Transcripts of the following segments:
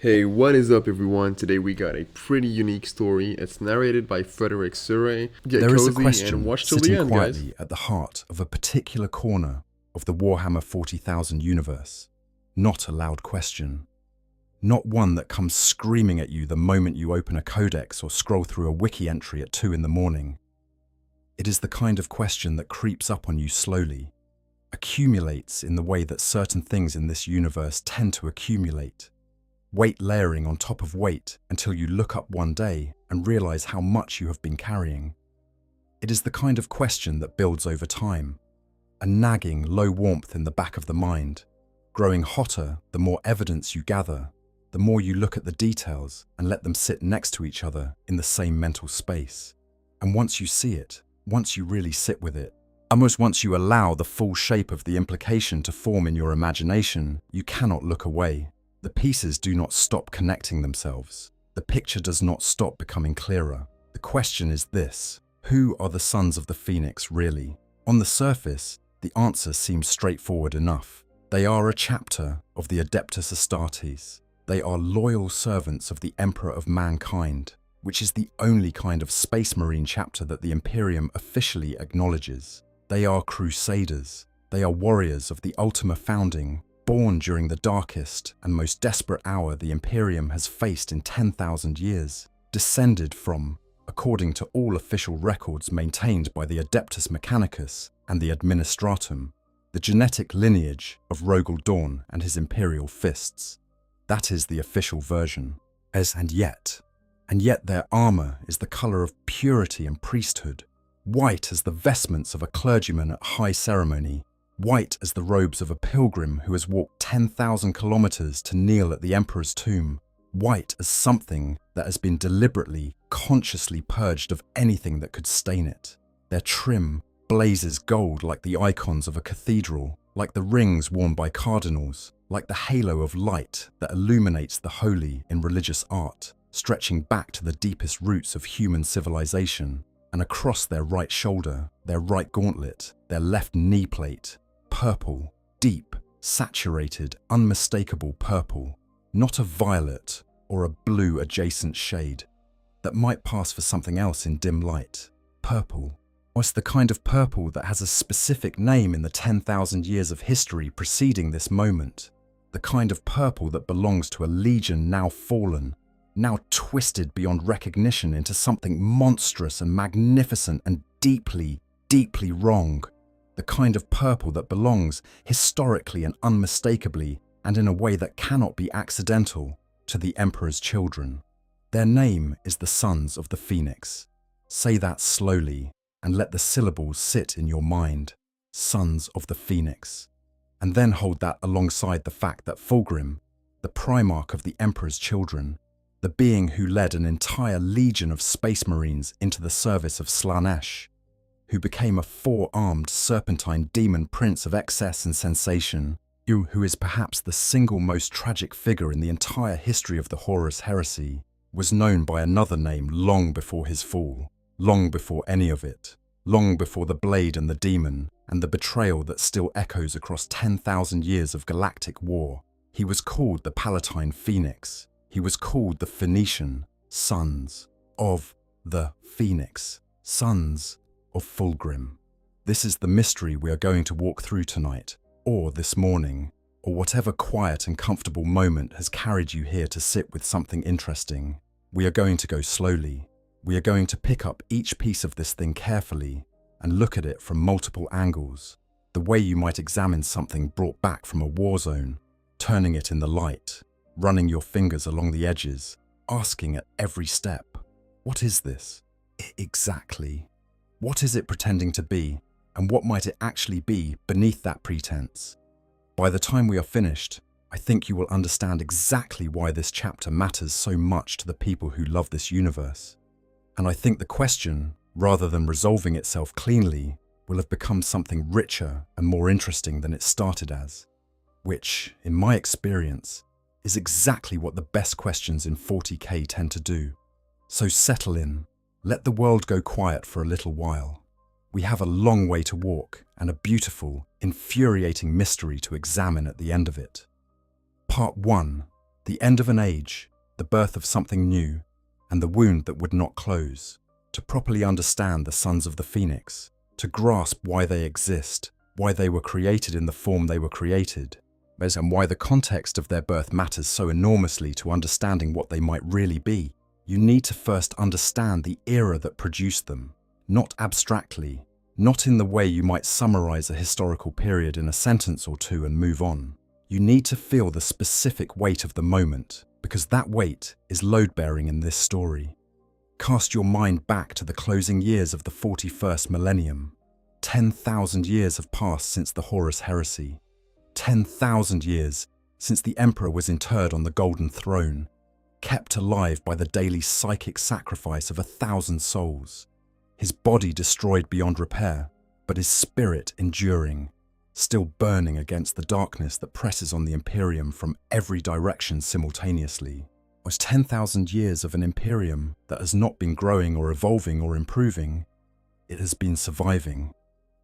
Hey, what is up everyone? Today we got a pretty unique story. It's narrated by Frederick Surrey. Get There is a cozy and question watch till the sitting end, guys. quietly at the heart of a particular corner of the Warhammer 40,000 universe. Not a loud question. Not one that comes screaming at you the moment you open a codex or scroll through a wiki entry at 2 in the morning. It is the kind of question that creeps up on you slowly, accumulates in the way that certain things in this universe tend to accumulate. Weight layering on top of weight until you look up one day and realize how much you have been carrying. It is the kind of question that builds over time, a nagging low warmth in the back of the mind, growing hotter the more evidence you gather, the more you look at the details and let them sit next to each other in the same mental space. And once you see it, once you really sit with it, almost once you allow the full shape of the implication to form in your imagination, you cannot look away. The pieces do not stop connecting themselves. The picture does not stop becoming clearer. The question is this: who are the Sons of the Phoenix really? On the surface, the answer seems straightforward enough. They are a chapter of the Adeptus Astartes. They are loyal servants of the Emperor of Mankind, which is the only kind of Space Marine chapter that the Imperium officially acknowledges. They are crusaders. They are warriors of the Ultima Founding, born during the darkest and most desperate hour the Imperium has faced in 10,000 years, descended from, according to all official records maintained by the Adeptus Mechanicus and the Administratum, the genetic lineage of Rogel Dawn and his Imperial fists. That is the official version. And yet their armor is the color of purity and priesthood, white as the vestments of a clergyman at high ceremony, white as the robes of a pilgrim who has walked 10,000 kilometers to kneel at the Emperor's tomb, white as something that has been deliberately, consciously purged of anything that could stain it. Their trim blazes gold like the icons of a cathedral, like the rings worn by cardinals, like the halo of light that illuminates the holy in religious art, stretching back to the deepest roots of human civilization. And across their right shoulder, their right gauntlet, their left knee plate, purple, deep, saturated, unmistakable purple, not a violet or a blue adjacent shade that might pass for something else in dim light. Purple. Or it's the kind of purple that has a specific name in the 10,000 years of history preceding this moment. The kind of purple that belongs to a legion now fallen, now twisted beyond recognition into something monstrous and magnificent and deeply, deeply wrong. The kind of purple that belongs, historically and unmistakably, and in a way that cannot be accidental, to the Emperor's children. Their name is the Sons of the Phoenix. Say that slowly, and let the syllables sit in your mind. Sons of the Phoenix. And then hold that alongside the fact that Fulgrim, the Primarch of the Emperor's children, the being who led an entire legion of Space Marines into the service of Slaanesh, who became a four-armed serpentine demon prince of excess and sensation, who is perhaps the single most tragic figure in the entire history of the Horus heresy, was known by another name long before his fall, long before any of it, long before the blade and the demon, and the betrayal that still echoes across 10,000 years of galactic war. He was called the Palatine Phoenix. He was called the Phoenician Sons of the Phoenix, Sons of Fulgrim. This is the mystery we are going to walk through tonight, or this morning, or whatever quiet and comfortable moment has carried you here to sit with something interesting. We are going to go slowly. We are going to pick up each piece of this thing carefully and look at it from multiple angles, the way you might examine something brought back from a war zone, turning it in the light, running your fingers along the edges, asking at every step, what is this? Exactly. What is it pretending to be, and what might it actually be beneath that pretense? By the time we are finished, I think you will understand exactly why this chapter matters so much to the people who love this universe. And I think the question, rather than resolving itself cleanly, will have become something richer and more interesting than it started as, which, in my experience, is exactly what the best questions in 40k tend to do. So settle in. Let the world go quiet for a little while. We have a long way to walk and a beautiful, infuriating mystery to examine at the end of it. Part 1. The end of an age, the birth of something new, and the wound that would not close. To properly understand the Sons of the Phoenix, to grasp why they exist, why they were created in the form they were created, and why the context of their birth matters so enormously to understanding what they might really be, you need to first understand the era that produced them, not abstractly, not in the way you might summarize a historical period in a sentence or two and move on. You need to feel the specific weight of the moment, because that weight is load-bearing in this story. Cast your mind back to the closing years of the 41st millennium. 10,000 years have passed since the Horus heresy. 10,000 years since the Emperor was interred on the Golden Throne, kept alive by the daily psychic sacrifice of 1,000 souls. His body destroyed beyond repair, but his spirit enduring, still burning against the darkness that presses on the Imperium from every direction simultaneously. Was 10,000 years of an Imperium that has not been growing or evolving or improving. It has been surviving.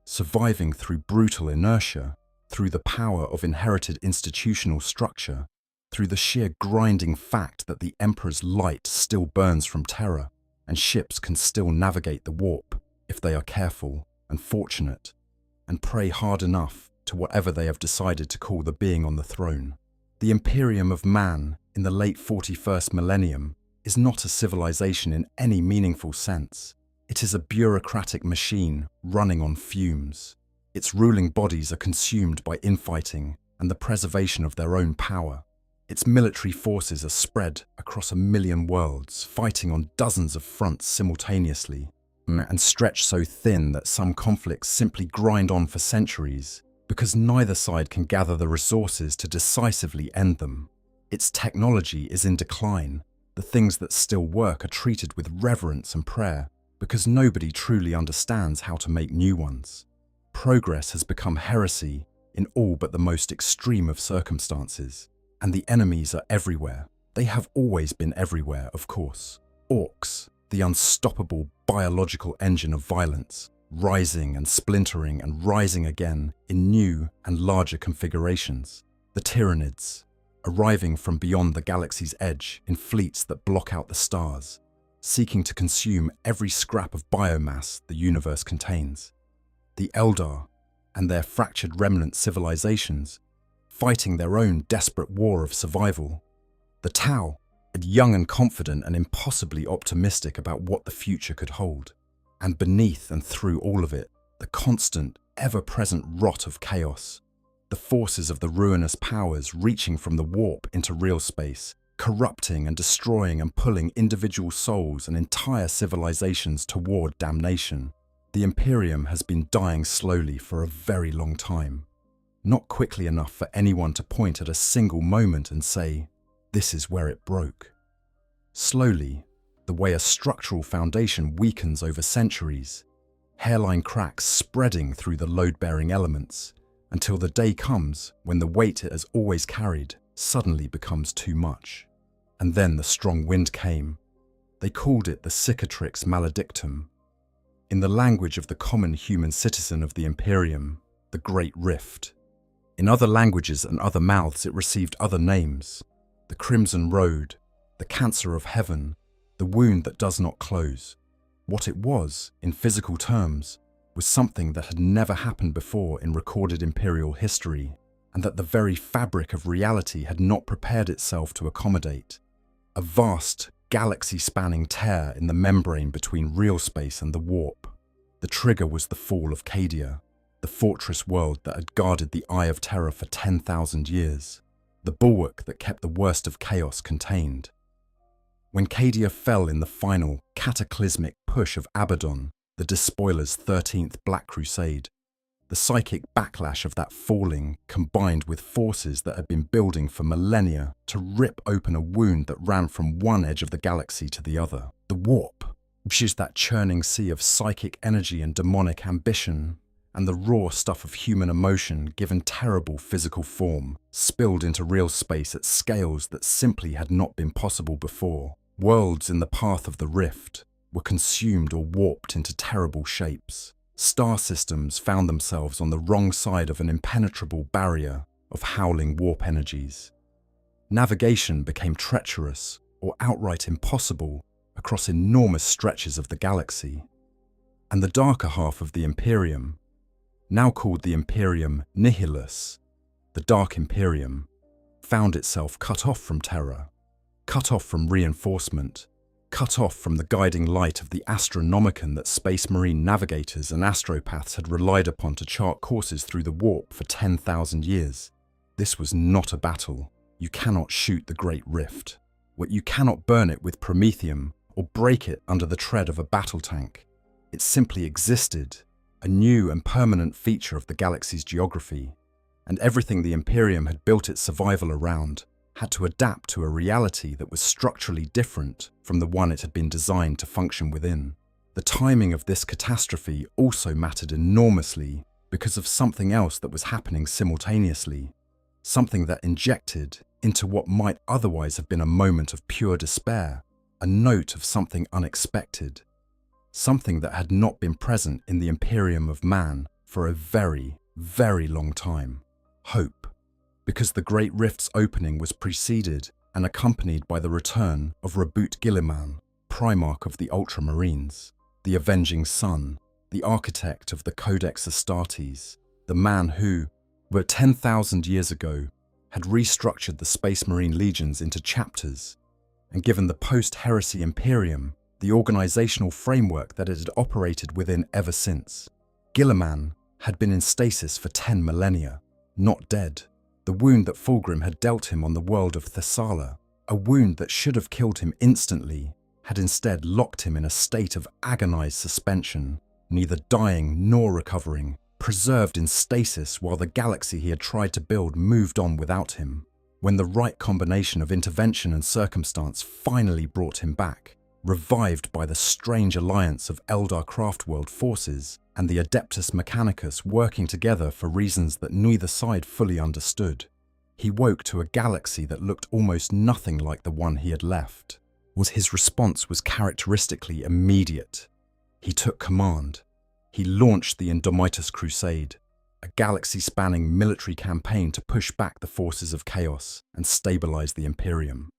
Surviving through brutal inertia, through the power of inherited institutional structure, through the sheer grinding fact that the Emperor's light still burns from terror, and ships can still navigate the warp if they are careful and fortunate, and pray hard enough to whatever they have decided to call the being on the throne. The Imperium of man in the late 41st millennium is not a civilization in any meaningful sense. It is a bureaucratic machine running on fumes. Its ruling bodies are consumed by infighting and the preservation of their own power. Its military forces are spread across 1 million worlds, fighting on dozens of fronts simultaneously, and stretched so thin that some conflicts simply grind on for centuries, because neither side can gather the resources to decisively end them. Its technology is in decline. The things that still work are treated with reverence and prayer, because nobody truly understands how to make new ones. Progress has become heresy in all but the most extreme of circumstances, and the enemies are everywhere. They have always been everywhere, of course. Orcs, the unstoppable biological engine of violence, rising and splintering and rising again in new and larger configurations. The Tyranids, arriving from beyond the galaxy's edge in fleets that block out the stars, seeking to consume every scrap of biomass the universe contains. The Eldar and their fractured remnant civilizations, fighting their own desperate war of survival. The Tau, young and confident and impossibly optimistic about what the future could hold. And beneath and through all of it, the constant, ever-present rot of chaos. The forces of the ruinous powers reaching from the warp into real space, corrupting and destroying and pulling individual souls and entire civilizations toward damnation. The Imperium has been dying slowly for a very long time. Not quickly enough for anyone to point at a single moment and say, this is where it broke. Slowly, the way a structural foundation weakens over centuries, hairline cracks spreading through the load-bearing elements, until the day comes when the weight it has always carried suddenly becomes too much. And then the strong wind came. They called it the cicatrix maledictum. In the language of the common human citizen of the Imperium, the Great Rift. In other languages and other mouths it received other names. The Crimson Road, the Cancer of Heaven, the wound that does not close. What it was, in physical terms, was something that had never happened before in recorded imperial history, and that the very fabric of reality had not prepared itself to accommodate. A vast, galaxy-spanning tear in the membrane between real space and the warp. The trigger was the fall of Cadia, the fortress world that had guarded the Eye of Terror for 10,000 years, the bulwark that kept the worst of chaos contained. When Cadia fell in the final, cataclysmic push of Abaddon, the Despoiler's 13th Black Crusade, the psychic backlash of that falling combined with forces that had been building for millennia to rip open a wound that ran from one edge of the galaxy to the other. The warp, which is that churning sea of psychic energy and demonic ambition, and the raw stuff of human emotion given terrible physical form, spilled into real space at scales that simply had not been possible before. Worlds in the path of the rift were consumed or warped into terrible shapes. Star systems found themselves on the wrong side of an impenetrable barrier of howling warp energies. Navigation became treacherous or outright impossible across enormous stretches of the galaxy. And the darker half of the Imperium, now called the Imperium Nihilus, the Dark Imperium, found itself cut off from Terra, cut off from reinforcement, cut off from the guiding light of the Astronomicon that Space Marine navigators and astropaths had relied upon to chart courses through the warp for 10,000 years. This was not a battle. You cannot shoot the Great Rift. You cannot burn it with promethium or break it under the tread of a battle tank. It simply existed, a new and permanent feature of the galaxy's geography, and everything the Imperium had built its survival around had to adapt to a reality that was structurally different from the one it had been designed to function within. The timing of this catastrophe also mattered enormously because of something else that was happening simultaneously, something that injected into what might otherwise have been a moment of pure despair, a note of something unexpected, something that had not been present in the Imperium of man for a very, very long time. Hope. Because the Great Rift's opening was preceded and accompanied by the return of Reboot Guilliman, Primarch of the Ultramarines, the Avenging Sun, the architect of the Codex Astartes, the man who, but 10,000 years ago, had restructured the Space Marine legions into chapters and given the post-heresy Imperium the organizational framework that it had operated within ever since. Guilliman had been in stasis for 10 millennia, not dead. The wound that Fulgrim had dealt him on the world of Thessala, a wound that should have killed him instantly, had instead locked him in a state of agonized suspension, neither dying nor recovering, preserved in stasis while the galaxy he had tried to build moved on without him. When the right combination of intervention and circumstance finally brought him back, revived by the strange alliance of Eldar Craftworld forces and the Adeptus Mechanicus working together for reasons that neither side fully understood, he woke to a galaxy that looked almost nothing like the one he had left. His response was characteristically immediate. He took command. He launched the Indomitus Crusade, a galaxy-spanning military campaign to push back the forces of chaos and stabilize the Imperium.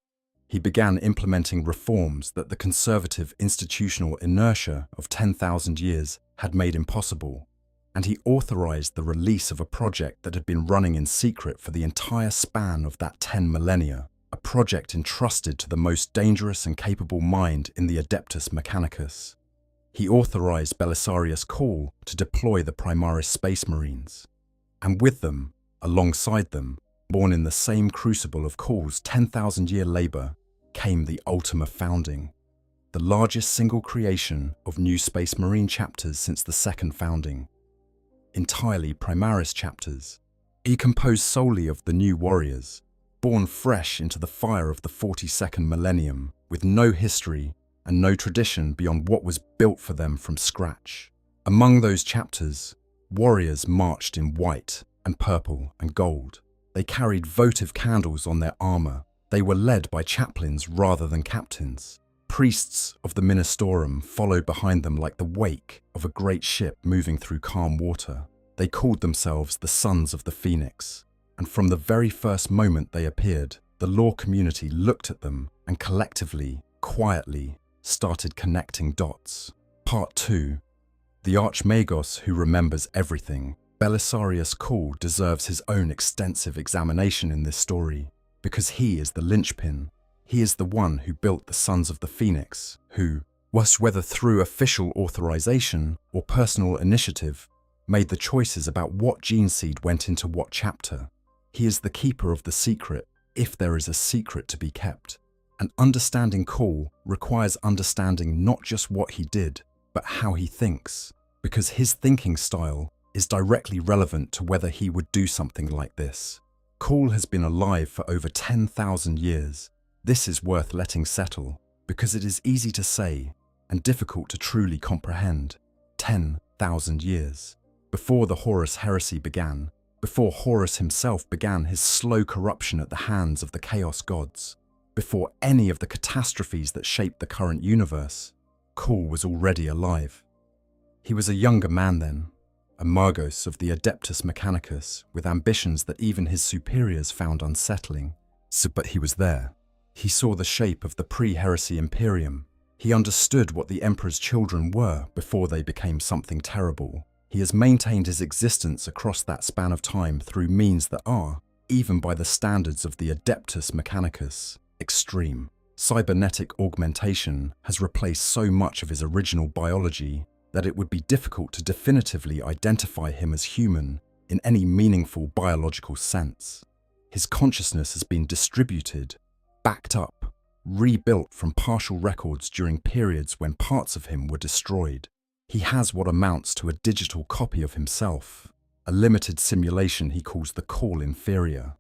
He began implementing reforms that the conservative institutional inertia of 10,000 years had made impossible, and he authorized the release of a project that had been running in secret for the entire span of that 10 millennia, a project entrusted to the most dangerous and capable mind in the Adeptus Mechanicus. He authorized Belisarius Cawl to deploy the Primaris Space Marines, and with them, alongside them, born in the same crucible of Cawl's 10,000-year labor, came the Ultima Founding, the largest single creation of new Space Marine chapters since the second founding. Entirely Primaris chapters, composed solely of the new warriors, born fresh into the fire of the 42nd millennium, with no history and no tradition beyond what was built for them from scratch. Among those chapters, warriors marched in white and purple and gold. They carried votive candles on their armor. They were led by chaplains rather than captains. Priests of the Ministorum followed behind them like the wake of a great ship moving through calm water. They called themselves the Sons of the Phoenix, and from the very first moment they appeared, the lore community looked at them and collectively, quietly, started connecting dots. Part 2. The Archmagos who remembers everything. Belisarius Cawl deserves his own extensive examination in this story, because he is the linchpin. He is the one who built the Sons of the Phoenix, who, whether through official authorization or personal initiative, made the choices about what gene seed went into what chapter. He is the keeper of the secret, if there is a secret to be kept. And understanding Cawl requires understanding not just what he did, but how he thinks, because his thinking style is directly relevant to whether he would do something like this. Cawl has been alive for over 10,000 years. This is worth letting settle, because it is easy to say and difficult to truly comprehend. 10,000 years. Before the Horus heresy began, before Horus himself began his slow corruption at the hands of the Chaos Gods, before any of the catastrophes that shaped the current universe, Cawl was already alive. He was a younger man then, a Magos of the Adeptus Mechanicus with ambitions that even his superiors found unsettling. But he was there. He saw the shape of the pre-heresy Imperium. He understood what the Emperor's children were before they became something terrible. He has maintained his existence across that span of time through means that are, even by the standards of the Adeptus Mechanicus, extreme. Cybernetic augmentation has replaced so much of his original biology that it would be difficult to definitively identify him as human in any meaningful biological sense. His consciousness has been distributed, backed up, rebuilt from partial records during periods when parts of him were destroyed. He has what amounts to a digital copy of himself, a limited simulation he calls the Cawl Inferior,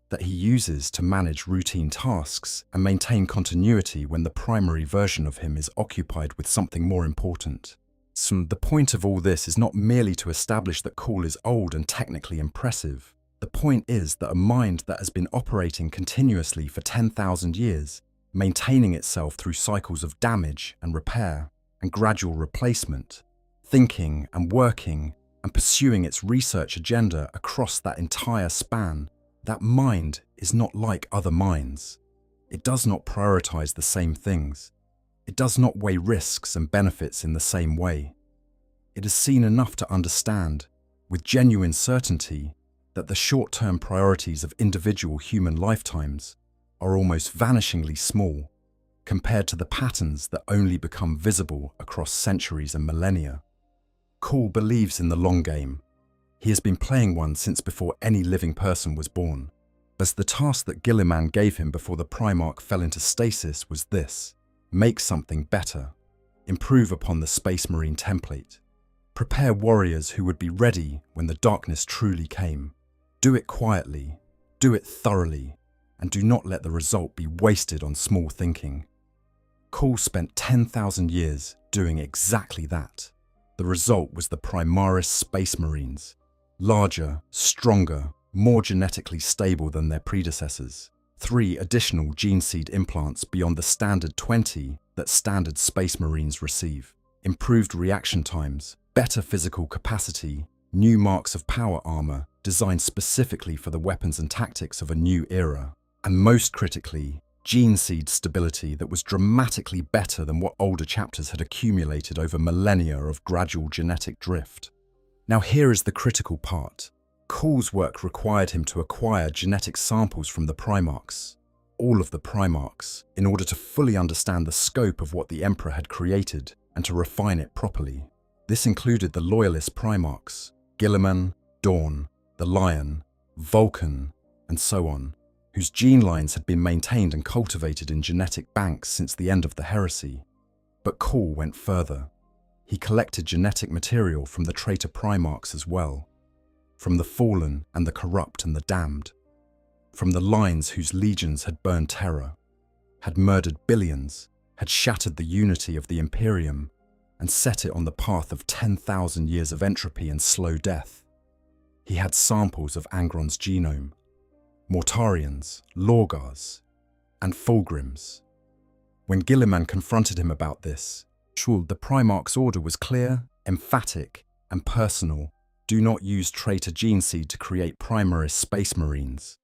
that he uses to manage routine tasks and maintain continuity when the primary version of him is occupied with something more important. So the point of all this is not merely to establish that Cawl is old and technically impressive. The point is that a mind that has been operating continuously for 10,000 years, maintaining itself through cycles of damage and repair and gradual replacement, thinking and working and pursuing its research agenda across that entire span, that mind is not like other minds. It does not prioritize the same things. It does not weigh risks and benefits in the same way. It has seen enough to understand, with genuine certainty, that the short-term priorities of individual human lifetimes are almost vanishingly small compared to the patterns that only become visible across centuries and millennia. Cawl believes in the long game. He has been playing one since before any living person was born. As the task that Guilliman gave him before the Primarch fell into stasis was this: make something better, improve upon the Space Marine template, prepare warriors who would be ready when the darkness truly came. Do it quietly, do it thoroughly, and do not let the result be wasted on small thinking. Cawl spent 10,000 years doing exactly that. The result was the Primaris Space Marines, larger, stronger, more genetically stable than their predecessors. 3 additional gene seed implants beyond the standard 20 that standard Space Marines receive. Improved reaction times, better physical capacity, new marks of power armor designed specifically for the weapons and tactics of a new era. And most critically, gene seed stability that was dramatically better than what older chapters had accumulated over millennia of gradual genetic drift. Now here is the critical part. Cawl's work required him to acquire genetic samples from the Primarchs, all of the Primarchs, in order to fully understand the scope of what the Emperor had created and to refine it properly. This included the Loyalist Primarchs, Guilliman, Dawn, the Lion, Vulcan, and so on, whose gene lines had been maintained and cultivated in genetic banks since the end of the heresy. But Cawl went further. He collected genetic material from the traitor Primarchs as well, from the fallen and the corrupt and the damned, from the lines whose legions had burned terror, had murdered billions, had shattered the unity of the Imperium, and set it on the path of 10,000 years of entropy and slow death. He had samples of Angron's genome, Mortarians, Lorgars, and Fulgrims. When Guilliman confronted him about this, the Primarch's order was clear, emphatic, and personal. Do not use traitor gene seed to create Primaris Space Marines.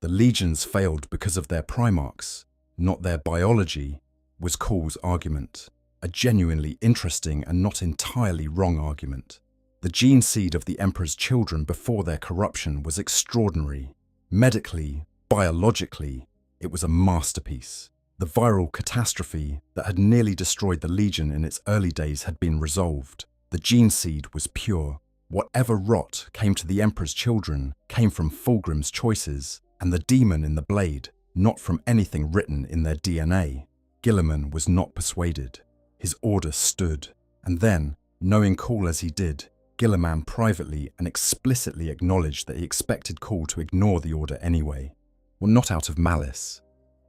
The legions failed because of their Primarchs, not their biology, was Cawl's argument. A genuinely interesting and not entirely wrong argument. The gene seed of the Emperor's children before their corruption was extraordinary. Medically, biologically, it was a masterpiece. The viral catastrophe that had nearly destroyed the Legion in its early days had been resolved. The gene seed was pure. Whatever rot came to the Emperor's children came from Fulgrim's choices, and the demon in the blade, not from anything written in their DNA. Guilliman was not persuaded. His order stood, and then, knowing Cawl as he did, Guilliman privately and explicitly acknowledged that he expected Cawl to ignore the order anyway. Well, not out of malice.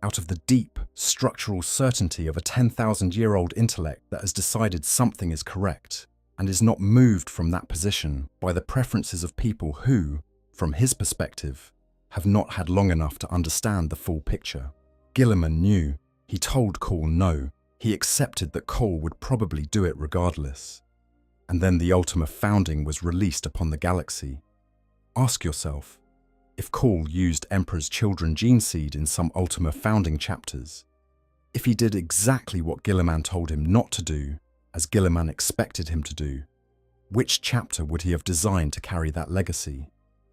Out of the deep, structural certainty of a 10,000-year-old intellect that has decided something is correct, and is not moved from that position by the preferences of people who, from his perspective, have not had long enough to understand the full picture. Guilliman knew. He told Cawl no. He accepted that Cawl would probably do it regardless. And then the Ultima Founding was released upon the galaxy. Ask yourself, if Cawl used Emperor's Children gene seed in some Ultima founding chapters, if he did exactly what Guilliman told him not to do, as Guilliman expected him to do, which chapter would he have designed to carry that legacy?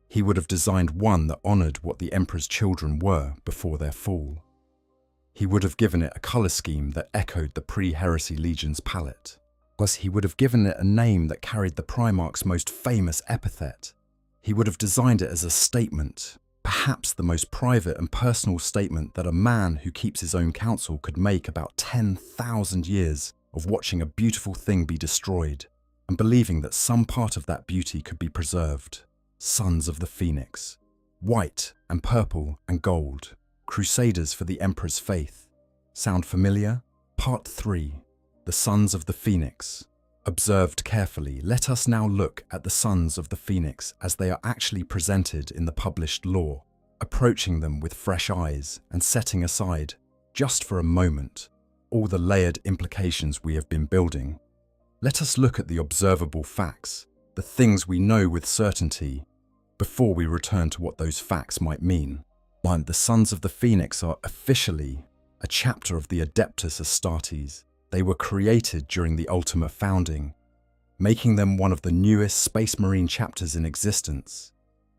He would have designed one that honoured what the Emperor's children were before their fall. He would have given it a colour scheme that echoed the pre-Heresy Legion's palette. Plus, he would have given it a name that carried the Primarch's most famous epithet. He would have designed it as a statement, perhaps the most private and personal statement that a man who keeps his own counsel could make about 10,000 years of watching a beautiful thing be destroyed and believing that some part of that beauty could be preserved. Sons of the Phoenix, white and purple and gold, crusaders for the Emperor's faith. Sound familiar? Part 3. The Sons of the Phoenix. Observed carefully, let us now look at the Sons of the Phoenix as they are actually presented in the published lore, approaching them with fresh eyes and setting aside, just for a moment, all the layered implications we have been building. Let us look at the observable facts, the things we know with certainty, before we return to what those facts might mean. The Sons of the Phoenix are officially a chapter of the Adeptus Astartes. They were created during the Ultima founding, making them one of the newest Space Marine chapters in existence.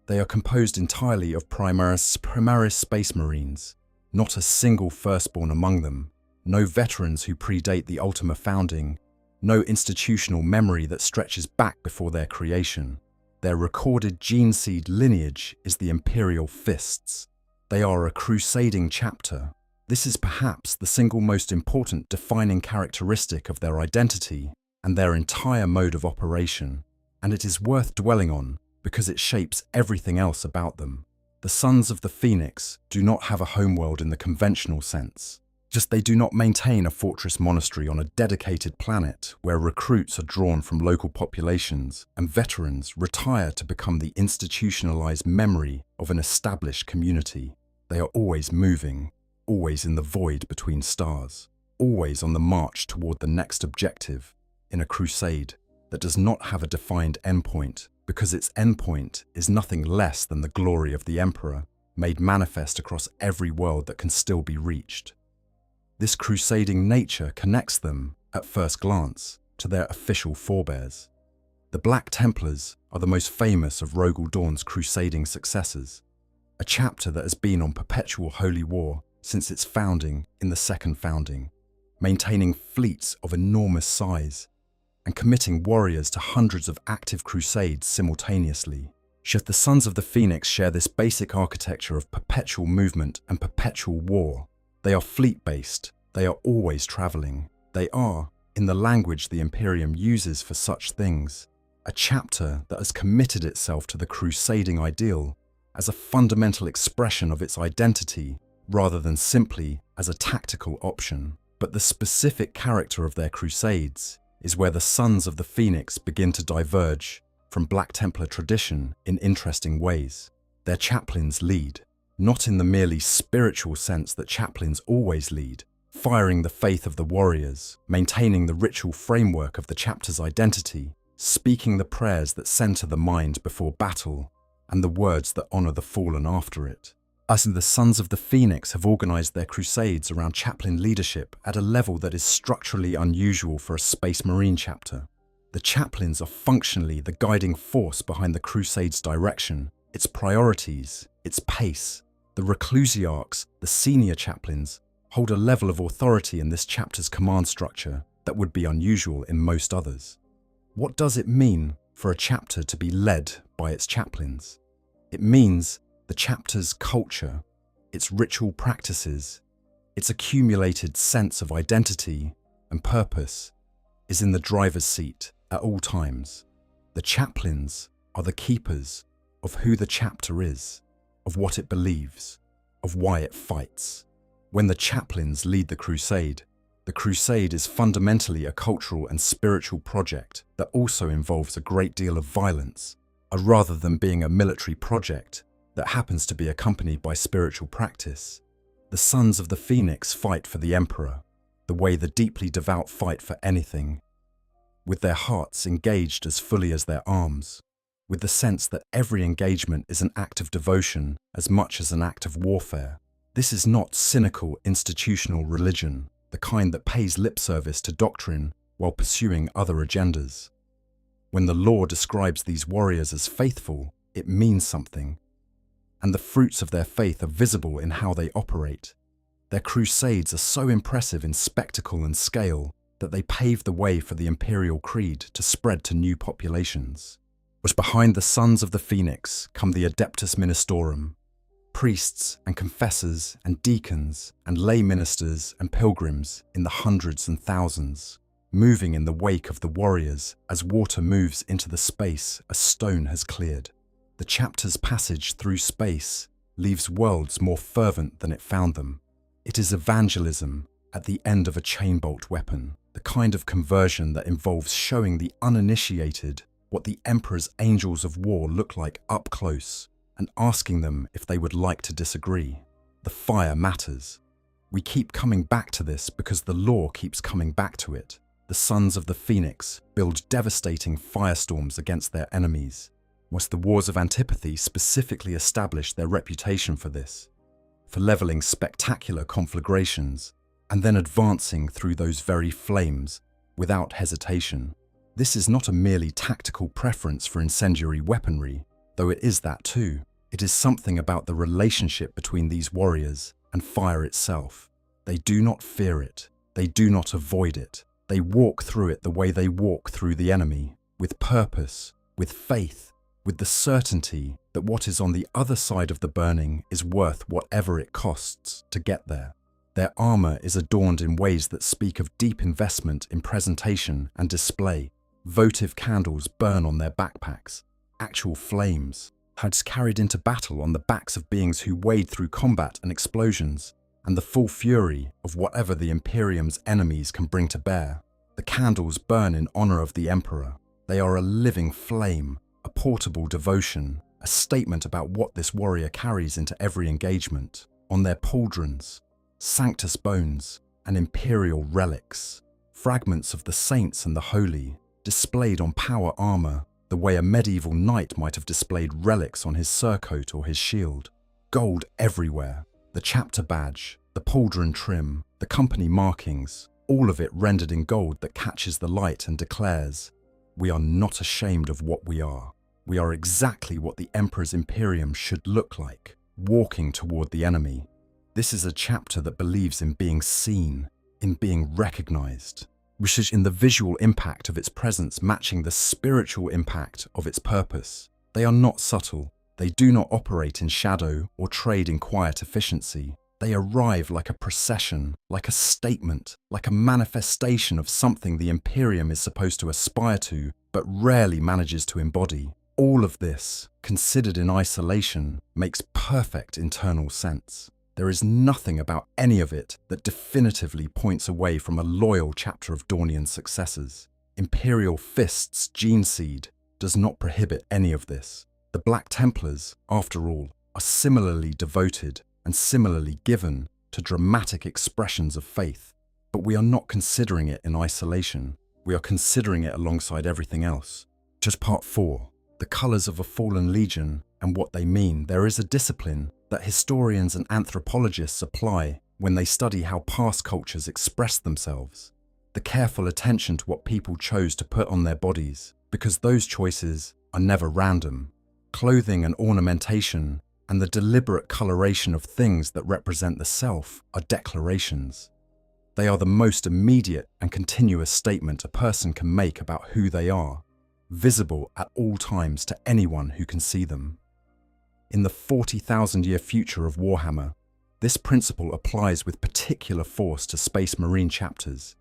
They are composed entirely of Primaris Space Marines, not a single firstborn among them, no veterans who predate the Ultima founding, no institutional memory that stretches back before their creation. Their recorded gene seed lineage is the Imperial Fists. They are a crusading chapter. This is perhaps the single most important defining characteristic of their identity and their entire mode of operation, and it is worth dwelling on because it shapes everything else about them. The Sons of the Phoenix do not have a homeworld in the conventional sense. Just they do not maintain a fortress monastery on a dedicated planet where recruits are drawn from local populations and veterans retire to become the institutionalized memory of an established community. They are always moving, always in the void between stars, always on the march toward the next objective, in a crusade that does not have a defined endpoint because its endpoint is nothing less than the glory of the Emperor, made manifest across every world that can still be reached. This crusading nature connects them, at first glance, to their official forebears. The Black Templars are the most famous of Rogal Dawn's crusading successors, a chapter that has been on perpetual holy war since its founding in the Second Founding, maintaining fleets of enormous size and committing warriors to hundreds of active crusades simultaneously. Yet the Sons of the Phoenix share this basic architecture of perpetual movement and perpetual war. They are fleet-based, they are always travelling. They are, in the language the Imperium uses for such things, a chapter that has committed itself to the crusading ideal as a fundamental expression of its identity rather than simply as a tactical option. But the specific character of their crusades is where the Sons of the Phoenix begin to diverge from Black Templar tradition in interesting ways. Their chaplains lead, not in the merely spiritual sense that chaplains always lead, firing the faith of the warriors, maintaining the ritual framework of the chapter's identity, speaking the prayers that center the mind before battle, and the words that honor the fallen after it. As the Sons of the Phoenix have organized their crusades around chaplain leadership at a level that is structurally unusual for a Space Marine chapter. The chaplains are functionally the guiding force behind the crusade's direction, its priorities, its pace. The reclusiarchs, the senior chaplains, hold a level of authority in this chapter's command structure that would be unusual in most others. What does it mean for a chapter to be led by its chaplains? It means the chapter's culture, its ritual practices, its accumulated sense of identity and purpose is in the driver's seat at all times. The chaplains are the keepers of who the chapter is, of what it believes, of why it fights. When the chaplains lead the crusade is fundamentally a cultural and spiritual project that also involves a great deal of violence, rather than being a military project that happens to be accompanied by spiritual practice. The Sons of the Phoenix fight for the Emperor, the way the deeply devout fight for anything, with their hearts engaged as fully as their arms, with the sense that every engagement is an act of devotion as much as an act of warfare. This is not cynical institutional religion, the kind that pays lip service to doctrine while pursuing other agendas. When the law describes these warriors as faithful, it means something, and the fruits of their faith are visible in how they operate. Their crusades are so impressive in spectacle and scale that they pave the way for the Imperial Creed to spread to new populations. But behind the Sons of the Phoenix come the Adeptus Ministorum, priests and confessors and deacons and lay ministers and pilgrims in the hundreds and thousands, moving in the wake of the warriors as water moves into the space a stone has cleared. The chapter's passage through space leaves worlds more fervent than it found them. It is evangelism at the end of a chain-bolt weapon, the kind of conversion that involves showing the uninitiated what the Emperor's angels of war look like up close and asking them if they would like to disagree. The fire matters. We keep coming back to this because the law keeps coming back to it. The Sons of the Phoenix build devastating firestorms against their enemies, whilst the Wars of Antipathy specifically established their reputation for this, for levelling spectacular conflagrations and then advancing through those very flames without hesitation. This is not a merely tactical preference for incendiary weaponry, though it is that too. It is something about the relationship between these warriors and fire itself. They do not fear it. They do not avoid it. They walk through it the way they walk through the enemy, with purpose, with faith, with the certainty that what is on the other side of the burning is worth whatever it costs to get there. Their armor is adorned in ways that speak of deep investment in presentation and display. Votive candles burn on their backpacks, actual flames, hides carried into battle on the backs of beings who wade through combat and explosions, and the full fury of whatever the Imperium's enemies can bring to bear. The candles burn in honor of the Emperor. They are a living flame, a portable devotion, a statement about what this warrior carries into every engagement. On their pauldrons, sanctus bones and imperial relics, fragments of the saints and the holy, displayed on power armor, the way a medieval knight might have displayed relics on his surcoat or his shield. Gold everywhere, the chapter badge, the pauldron trim, the company markings, all of it rendered in gold that catches the light and declares, "We are not ashamed of what we are. We are exactly what the Emperor's Imperium should look like, walking toward the enemy." This is a chapter that believes in being seen, in being recognized, which is in the visual impact of its presence matching the spiritual impact of its purpose. They are not subtle. They do not operate in shadow or trade in quiet efficiency. They arrive like a procession, like a statement, like a manifestation of something the Imperium is supposed to aspire to, but rarely manages to embody. All of this, considered in isolation, makes perfect internal sense. There is nothing about any of it that definitively points away from a loyal chapter of Dornian successors. Imperial Fist's gene seed does not prohibit any of this. The Black Templars, after all, are similarly devoted and similarly given to dramatic expressions of faith. But we are not considering it in isolation. We are considering it alongside everything else. Just part 4, the colours of a fallen legion and what they mean. There is a discipline that historians and anthropologists apply when they study how past cultures express themselves. The careful attention to what people chose to put on their bodies, because those choices are never random. Clothing and ornamentation and the deliberate coloration of things that represent the self are declarations. They are the most immediate and continuous statement a person can make about who they are, visible at all times to anyone who can see them. In the 40,000-year future of Warhammer, this principle applies with particular force to Space Marine chapters,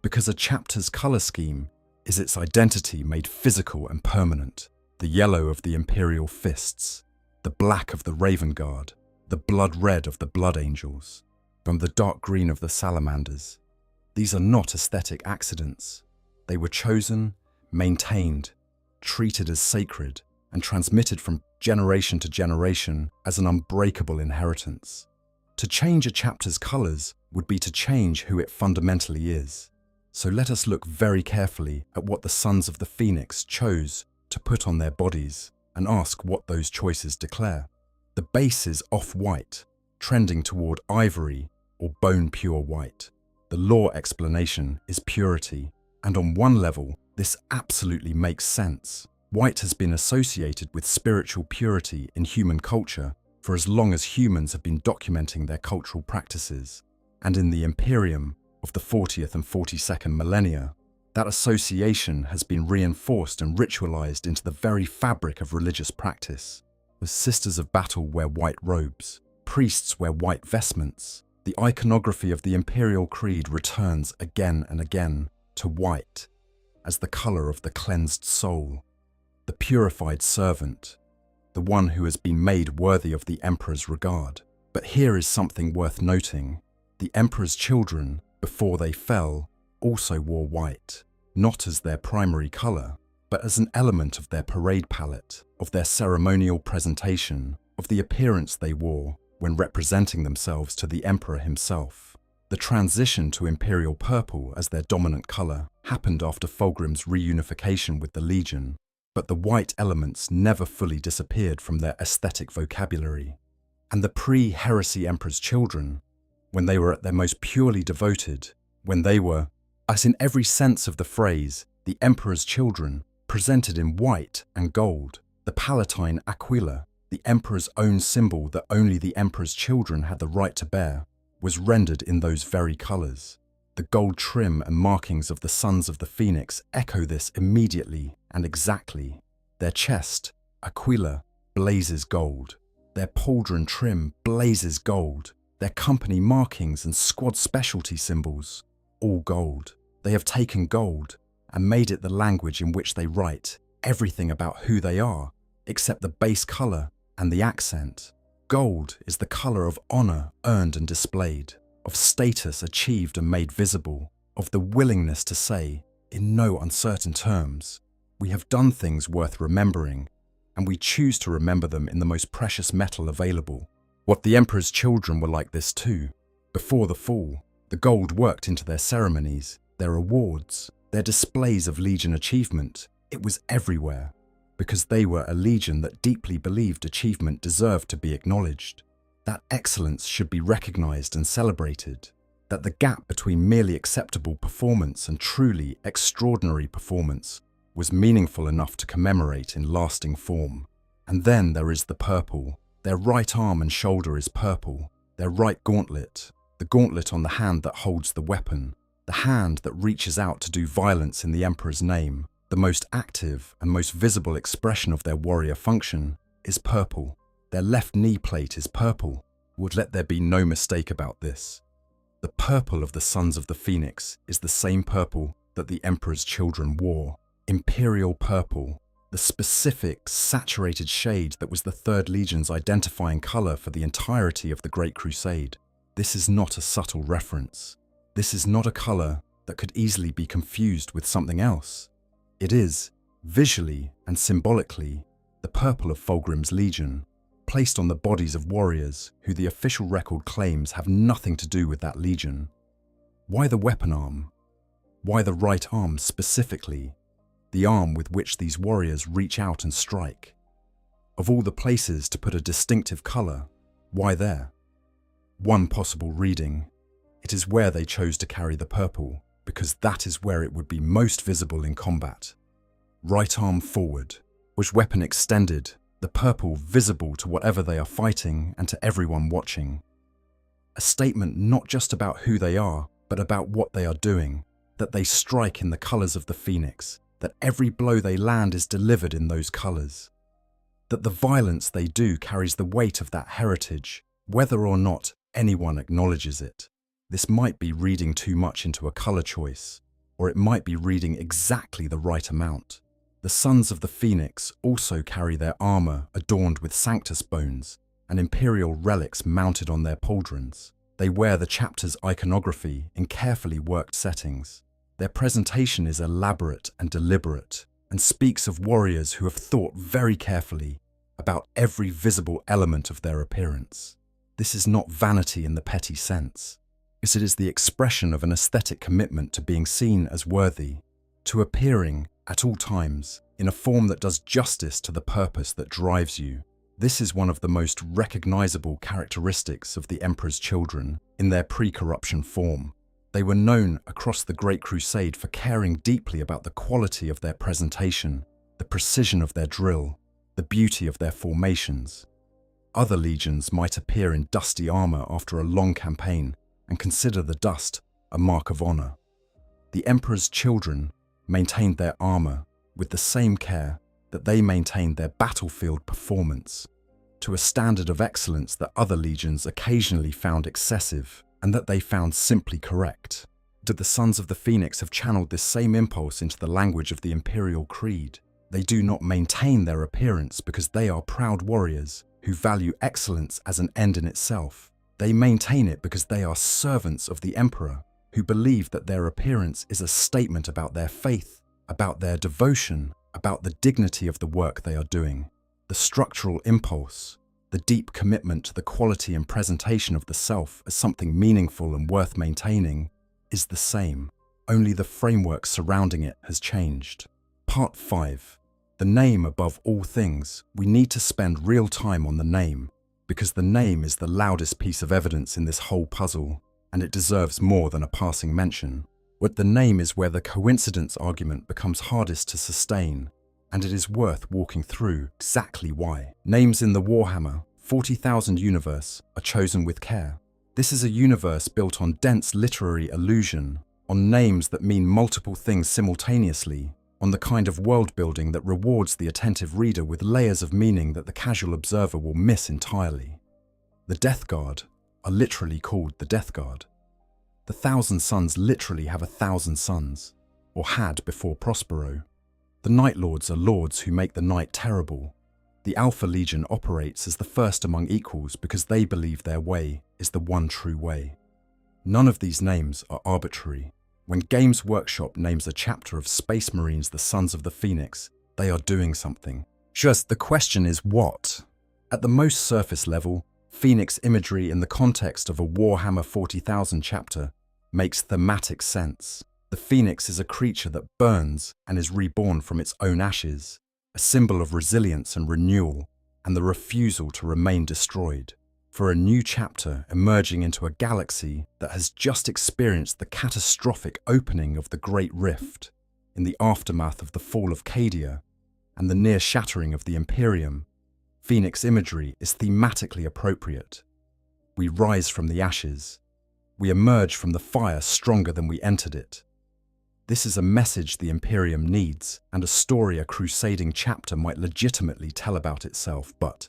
because a chapter's colour scheme is its identity made physical and permanent. The yellow of the Imperial Fists, the black of the Raven Guard, the blood red of the Blood Angels, from the dark green of the Salamanders. These are not aesthetic accidents. They were chosen, maintained, treated as sacred, and transmitted from generation to generation as an unbreakable inheritance. To change a chapter's colours would be to change who it fundamentally is. So let us look very carefully at what the Sons of the Phoenix chose to put on their bodies and ask what those choices declare. The base is off-white, trending toward ivory or bone-pure white. The lore explanation is purity, and on one level, this absolutely makes sense. White has been associated with spiritual purity in human culture for as long as humans have been documenting their cultural practices. And in the Imperium of the 40th and 42nd millennia, that association has been reinforced and ritualized into the very fabric of religious practice. The sisters of battle wear white robes, priests wear white vestments. The iconography of the imperial creed returns again and again to white as the color of the cleansed soul, the purified servant, the one who has been made worthy of the emperor's regard. But here is something worth noting. The emperor's children, before they fell, also wore white, not as their primary color, but as an element of their parade palette, of their ceremonial presentation, of the appearance they wore when representing themselves to the emperor himself. The transition to imperial purple as their dominant color happened after Fulgrim's reunification with the Legion, but the white elements never fully disappeared from their aesthetic vocabulary. And the pre-heresy emperor's children, when they were at their most purely devoted, when they were, as in every sense of the phrase, the emperor's children, presented in white and gold, the Palatine Aquila, the emperor's own symbol that only the emperor's children had the right to bear, was rendered in those very colors. The gold trim and markings of the Sons of the Phoenix echo this immediately and exactly. Their chest, Aquila, blazes gold. Their pauldron trim blazes gold. Their company markings and squad specialty symbols, all gold. They have taken gold and made it the language in which they write everything about who they are, except the base color and the accent. Gold is the color of honor earned and displayed, of status achieved and made visible, of the willingness to say, in no uncertain terms, we have done things worth remembering, and we choose to remember them in the most precious metal available. What the emperor's children were like this too. Before the fall, the gold worked into their ceremonies, their awards, their displays of Legion achievement. It was everywhere, because they were a Legion that deeply believed achievement deserved to be acknowledged, that excellence should be recognized and celebrated, that the gap between merely acceptable performance and truly extraordinary performance was meaningful enough to commemorate in lasting form. And then there is the purple. Their right arm and shoulder is purple, their right gauntlet, the gauntlet on the hand that holds the weapon, the hand that reaches out to do violence in the Emperor's name. The most active and most visible expression of their warrior function is purple. Their left knee plate is purple. Would let there be no mistake about this. The purple of the Sons of the Phoenix is the same purple that the Emperor's children wore. Imperial purple, the specific, saturated shade that was the Third Legion's identifying color for the entirety of the Great Crusade. This is not a subtle reference. This is not a color that could easily be confused with something else. It is, visually and symbolically, the purple of Fulgrim's Legion, placed on the bodies of warriors who the official record claims have nothing to do with that Legion. Why the weapon arm? Why the right arm specifically? The arm with which these warriors reach out and strike. Of all the places to put a distinctive color, why there? One possible reading. It is where they chose to carry the purple, because that is where it would be most visible in combat. Right arm forward, which weapon extended, the purple visible to whatever they are fighting and to everyone watching. A statement not just about who they are, but about what they are doing, that they strike in the colors of the Phoenix, that every blow they land is delivered in those colors, that the violence they do carries the weight of that heritage, whether or not anyone acknowledges it. This might be reading too much into a color choice, or it might be reading exactly the right amount. The Sons of the Phoenix also carry their armor adorned with Sanctus bones and imperial relics mounted on their pauldrons. They wear the chapter's iconography in carefully worked settings. Their presentation is elaborate and deliberate, and speaks of warriors who have thought very carefully about every visible element of their appearance. This is not vanity in the petty sense. It is the expression of an aesthetic commitment to being seen as worthy, to appearing at all times in a form that does justice to the purpose that drives you. This is one of the most recognizable characteristics of the Emperor's children in their pre-corruption form. They were known across the Great Crusade for caring deeply about the quality of their presentation, the precision of their drill, the beauty of their formations. Other legions might appear in dusty armor after a long campaign and consider the dust a mark of honor. The Emperor's children maintained their armor with the same care that they maintained their battlefield performance, to a standard of excellence that other legions occasionally found excessive and that they found simply correct. The Sons of the Phoenix have channeled this same impulse into the language of the Imperial Creed. They do not maintain their appearance because they are proud warriors who value excellence as an end in itself. They maintain it because they are servants of the Emperor, who believe that their appearance is a statement about their faith, about their devotion, about the dignity of the work they are doing. The structural impulse, the deep commitment to the quality and presentation of the self as something meaningful and worth maintaining, is the same. Only the framework surrounding it has changed. Part 5. The name above all things. We need to spend real time on the name, because the name is the loudest piece of evidence in this whole puzzle, and it deserves more than a passing mention. What the name is where the coincidence argument becomes hardest to sustain, and it is worth walking through exactly why. Names in the Warhammer 40,000 universe are chosen with care. This is a universe built on dense literary illusion, on names that mean multiple things simultaneously, on the kind of world building that rewards the attentive reader with layers of meaning that the casual observer will miss entirely. The Death Guard are literally called the Death Guard. The 1,000 Sons literally have 1,000 sons, or had before Prospero. The Night Lords are lords who make the night terrible. The Alpha Legion operates as the first among equals because they believe their way is the one true way. None of these names are arbitrary. When Games Workshop names a chapter of Space Marines the Sons of the Phoenix, they are doing something. Just the question is what? At the most surface level, Phoenix imagery in the context of a Warhammer 40,000 chapter makes thematic sense. The Phoenix is a creature that burns and is reborn from its own ashes, a symbol of resilience and renewal, and the refusal to remain destroyed. For a new chapter emerging into a galaxy that has just experienced the catastrophic opening of the Great Rift, in the aftermath of the fall of Cadia and the near shattering of the Imperium, Phoenix imagery is thematically appropriate. We rise from the ashes. We emerge from the fire stronger than we entered it. This is a message the Imperium needs, and a story a crusading chapter might legitimately tell about itself, but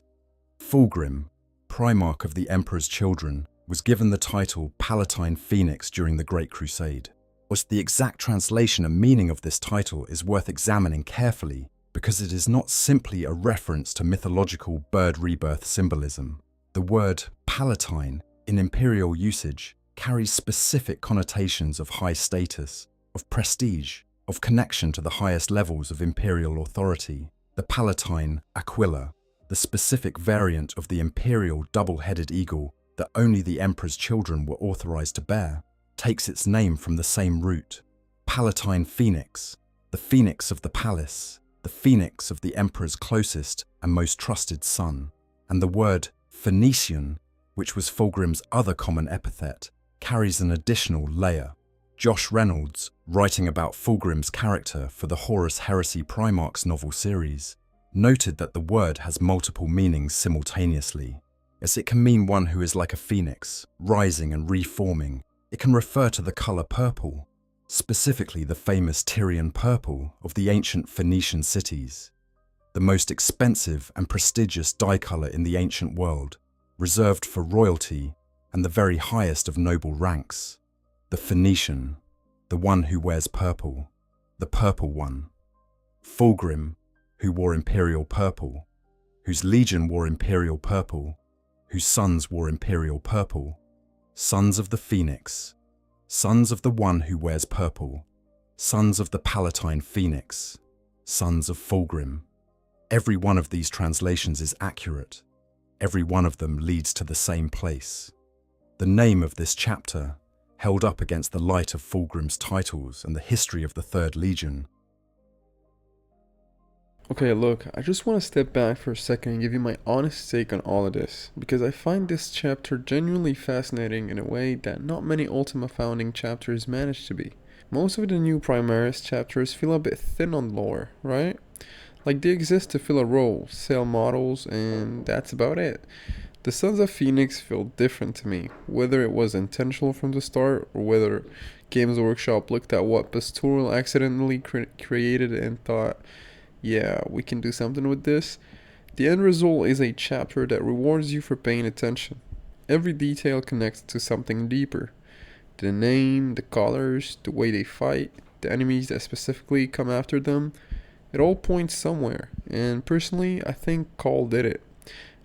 Fulgrim, Primarch of the Emperor's Children, was given the title Palatine Phoenix during the Great Crusade. What's the exact translation and meaning of this title is worth examining carefully, because it is not simply a reference to mythological bird rebirth symbolism. The word Palatine, in Imperial usage, carries specific connotations of high status, of prestige, of connection to the highest levels of Imperial authority. The Palatine Aquila, the specific variant of the Imperial double-headed eagle that only the Emperor's children were authorized to bear, takes its name from the same root. Palatine Phoenix, the phoenix of the palace, the phoenix of the Emperor's closest and most trusted son. And the word Phoenician, which was Fulgrim's other common epithet, carries an additional layer. Josh Reynolds, writing about Fulgrim's character for the Horus Heresy Primarchs novel series, noted that the word has multiple meanings simultaneously. As it can mean one who is like a phoenix, rising and reforming. It can refer to the color purple, specifically the famous Tyrian purple of the ancient Phoenician cities, the most expensive and prestigious dye color in the ancient world, reserved for royalty and the very highest of noble ranks. The Phoenician, the one who wears purple, the purple one. Fulgrim, who wore imperial purple, whose legion wore imperial purple, whose sons wore imperial purple. Sons of the Phoenix, sons of the one who wears purple, sons of the Palatine Phoenix, sons of Fulgrim. Every one of these translations is accurate. Every one of them leads to the same place. The name of this chapter, held up against the light of Fulgrim's titles and the history of the Third Legion. Okay, look, I just want to step back for a second and give you my honest take on all of this, because I find this chapter genuinely fascinating in a way that not many Ultima Founding chapters manage to be. Most of the new Primaris chapters feel a bit thin on lore, right? Like they exist to fill a role, sell models, and that's about it. The Sons of Phoenix feel different to me, whether it was intentional from the start or whether Games Workshop looked at what Pastoral accidentally created and thought, yeah, we can do something with this. The end result is a chapter that rewards you for paying attention. Every detail connects to something deeper. The name, the colors, the way they fight, the enemies that specifically come after them, it all points somewhere. And personally, I think Cawl did it.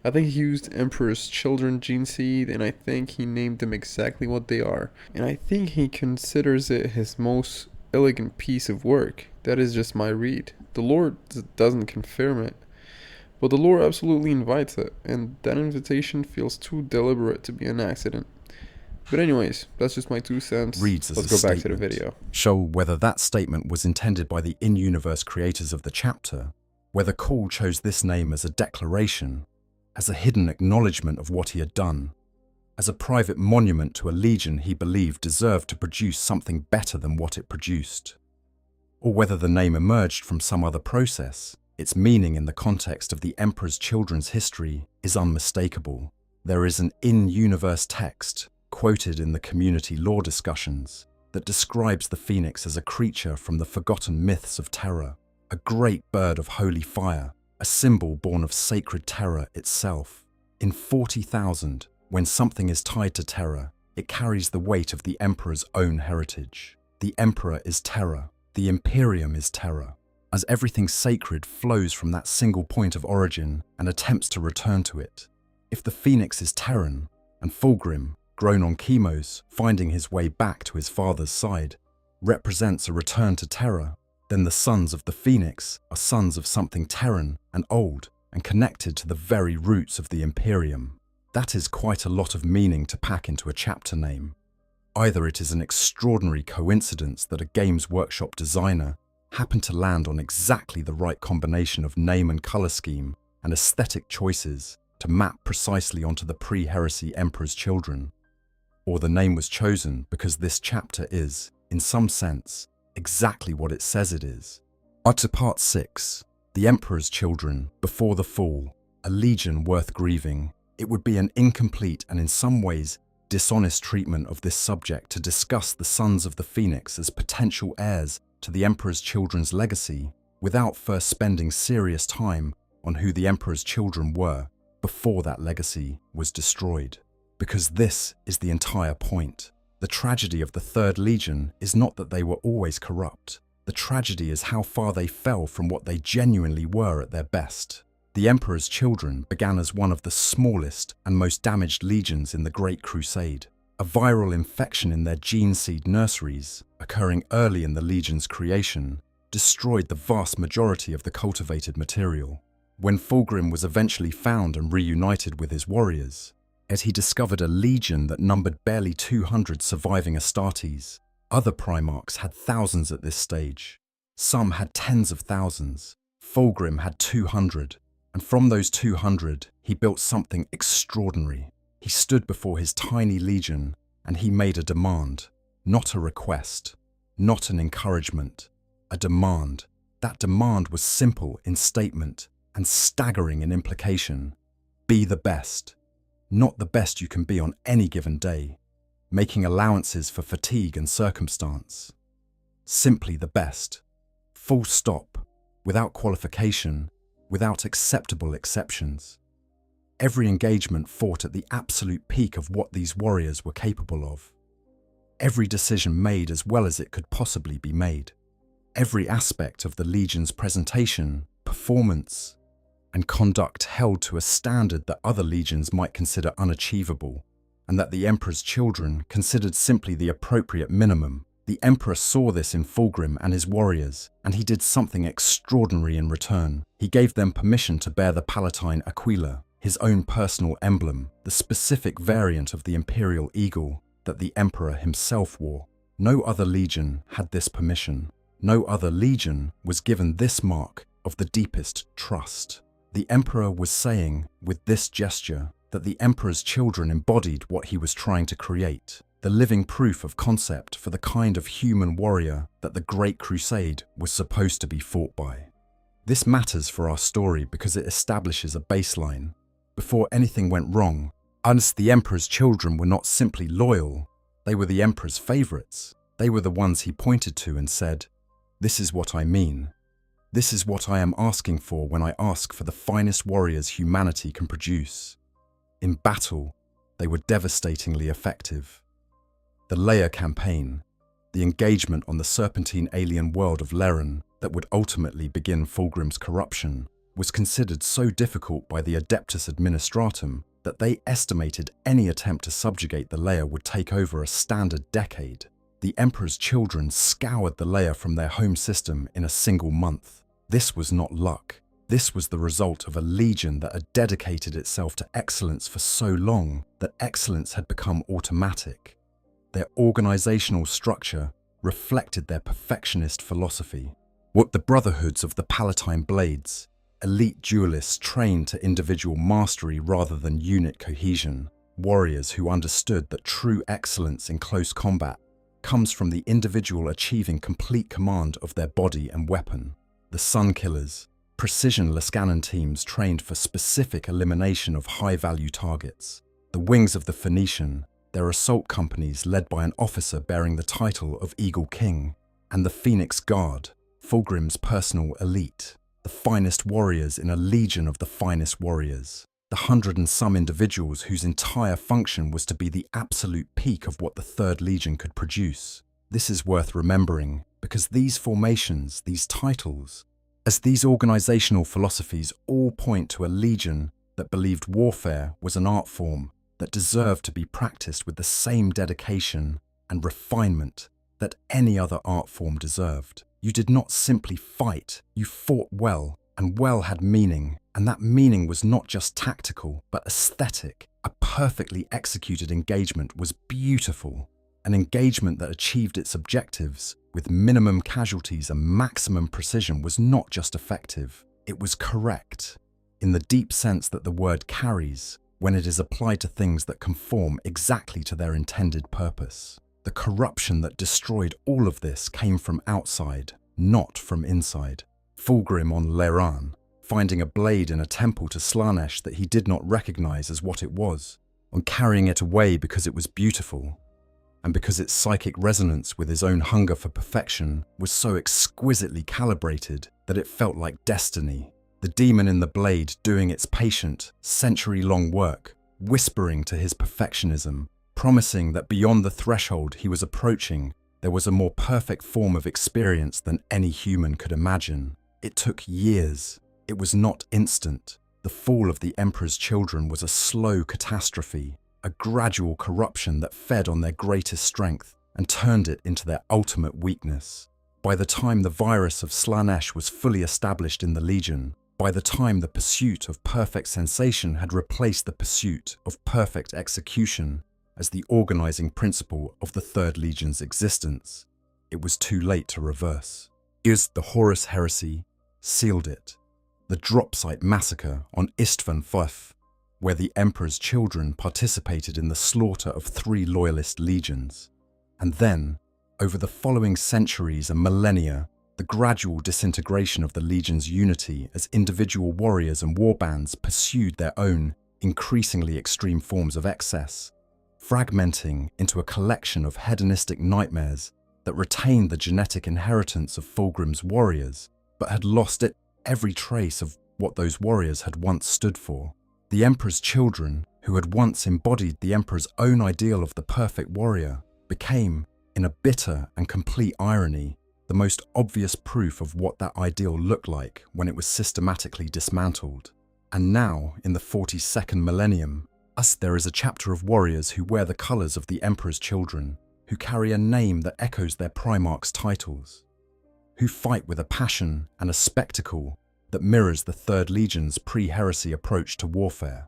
I think he used Emperor's Children gene seed, and I think he named them exactly what they are. And I think he considers it his most elegant piece of work. That is just my read. The lore doesn't confirm it, but the lore absolutely invites it, and that invitation feels too deliberate to be an accident. But anyways, that's just my 2 cents. Reads as Let's a go back to the statement. video. Show whether that statement was intended by the in-universe creators of the chapter, whether Cawl chose this name as a declaration, as a hidden acknowledgement of what he had done, as a private monument to a legion he believed deserved to produce something better than what it produced. Or whether the name emerged from some other process, its meaning in the context of the Emperor's Children's history is unmistakable. There is an in-universe text, quoted in the community lore discussions, that describes the Phoenix as a creature from the forgotten myths of terror, a great bird of holy fire, a symbol born of sacred terror itself. In 40,000, when something is tied to terror, it carries the weight of the Emperor's own heritage. The Emperor is terror. The Imperium is terror, as everything sacred flows from that single point of origin and attempts to return to it. If the Phoenix is Terran, and Fulgrim, grown on chemos, finding his way back to his father's side, represents a return to terror, then the sons of the Phoenix are sons of something Terran and old and connected to the very roots of the Imperium. That is quite a lot of meaning to pack into a chapter name. Either it is an extraordinary coincidence that a Games Workshop designer happened to land on exactly the right combination of name and color scheme and aesthetic choices to map precisely onto the pre-heresy Emperor's Children, or the name was chosen because this chapter is, in some sense, exactly what it says it is. On to Part 6, The Emperor's Children, Before the Fall, a legion worth grieving. It would be an incomplete and in some ways dishonest treatment of this subject to discuss the Sons of the Phoenix as potential heirs to the Emperor's Children's legacy without first spending serious time on who the Emperor's children were before that legacy was destroyed. Because this is the entire point. The tragedy of the Third Legion is not that they were always corrupt. The tragedy is how far they fell from what they genuinely were at their best. The Emperor's Children began as one of the smallest and most damaged legions in the Great Crusade. A viral infection in their gene seed nurseries, occurring early in the legion's creation, destroyed the vast majority of the cultivated material. When Fulgrim was eventually found and reunited with his warriors, he discovered a legion that numbered barely 200 surviving Astartes. Other Primarchs had thousands at this stage. Some had tens of thousands. Fulgrim had 200. And from those 200, he built something extraordinary. He stood before his tiny legion and he made a demand, not a request, not an encouragement, a demand. That demand was simple in statement and staggering in implication. Be the best, not the best you can be on any given day, making allowances for fatigue and circumstance. Simply the best, full stop, without qualification, without acceptable exceptions. Every engagement fought at the absolute peak of what these warriors were capable of. Every decision made as well as it could possibly be made. Every aspect of the Legion's presentation, performance, and conduct held to a standard that other legions might consider unachievable, and that the Emperor's Children considered simply the appropriate minimum. The Emperor saw this in Fulgrim and his warriors, and he did something extraordinary in return. He gave them permission to bear the Palatine Aquila, his own personal emblem, the specific variant of the Imperial Eagle that the emperor himself wore. No other legion had this permission. No other legion was given this mark of the deepest trust. The emperor was saying, with this gesture, that the emperor's children embodied what he was trying to create, the living proof of concept for the kind of human warrior that the Great Crusade was supposed to be fought by. This matters for our story because it establishes a baseline. Before anything went wrong, the emperor's children were not simply loyal, they were the emperor's favorites. They were the ones he pointed to and said, "This is what I mean. This is what I am asking for when I ask for the finest warriors humanity can produce." In battle, they were devastatingly effective. The Leia campaign, the engagement on the serpentine alien world of Leren that would ultimately begin Fulgrim's corruption, was considered so difficult by the Adeptus Administratum that they estimated any attempt to subjugate the Leia would take over a standard decade. The Emperor's children scoured the Leia from their home system in a single month. This was not luck. This was the result of a legion that had dedicated itself to excellence for so long that excellence had become automatic. Their organizational structure reflected their perfectionist philosophy. What the brotherhoods of the Palatine Blades, elite duelists trained to individual mastery rather than unit cohesion, warriors who understood that true excellence in close combat comes from the individual achieving complete command of their body and weapon. The Sun Killers, precision Lascanon teams trained for specific elimination of high-value targets. The Wings of the Phoenician, their assault companies led by an officer bearing the title of Eagle King, and the Phoenix Guard, Fulgrim's personal elite, the finest warriors in a legion of the finest warriors, the 100 and some individuals whose entire function was to be the absolute peak of what the Third Legion could produce. This is worth remembering, because these formations, these titles, as these organizational philosophies all point to a legion that believed warfare was an art form that deserved to be practiced with the same dedication and refinement that any other art form deserved. You did not simply fight, you fought well, and well had meaning, and that meaning was not just tactical, but aesthetic. A perfectly executed engagement was beautiful, an engagement that achieved its objectives with minimum casualties and maximum precision was not just effective, it was correct, in the deep sense that the word carries when it is applied to things that conform exactly to their intended purpose. The corruption that destroyed all of this came from outside, not from inside. Fulgrim on Leren, finding a blade in a temple to Slaanesh that he did not recognize as what it was, on carrying it away because it was beautiful, and because its psychic resonance with his own hunger for perfection was so exquisitely calibrated that it felt like destiny. The demon in the blade doing its patient, century-long work, whispering to his perfectionism, promising that beyond the threshold he was approaching, there was a more perfect form of experience than any human could imagine. It took years. It was not instant. The fall of the Emperor's children was a slow catastrophe, a gradual corruption that fed on their greatest strength and turned it into their ultimate weakness. By the time the virus of Slaanesh was fully established in the Legion, by the time the pursuit of perfect sensation had replaced the pursuit of perfect execution as the organizing principle of the Third Legion's existence, it was too late to reverse. The Horus Heresy sealed it. The drop site massacre on Istvan Fuf, where the Emperor's children participated in the slaughter of 3 loyalist legions. And then, over the following centuries and millennia, the gradual disintegration of the Legion's unity as individual warriors and warbands pursued their own, increasingly extreme forms of excess, fragmenting into a collection of hedonistic nightmares that retained the genetic inheritance of Fulgrim's warriors, but had lost every trace of what those warriors had once stood for. The Emperor's children, who had once embodied the Emperor's own ideal of the perfect warrior, became, in a bitter and complete irony, the most obvious proof of what that ideal looked like when it was systematically dismantled. And now, in the 42nd millennium, there is a chapter of warriors who wear the colours of the Emperor's children, who carry a name that echoes their Primarch's titles, who fight with a passion and a spectacle that mirrors the Third Legion's pre-heresy approach to warfare,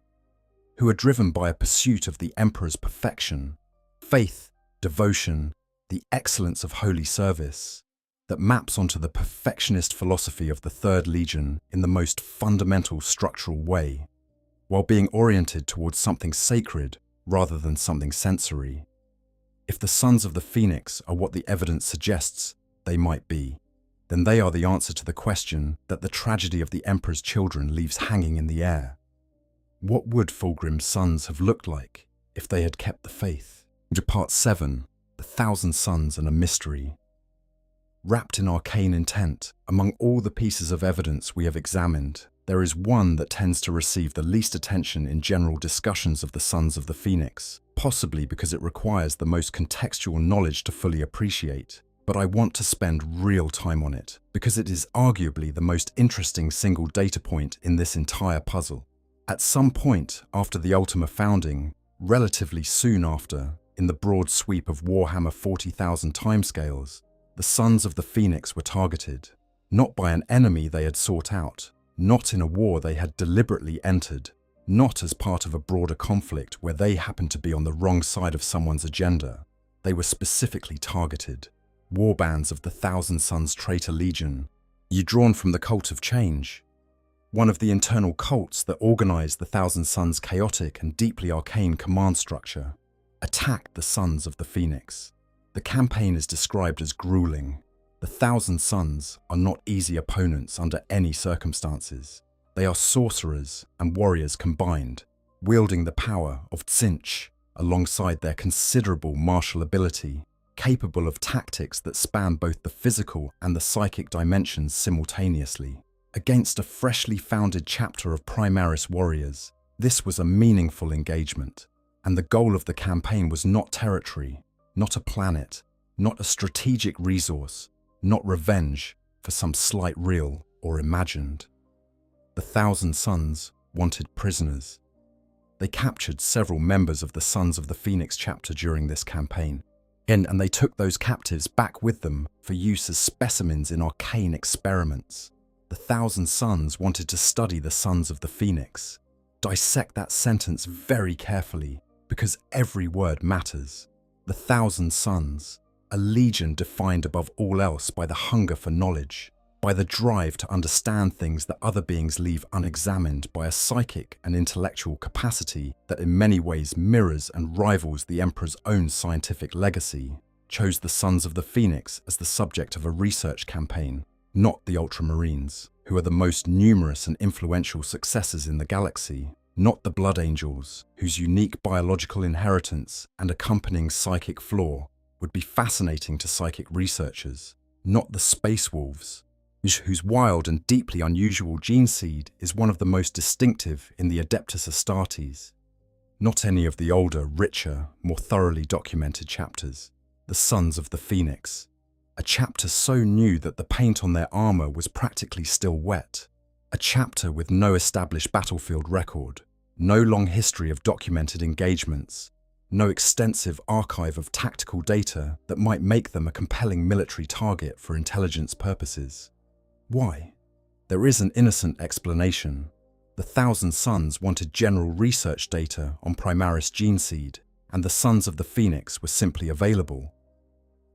who are driven by a pursuit of the Emperor's perfection, faith devotion, the excellence of holy service, that maps onto the perfectionist philosophy of the Third Legion in the most fundamental structural way, while being oriented towards something sacred rather than something sensory. If the Sons of the Phoenix are what the evidence suggests they might be, then they are the answer to the question that the tragedy of the Emperor's children leaves hanging in the air. What would Fulgrim's sons have looked like if they had kept the faith? Part 7, The Thousand Sons and a Mystery. Wrapped in arcane intent, among all the pieces of evidence we have examined, there is one that tends to receive the least attention in general discussions of the Sons of the Phoenix, possibly because it requires the most contextual knowledge to fully appreciate. But I want to spend real time on it, because it is arguably the most interesting single data point in this entire puzzle. At some point after the Ultima founding, relatively soon after, in the broad sweep of Warhammer 40,000 timescales, the Sons of the Phoenix were targeted, not by an enemy they had sought out, not in a war they had deliberately entered, not as part of a broader conflict where they happened to be on the wrong side of someone's agenda. They were specifically targeted. Warbands of the Thousand Sons Traitor Legion, drawn from the Cult of Change, one of the internal cults that organized the Thousand Sons' chaotic and deeply arcane command structure, attacked the Sons of the Phoenix. The campaign is described as grueling. The Thousand Sons are not easy opponents under any circumstances. They are sorcerers and warriors combined, wielding the power of Tzinch alongside their considerable martial ability, capable of tactics that span both the physical and the psychic dimensions simultaneously. Against a freshly founded chapter of Primaris warriors, this was a meaningful engagement, and the goal of the campaign was not territory, not a planet, not a strategic resource, not revenge for some slight real or imagined. The Thousand Sons wanted prisoners. They captured several members of the Sons of the Phoenix chapter during this campaign, and they took those captives back with them for use as specimens in arcane experiments. The Thousand Sons wanted to study the Sons of the Phoenix, dissect that sentence very carefully, because every word matters. The Thousand Sons, a legion defined above all else by the hunger for knowledge, by the drive to understand things that other beings leave unexamined, by a psychic and intellectual capacity that in many ways mirrors and rivals the Emperor's own scientific legacy, chose the Sons of the Phoenix as the subject of a research campaign, not the Ultramarines, who are the most numerous and influential successors in the galaxy, not the Blood Angels, whose unique biological inheritance and accompanying psychic flaw would be fascinating to psychic researchers, not the Space Wolves, whose wild and deeply unusual gene seed is one of the most distinctive in the Adeptus Astartes. Not any of the older, richer, more thoroughly documented chapters. The Sons of the Phoenix. A chapter so new that the paint on their armor was practically still wet. A chapter with no established battlefield record, no long history of documented engagements, no extensive archive of tactical data that might make them a compelling military target for intelligence purposes. Why? There is an innocent explanation. The Thousand Sons wanted general research data on Primaris gene seed, and the Sons of the Phoenix were simply available.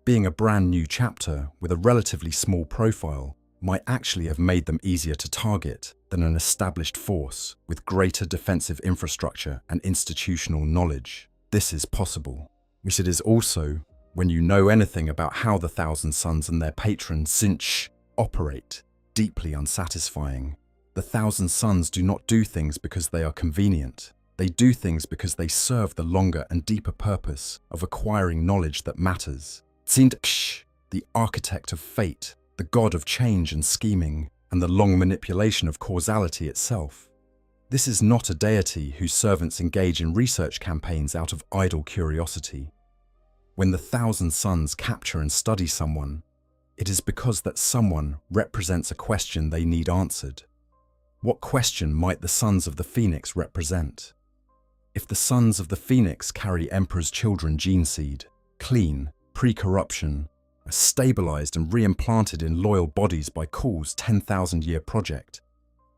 Being a brand new chapter with a relatively small profile might actually have made them easier to target than an established force with greater defensive infrastructure and institutional knowledge. This is possible, which it is also when you know anything about how the Thousand Sons and their patron Tzinch operate. Deeply unsatisfying. The Thousand Sons do not do things because they are convenient. They do things because they serve the longer and deeper purpose of acquiring knowledge that matters. Tzinch, the architect of fate, the god of change and scheming, and the long manipulation of causality itself. This is not a deity whose servants engage in research campaigns out of idle curiosity. When the Thousand Sons capture and study someone, it is because that someone represents a question they need answered. What question might the Sons of the Phoenix represent? If the Sons of the Phoenix carry Emperor's children gene seed, clean, pre-corruption, stabilized and reimplanted in loyal bodies by Cawl's 10,000-year project,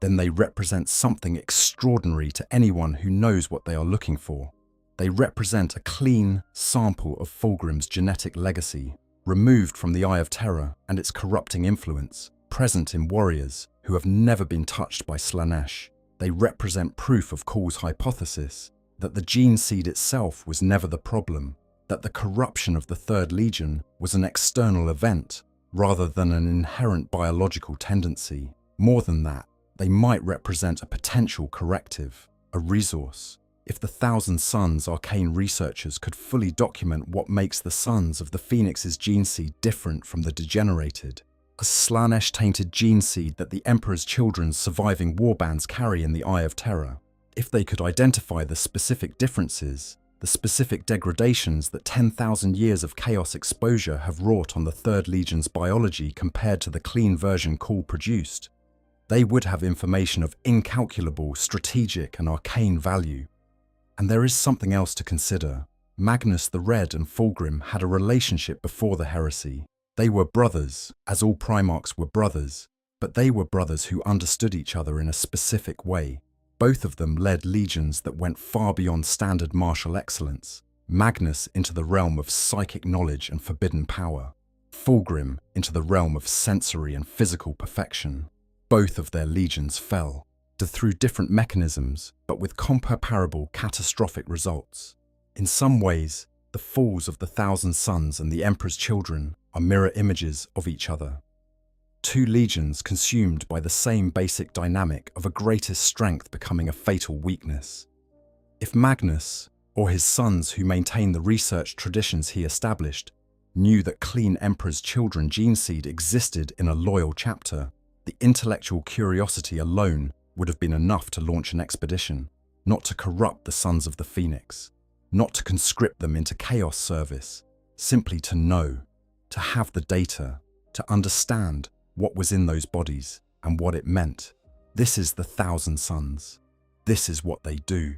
then they represent something extraordinary to anyone who knows what they are looking for. They represent a clean sample of Fulgrim's genetic legacy, removed from the Eye of Terror and its corrupting influence, present in warriors who have never been touched by Slaanesh. They represent proof of Cawl's hypothesis that the gene seed itself was never the problem, that the corruption of the Third Legion was an external event rather than an inherent biological tendency. More than that, they might represent a potential corrective, a resource. If the Thousand Sons arcane researchers could fully document what makes the Sons of the Phoenix's gene seed different from the degenerated, a Slaanesh-tainted gene seed that the Emperor's children's surviving warbands carry in the Eye of Terror, if they could identify the specific differences, the specific degradations that 10,000 years of chaos exposure have wrought on the Third Legion's biology compared to the clean version Cawl produced, they would have information of incalculable strategic and arcane value. And there is something else to consider. Magnus the Red and Fulgrim had a relationship before the heresy. They were brothers, as all Primarchs were brothers, but they were brothers who understood each other in a specific way. Both of them led legions that went far beyond standard martial excellence. Magnus into the realm of psychic knowledge and forbidden power. Fulgrim into the realm of sensory and physical perfection. Both of their legions fell, through different mechanisms, but with comparable catastrophic results. In some ways, the falls of the Thousand Sons and the Emperor's children are mirror images of each other. Two legions consumed by the same basic dynamic of a greatest strength becoming a fatal weakness. If Magnus, or his sons who maintain the research traditions he established, knew that clean Emperor's children gene seed existed in a loyal chapter, the intellectual curiosity alone would have been enough to launch an expedition, not to corrupt the Sons of the Phoenix, not to conscript them into chaos service, simply to know, to have the data, to understand what was in those bodies and what it meant. This is the Thousand Sons. This is what they do.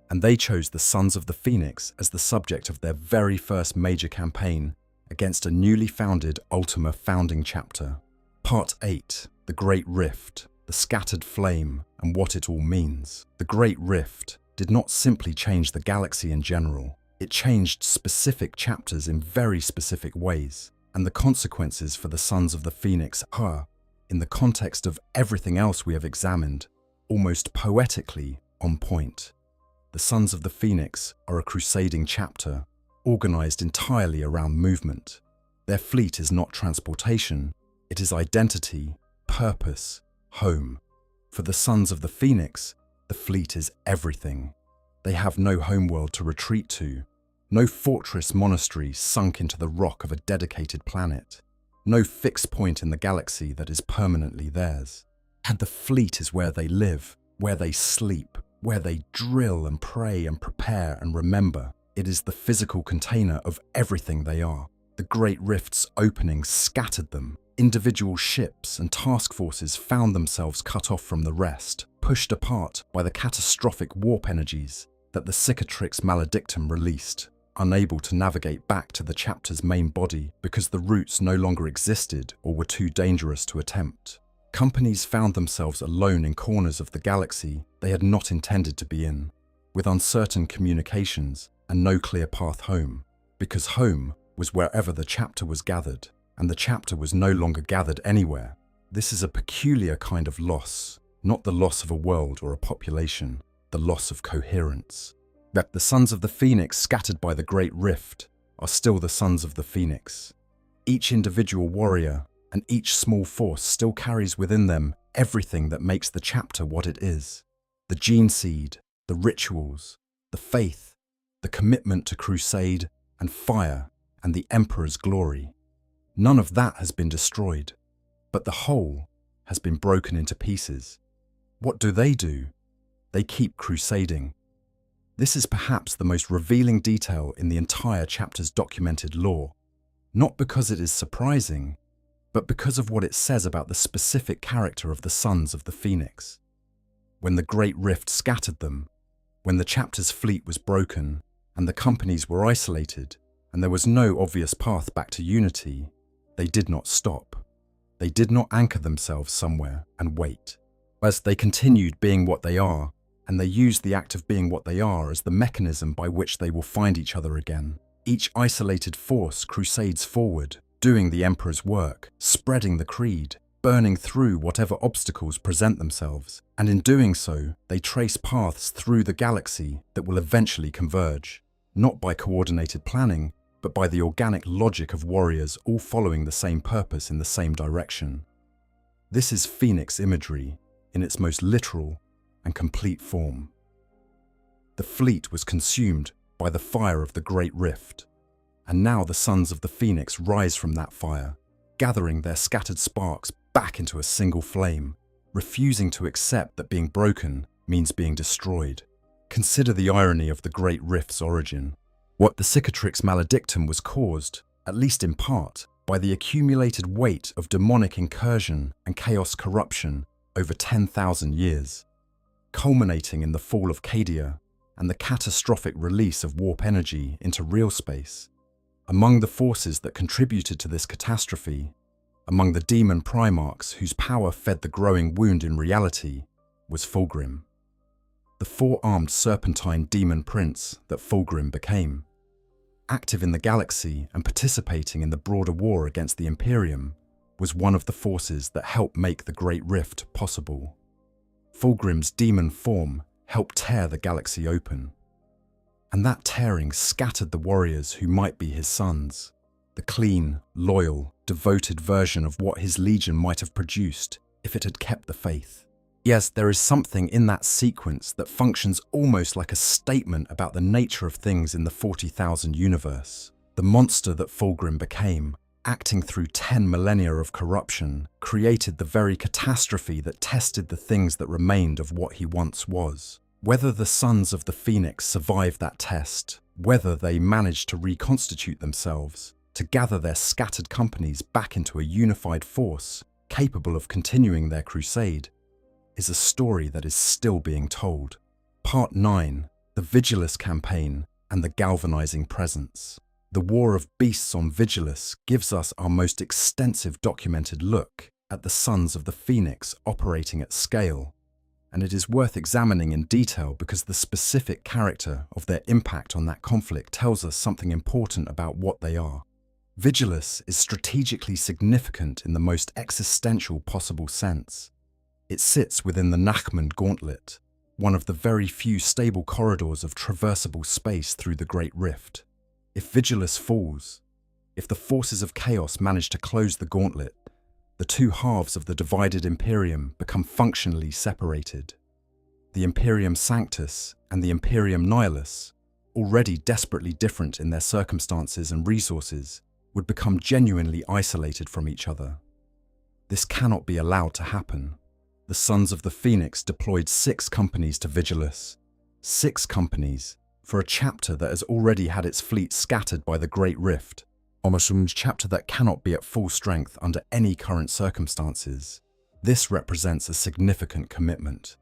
And they chose the Sons of the Phoenix as the subject of their very first major campaign against a newly founded Ultima founding chapter. Part 8, The Great Rift, the Scattered Flame, and what it all means. The Great Rift did not simply change the galaxy in general. It changed specific chapters in very specific ways. And the consequences for the Sons of the Phoenix are, in the context of everything else we have examined, almost poetically on point. The Sons of the Phoenix are a crusading chapter, organized entirely around movement. Their fleet is not transportation, it is identity, purpose, home. For the Sons of the Phoenix, the fleet is everything. They have no homeworld to retreat to, no fortress monastery sunk into the rock of a dedicated planet, no fixed point in the galaxy that is permanently theirs. And the fleet is where they live, where they sleep, where they drill and pray and prepare and remember. It is the physical container of everything they are. The Great Rift's opening scattered them. Individual ships and task forces found themselves cut off from the rest, pushed apart by the catastrophic warp energies that the Cicatrix Maledictum released, unable to navigate back to the chapter's main body because the routes no longer existed or were too dangerous to attempt. Companies found themselves alone in corners of the galaxy they had not intended to be in, with uncertain communications and no clear path home, because home was wherever the chapter was gathered, and the chapter was no longer gathered anywhere. This is a peculiar kind of loss, not the loss of a world or a population, the loss of coherence. That the Sons of the Phoenix scattered by the Great Rift are still the Sons of the Phoenix. Each individual warrior and each small force still carries within them everything that makes the chapter what it is. The gene seed, the rituals, the faith, the commitment to crusade and fire and the Emperor's glory. None of that has been destroyed, but the whole has been broken into pieces. What do? They keep crusading. This is perhaps the most revealing detail in the entire chapter's documented lore, not because it is surprising, but because of what it says about the specific character of the Sons of the Phoenix. When the Great Rift scattered them, when the chapter's fleet was broken, and the companies were isolated, and there was no obvious path back to unity, they did not stop. They did not anchor themselves somewhere and wait. As they continued being what they are, and they use the act of being what they are as the mechanism by which they will find each other again. Each isolated force crusades forward, doing the Emperor's work, spreading the creed, burning through whatever obstacles present themselves, and in doing so, they trace paths through the galaxy that will eventually converge, not by coordinated planning, but by the organic logic of warriors all following the same purpose in the same direction. This is Phoenix imagery in its most literal and complete form. The fleet was consumed by the fire of the Great Rift, and now the sons of the Phoenix rise from that fire, gathering their scattered sparks back into a single flame, refusing to accept that being broken means being destroyed. Consider the irony of the Great Rift's origin. What the cicatrix maledictum was caused, at least in part, by the accumulated weight of demonic incursion and chaos corruption over 10,000 years, culminating in the fall of Cadia and the catastrophic release of warp energy into real space. Among the forces that contributed to this catastrophe, among the demon primarchs whose power fed the growing wound in reality, was Fulgrim, the four-armed serpentine demon prince that Fulgrim became. Active in the galaxy and participating in the broader war against the Imperium, was one of the forces that helped make the Great Rift possible. Fulgrim's demon form helped tear the galaxy open, and that tearing scattered the warriors who might be his sons, the clean, loyal, devoted version of what his legion might have produced if it had kept the faith. Yes, there is something in that sequence that functions almost like a statement about the nature of things in the 40,000 universe. The monster that Fulgrim became, acting through 10 millennia of corruption, created the very catastrophe that tested the things that remained of what he once was. Whether the sons of the Phoenix survived that test, whether they managed to reconstitute themselves, to gather their scattered companies back into a unified force, capable of continuing their crusade, is a story that is still being told. Part 9, the Vigilus campaign and the galvanizing presence. The War of Beasts on Vigilus gives us our most extensive documented look at the Sons of the Phoenix operating at scale, and it is worth examining in detail because the specific character of their impact on that conflict tells us something important about what they are. Vigilus is strategically significant in the most existential possible sense. It sits within the Nachmund Gauntlet, one of the very few stable corridors of traversable space through the Great Rift. If Vigilus falls, if the forces of chaos manage to close the gauntlet, the two halves of the divided Imperium become functionally separated. The Imperium Sanctus and the Imperium Nihilus, already desperately different in their circumstances and resources, would become genuinely isolated from each other. This cannot be allowed to happen. The Sons of the Phoenix deployed 6 companies to Vigilus. 6 companies for a chapter that has already had its fleet scattered by the Great Rift. Almost a chapter that cannot be at full strength under any current circumstances. This represents a significant commitment.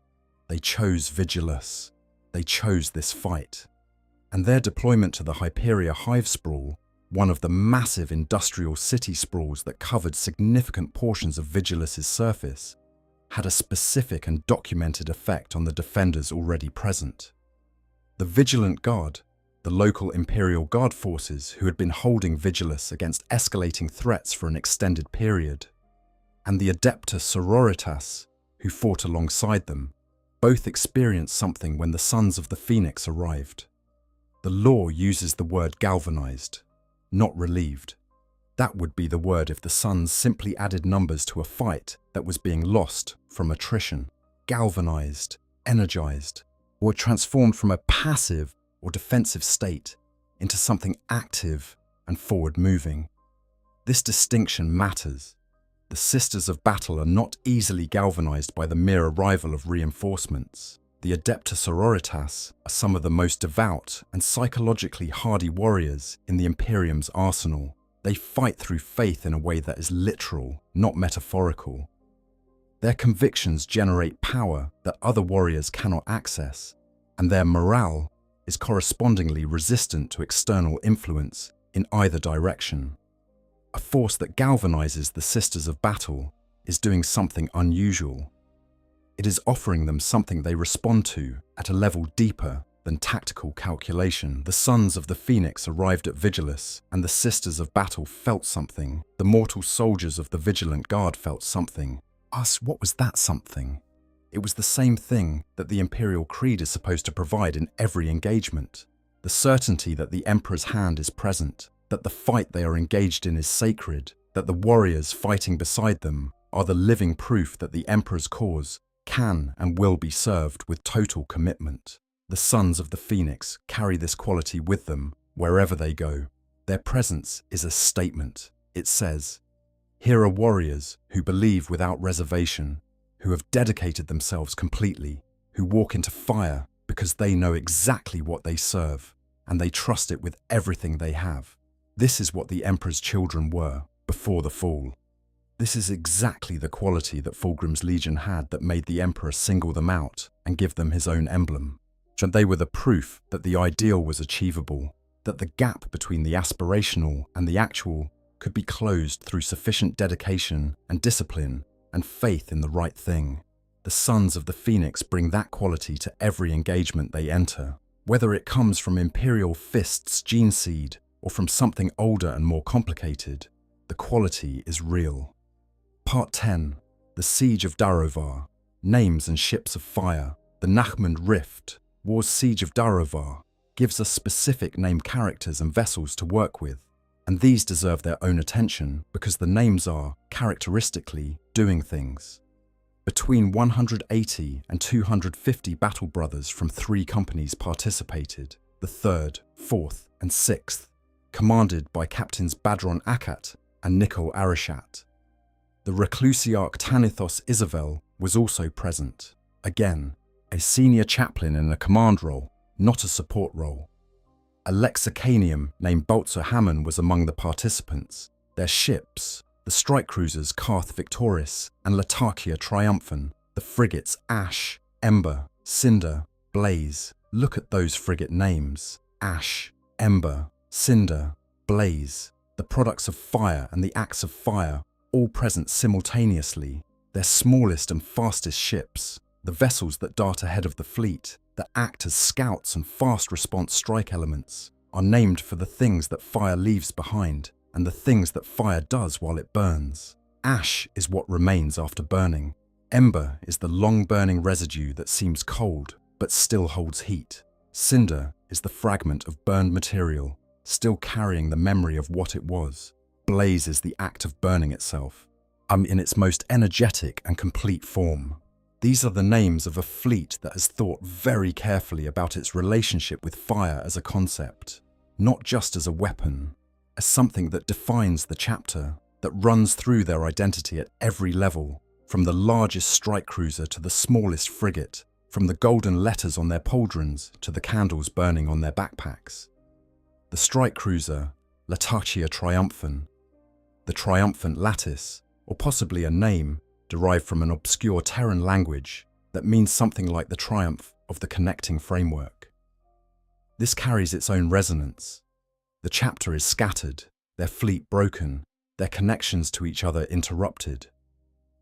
They chose Vigilus. They chose this fight. And their deployment to the Hyperia hive sprawl, one of the massive industrial city sprawls that covered significant portions of Vigilus's surface, had a specific and documented effect on the defenders already present. The Vigilant Guard, the local Imperial Guard forces who had been holding Vigilus against escalating threats for an extended period, and the Adepta Sororitas, who fought alongside them, both experienced something when the Sons of the Phoenix arrived. The lore uses the word galvanized, not relieved. That would be the word if the Sons simply added numbers to a fight that was being lost from attrition. Galvanized, energized, or transformed from a passive or defensive state into something active and forward-moving. This distinction matters. The Sisters of Battle are not easily galvanized by the mere arrival of reinforcements. The Adepta Sororitas are some of the most devout and psychologically hardy warriors in the Imperium's arsenal. They fight through faith in a way that is literal, not metaphorical. Their convictions generate power that other warriors cannot access, and their morale is correspondingly resistant to external influence in either direction. A force that galvanizes the Sisters of Battle is doing something unusual. It is offering them something they respond to at a level deeper than tactical calculation. The sons of the Phoenix arrived at Vigilus, and the sisters of battle felt something. The mortal soldiers of the Vigilant Guard felt something. What was that something? It was the same thing that the Imperial Creed is supposed to provide in every engagement. The certainty that the Emperor's hand is present, that the fight they are engaged in is sacred, that the warriors fighting beside them are the living proof that the Emperor's cause can and will be served with total commitment. The sons of the Phoenix carry this quality with them wherever they go. Their presence is a statement. It says, "Here are warriors who believe without reservation, who have dedicated themselves completely, who walk into fire because they know exactly what they serve, and they trust it with everything they have." This is what the Emperor's children were before the fall. This is exactly the quality that Fulgrim's Legion had that made the Emperor single them out and give them his own emblem. And they were the proof that the ideal was achievable, that the gap between the aspirational and the actual could be closed through sufficient dedication and discipline and faith in the right thing. The sons of the Phoenix bring that quality to every engagement they enter, whether it comes from Imperial Fist's gene seed or from something older and more complicated. The quality is real. Part 10. The Siege of Darov. Names and Ships of Fire. The Nachmund Rift, War's Siege of Darov, gives us specific named characters and vessels to work with, and these deserve their own attention because the names are, characteristically, doing things. Between 180 and 250 battle brothers from 3 companies participated, the 3rd, 4th and 6th, commanded by Captains Badron Akat and Nicol Arishat. The Reclusiarch Tanithos Isabel was also present, again, a senior chaplain in a command role, not a support role. A Lexicanium named Baltzar Hammond was among the participants. Their ships, the strike cruisers Carth Victoris and Latakia Triumphant, the frigates Ash, Ember, Cinder, Blaze. Look at those frigate names. Ash, Ember, Cinder, Blaze. The products of fire and the acts of fire, all present simultaneously. Their smallest and fastest ships, the vessels that dart ahead of the fleet, that act as scouts and fast response strike elements, are named for the things that fire leaves behind and the things that fire does while it burns. Ash is what remains after burning. Ember is the long-burning residue that seems cold but still holds heat. Cinder is the fragment of burned material, still carrying the memory of what it was. Blaze is the act of burning itself, in its most energetic and complete form. These are the names of a fleet that has thought very carefully about its relationship with fire as a concept, not just as a weapon, as something that defines the chapter, that runs through their identity at every level, from the largest strike cruiser to the smallest frigate, from the golden letters on their pauldrons to the candles burning on their backpacks. The strike cruiser, Latakia Triumphant, the triumphant lattice, or possibly a name derived from an obscure Terran language that means something like the triumph of the connecting framework. This carries its own resonance. The chapter is scattered, their fleet broken, their connections to each other interrupted.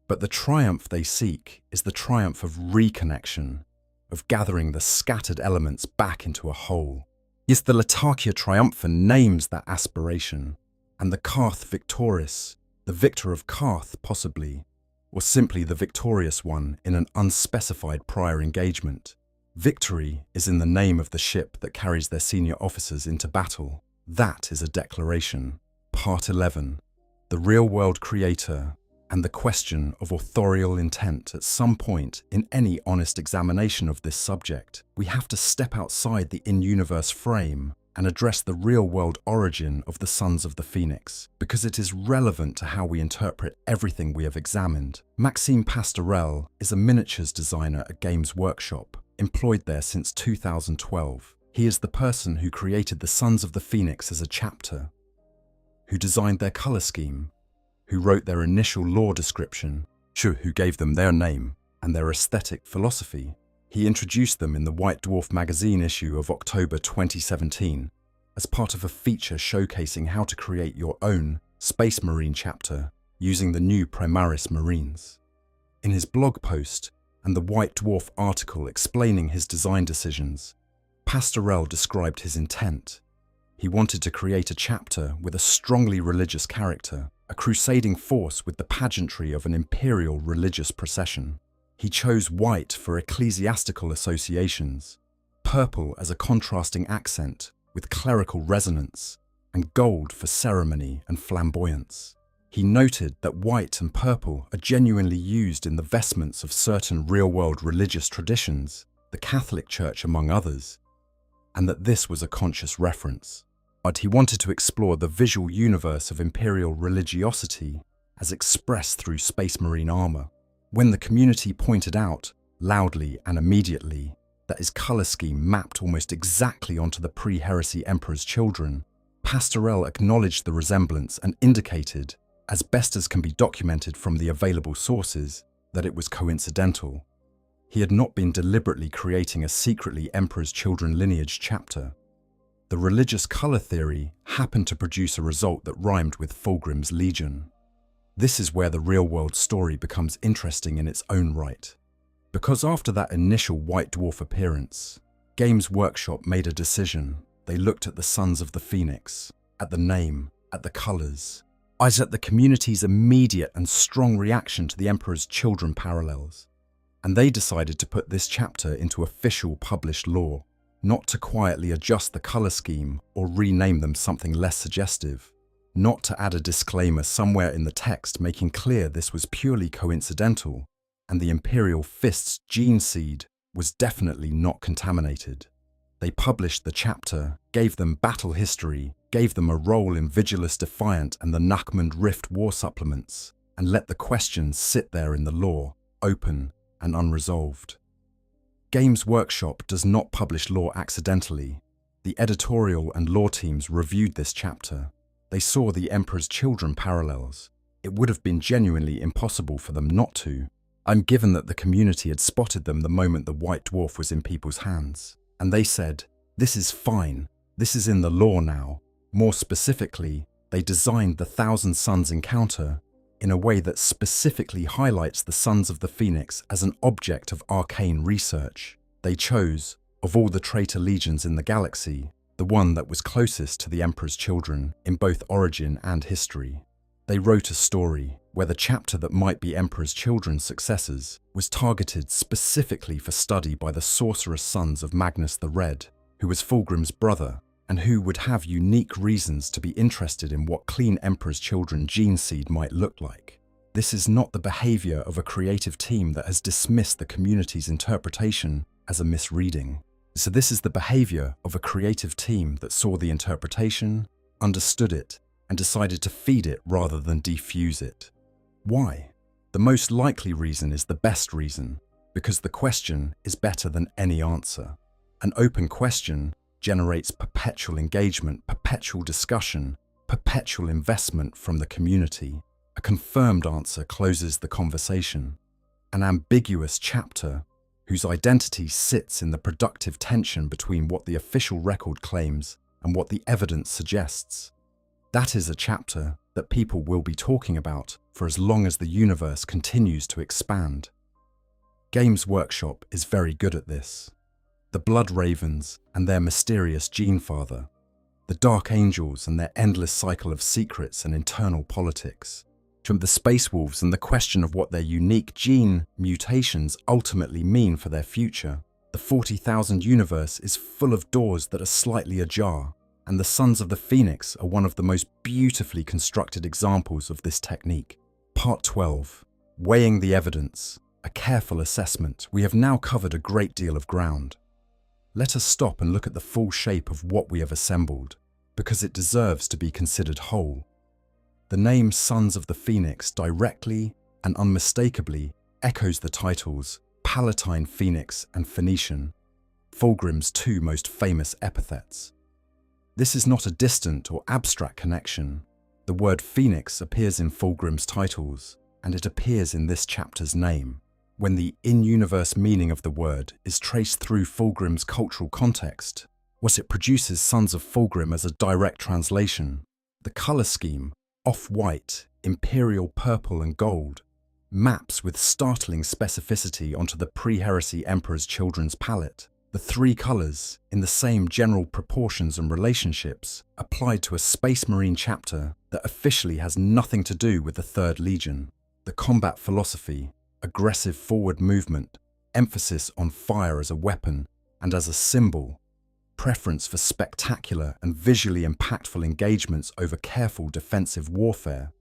But the triumph they seek is the triumph of reconnection, of gathering the scattered elements back into a whole. Yes, the Latakia Triumphant names that aspiration, and the Carth Victoris, the victor of Carth possibly, or simply the victorious one in an unspecified prior engagement. Victory is in the name of the ship that carries their senior officers into battle. That is a declaration. Part 11. The real-world creator and the question of authorial intent. At some point in any honest examination of this subject, we have to step outside the in-universe frame and address the real-world origin of the Sons of the Phoenix, because it is relevant to how we interpret everything we have examined. Maxime Pastorel is a miniatures designer at Games Workshop, employed there since 2012. He is the person who created the Sons of the Phoenix as a chapter, who designed their color scheme, who wrote their initial lore description, who gave them their name and their aesthetic philosophy. He introduced them in the White Dwarf magazine issue of October 2017 as part of a feature showcasing how to create your own Space Marine chapter using the new Primaris Marines. In his blog post, and the White Dwarf article explaining his design decisions, Pastorell described his intent. He wanted to create a chapter with a strongly religious character, a crusading force with the pageantry of an imperial religious procession. He chose white for ecclesiastical associations, purple as a contrasting accent with clerical resonance, and gold for ceremony and flamboyance. He noted that white and purple are genuinely used in the vestments of certain real-world religious traditions, the Catholic Church among others, and that this was a conscious reference. But he wanted to explore the visual universe of imperial religiosity as expressed through Space Marine armor. When the community pointed out, loudly and immediately, that his color scheme mapped almost exactly onto the pre-heresy Emperor's children, Pastorell acknowledged the resemblance and indicated, as best as can be documented from the available sources, that it was coincidental. He had not been deliberately creating a secretly Emperor's Children lineage chapter. The religious color theory happened to produce a result that rhymed with Fulgrim's Legion. This is where the real-world story becomes interesting in its own right. Because after that initial White Dwarf appearance, Games Workshop made a decision. They looked at the Sons of the Phoenix, at the name, at the colors, as at the community's immediate and strong reaction to the Emperor's Children parallels. And they decided to put this chapter into official published lore, not to quietly adjust the color scheme or rename them something less suggestive, not to add a disclaimer somewhere in the text making clear this was purely coincidental, and the Imperial Fist's gene seed was definitely not contaminated. They published the chapter, gave them battle history, gave them a role in Vigilus Defiant and the Nachmund Rift war supplements, and let the questions sit there in the lore, open and unresolved. Games Workshop does not publish lore accidentally. The editorial and lore teams reviewed this chapter. They saw the Emperor's Children parallels. It would have been genuinely impossible for them not to. I'm given that the community had spotted them the moment the White Dwarf was in people's hands. And they said, this is fine, this is in the lore now. More specifically, they designed the Thousand Suns encounter in a way that specifically highlights the Sons of the Phoenix as an object of arcane research. They chose, of all the traitor legions in the galaxy, the one that was closest to the Emperor's Children in both origin and history. They wrote a story where the chapter that might be Emperor's Children's successors was targeted specifically for study by the sorcerous sons of Magnus the Red, who was Fulgrim's brother, and who would have unique reasons to be interested in what clean Emperor's Children gene seed might look like. This is not the behavior of a creative team that has dismissed the community's interpretation as a misreading. So this is the behavior of a creative team that saw the interpretation, understood it, and decided to feed it rather than defuse it. Why? The most likely reason is the best reason, because the question is better than any answer. An open question generates perpetual engagement, perpetual discussion, perpetual investment from the community. A confirmed answer closes the conversation. An ambiguous chapter, whose identity sits in the productive tension between what the official record claims and what the evidence suggests. That is a chapter that people will be talking about for as long as the universe continues to expand. Games Workshop is very good at this. The Blood Ravens and their mysterious Gene Father, the Dark Angels and their endless cycle of secrets and internal politics, from the Space Wolves and the question of what their unique gene mutations ultimately mean for their future. The 40,000 universe is full of doors that are slightly ajar, and the Sons of the Phoenix are one of the most beautifully constructed examples of this technique. Part 12. Weighing the evidence. A careful assessment. We have now covered a great deal of ground. Let us stop and look at the full shape of what we have assembled, because it deserves to be considered whole. The name Sons of the Phoenix directly and unmistakably echoes the titles Palatine Phoenix and Phoenician, Fulgrim's two most famous epithets. This is not a distant or abstract connection. The word Phoenix appears in Fulgrim's titles, and it appears in this chapter's name. When the in-universe meaning of the word is traced through Fulgrim's cultural context, what it produces Sons of Fulgrim as a direct translation. The color scheme, off-white, imperial purple and gold, maps with startling specificity onto the pre-heresy Emperor's children's palette. The three colours, in the same general proportions and relationships, applied to a Space Marine chapter that officially has nothing to do with the Third Legion. The combat philosophy, aggressive forward movement, emphasis on fire as a weapon and as a symbol, preference for spectacular and visually impactful engagements over careful defensive warfare,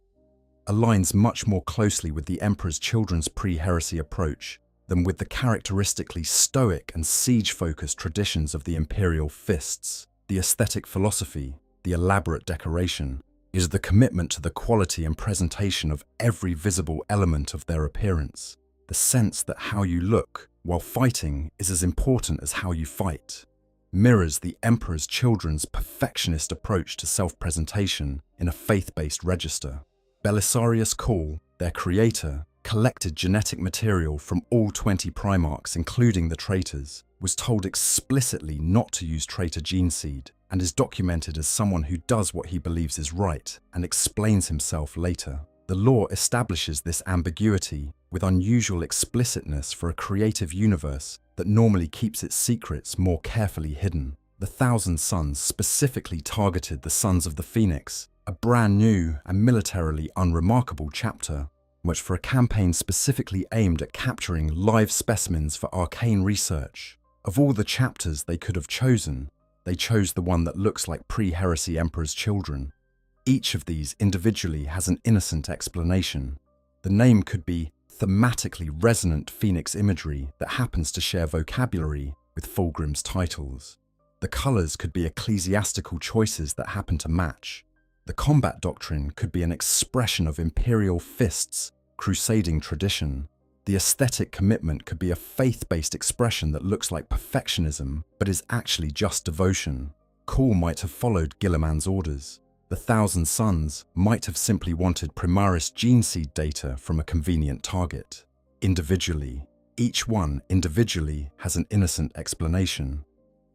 aligns much more closely with the Emperor's children's pre-heresy approach than with the characteristically stoic and siege-focused traditions of the Imperial fists. The aesthetic philosophy, the elaborate decoration, is the commitment to the quality and presentation of every visible element of their appearance. The sense that how you look while fighting is as important as how you fight, mirrors the Emperor's children's perfectionist approach to self-presentation in a faith-based register. Belisarius Cawl, their creator, collected genetic material from all 20 Primarchs, including the traitors, was told explicitly not to use traitor gene seed, and is documented as someone who does what he believes is right and explains himself later. The lore establishes this ambiguity with unusual explicitness for a creative universe that normally keeps its secrets more carefully hidden. The Thousand Sons specifically targeted the Sons of the Phoenix, a brand new and militarily unremarkable chapter, which for a campaign specifically aimed at capturing live specimens for arcane research. Of all the chapters they could have chosen, they chose the one that looks like pre-heresy Emperor's children. Each of these individually has an innocent explanation. The name could be thematically resonant Phoenix imagery that happens to share vocabulary with Fulgrim's titles. The colours could be ecclesiastical choices that happen to match. The combat doctrine could be an expression of Imperial fists, crusading tradition. The aesthetic commitment could be a faith-based expression that looks like perfectionism, but is actually just devotion. Cawl might have followed Guilliman's orders. The Thousand Sons might have simply wanted Primaris gene seed data from a convenient target. Individually, each one individually has an innocent explanation.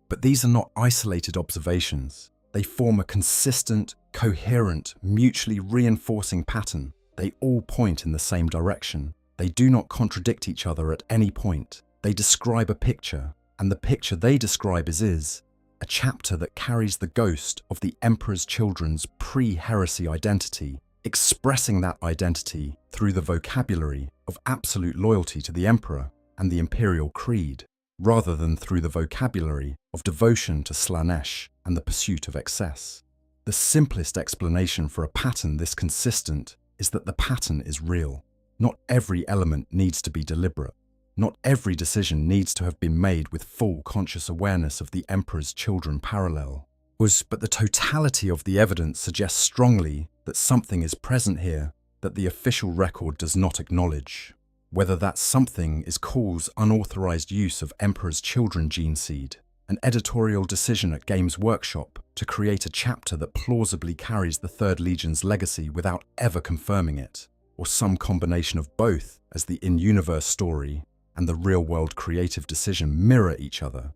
But these are not isolated observations. They form a consistent, coherent, mutually reinforcing pattern. They all point in the same direction. They do not contradict each other at any point. They describe a picture, and the picture they describe is a chapter that carries the ghost of the Emperor's children's pre-heresy identity, expressing that identity through the vocabulary of absolute loyalty to the Emperor and the Imperial creed, rather than through the vocabulary of devotion to Slanesh and the pursuit of excess. The simplest explanation for a pattern this consistent is that the pattern is real. Not every element needs to be deliberate. Not every decision needs to have been made with full conscious awareness of the Emperor's children parallel. But the totality of the evidence suggests strongly that something is present here that the official record does not acknowledge. Whether that something is Cawl's unauthorized use of Emperor's children gene seed, an editorial decision at Games Workshop to create a chapter that plausibly carries the Third Legion's legacy without ever confirming it, or some combination of both as the in-universe story and the real-world creative decision mirror each other,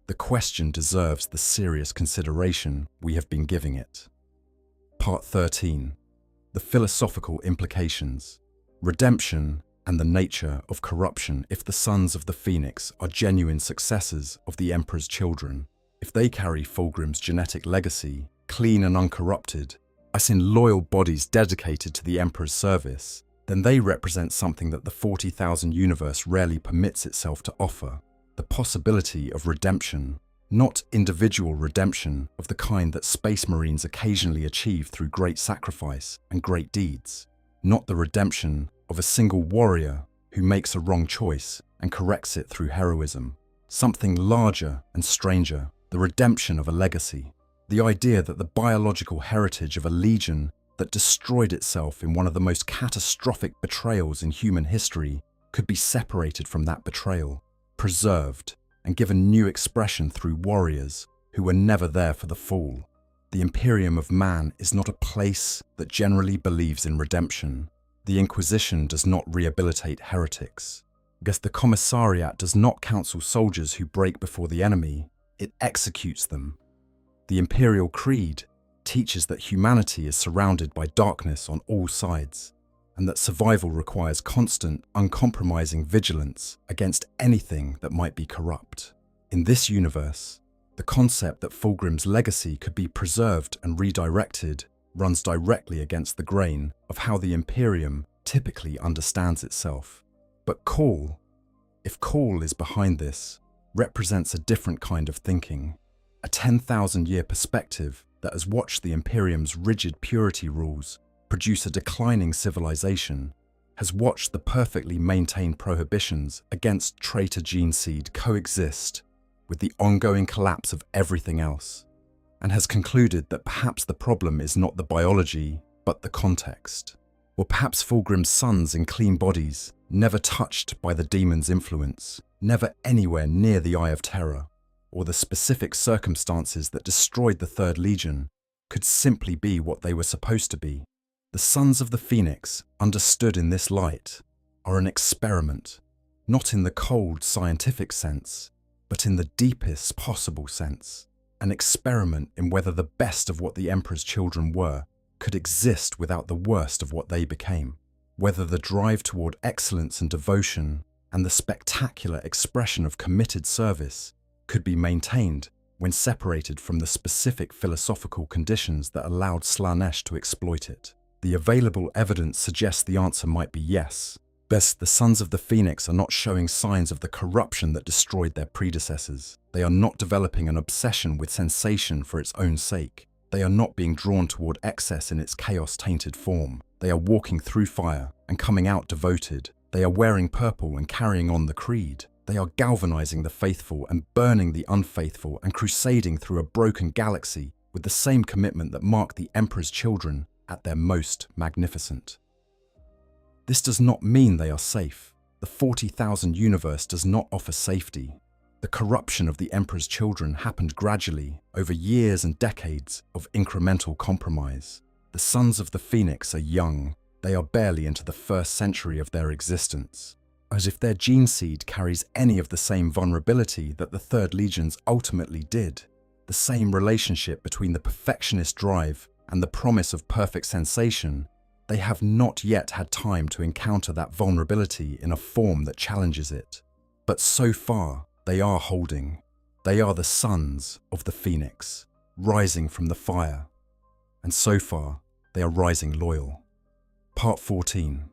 the question deserves the serious consideration we have been giving it. Part 13. The philosophical implications. Redemption and the nature of corruption if the Sons of the Phoenix are genuine successors of the Emperor's children. If they carry Fulgrim's genetic legacy, clean and uncorrupted, as in loyal bodies dedicated to the Emperor's service, then they represent something that the 40,000 universe rarely permits itself to offer: the possibility of redemption, not individual redemption of the kind that Space Marines occasionally achieve through great sacrifice and great deeds, not the redemption of a single warrior who makes a wrong choice and corrects it through heroism. Something larger and stranger, the redemption of a legacy. The idea that the biological heritage of a legion that destroyed itself in one of the most catastrophic betrayals in human history could be separated from that betrayal, preserved, and given new expression through warriors who were never there for the fall. The Imperium of Man is not a place that generally believes in redemption. The Inquisition does not rehabilitate heretics. The Commissariat does not counsel soldiers who break before the enemy, it executes them. The Imperial Creed teaches that humanity is surrounded by darkness on all sides. and that survival requires constant, uncompromising vigilance against anything that might be corrupt. In this universe, the concept that Fulgrim's legacy could be preserved and redirected runs directly against the grain of how the Imperium typically understands itself. But Cawl, if Cawl is behind this, represents a different kind of thinking, a 10,000-year perspective that has watched the Imperium's rigid purity rules produce a declining civilization, has watched the perfectly maintained prohibitions against traitor gene seed coexist with the ongoing collapse of everything else, and has concluded that perhaps the problem is not the biology, but the context. Or perhaps Fulgrim's sons in clean bodies, never touched by the demon's influence, never anywhere near the Eye of Terror, or the specific circumstances that destroyed the Third Legion, could simply be what they were supposed to be. The Sons of the Phoenix, understood in this light, are an experiment, not in the cold scientific sense, but in the deepest possible sense. An experiment in whether the best of what the Emperor's children were could exist without the worst of what they became, whether the drive toward excellence and devotion and the spectacular expression of committed service could be maintained when separated from the specific philosophical conditions that allowed Slaanesh to exploit it. The available evidence suggests the answer might be yes. Best, the Sons of the Phoenix are not showing signs of the corruption that destroyed their predecessors. They are not developing an obsession with sensation for its own sake. They are not being drawn toward excess in its chaos-tainted form. They are walking through fire and coming out devoted. They are wearing purple and carrying on the creed. They are galvanizing the faithful and burning the unfaithful and crusading through a broken galaxy with the same commitment that marked the Emperor's children at their most magnificent. This does not mean they are safe. The 40,000 universe does not offer safety. The corruption of the Emperor's children happened gradually over years and decades of incremental compromise. The Sons of the Phoenix are young. They are barely into the first century of their existence. As if their gene seed carries any of the same vulnerability that the Third Legions ultimately did, the same relationship between the perfectionist drive and the promise of perfect sensation, they have not yet had time to encounter that vulnerability in a form that challenges it. But so far, they are holding. They are the Sons of the Phoenix, rising from the fire. And so far, they are rising loyal. Part 14.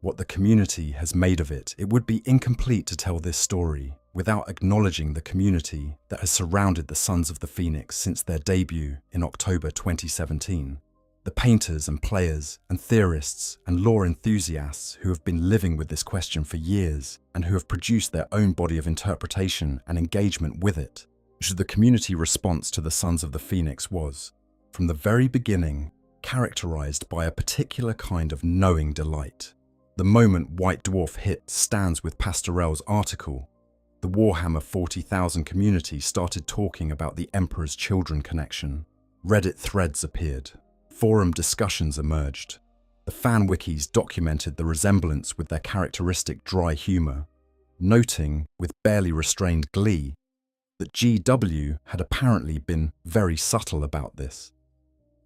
What the community has made of it. It would be incomplete to tell this story without acknowledging the community that has surrounded the Sons of the Phoenix since their debut in October 2017. The painters and players and theorists and lore enthusiasts who have been living with this question for years and who have produced their own body of interpretation and engagement with it. The community response to the Sons of the Phoenix was, from the very beginning, characterized by a particular kind of knowing delight. The moment White Dwarf hit stands with Pastorell's article, the Warhammer 40,000 community started talking about the Emperor's Children connection. Reddit threads appeared. Forum discussions emerged. The fan wikis documented the resemblance with their characteristic dry humor, noting, with barely restrained glee, that GW had apparently been very subtle about this.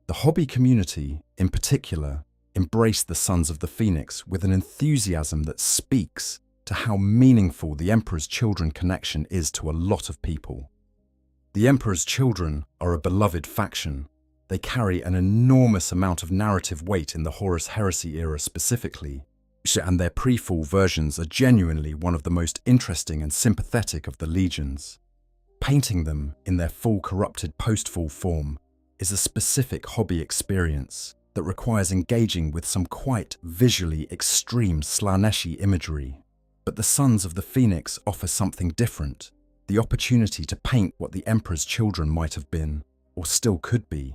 The hobby community, in particular, embraced the Sons of the Phoenix with an enthusiasm that speaks to how meaningful the Emperor's Children connection is to a lot of people. The Emperor's Children are a beloved faction. They carry an enormous amount of narrative weight in the Horus Heresy era specifically, and their pre-fall versions are genuinely one of the most interesting and sympathetic of the legions. Painting them in their full corrupted post-fall form is a specific hobby experience that requires engaging with some quite visually extreme Slaaneshi imagery. But the Sons of the Phoenix offer something different, the opportunity to paint what the Emperor's children might have been, or still could be,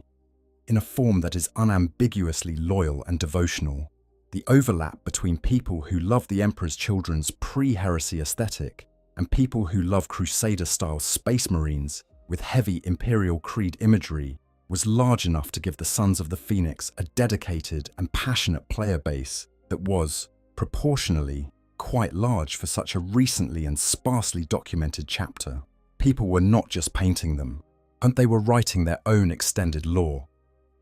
in a form that is unambiguously loyal and devotional. The overlap between people who love the Emperor's Children's pre-heresy aesthetic and people who love Crusader-style Space Marines with heavy Imperial Creed imagery was large enough to give the Sons of the Phoenix a dedicated and passionate player base that was, proportionally, quite large for such a recently and sparsely documented chapter. People were not just painting them, and they were writing their own extended lore,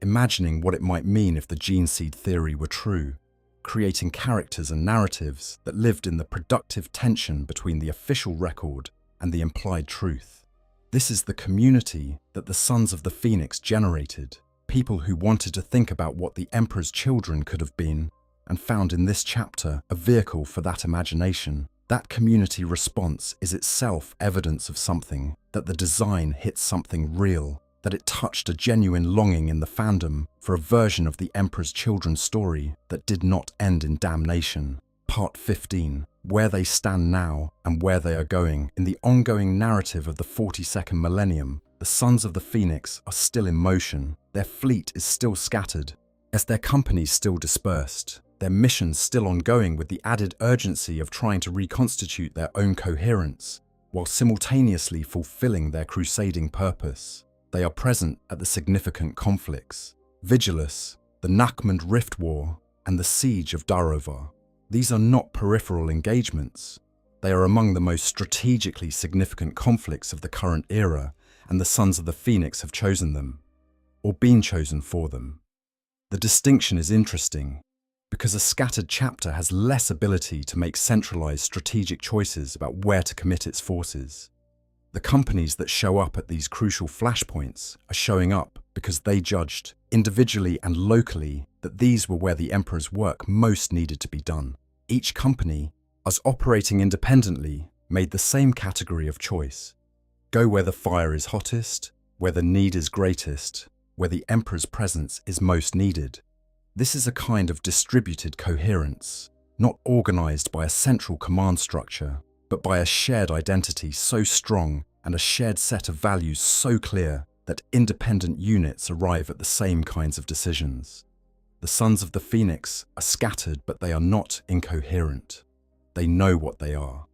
imagining what it might mean if the gene seed theory were true. creating characters and narratives that lived in the productive tension between the official record and the implied truth. This is the community that the Sons of the Phoenix generated, people who wanted to think about what the Emperor's children could have been, and found in this chapter a vehicle for that imagination. That community response is itself evidence of something, that the design hit something real, that it touched a genuine longing in the fandom for a version of the Emperor's children's story that did not end in damnation. Part 15. Where they stand now and where they are going. In the ongoing narrative of the 42nd millennium, the Sons of the Phoenix are still in motion, their fleet is still scattered, as their companies still dispersed, their missions still ongoing with the added urgency of trying to reconstitute their own coherence, while simultaneously fulfilling their crusading purpose. They are present at the significant conflicts: Vigilus, the Nachmund Rift War, and the Siege of Darov. These are not peripheral engagements. They are among the most strategically significant conflicts of the current era, and the Sons of the Phoenix have chosen them, or been chosen for them. The distinction is interesting, because a scattered chapter has less ability to make centralized strategic choices about where to commit its forces. The companies that show up at these crucial flashpoints are showing up because they judged, individually and locally, that these were where the Emperor's work most needed to be done. Each company, as operating independently, made the same category of choice. Go where the fire is hottest, where the need is greatest, where the Emperor's presence is most needed. This is a kind of distributed coherence, not organized by a central command structure, but by a shared identity so strong and a shared set of values so clear that independent units arrive at the same kinds of decisions. The Sons of the Phoenix are scattered, but they are not incoherent. They know what they are.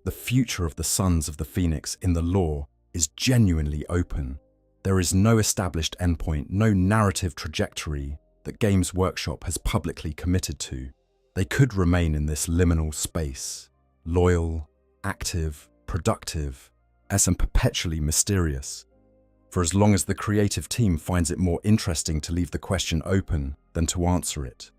The future of the Sons of the Phoenix in the lore is genuinely open. There is no established endpoint, no narrative trajectory that Games Workshop has publicly committed to. They could remain in this liminal space, loyal, active, productive, and perpetually mysterious, for as long as the creative team finds it more interesting to leave the question open than to answer it.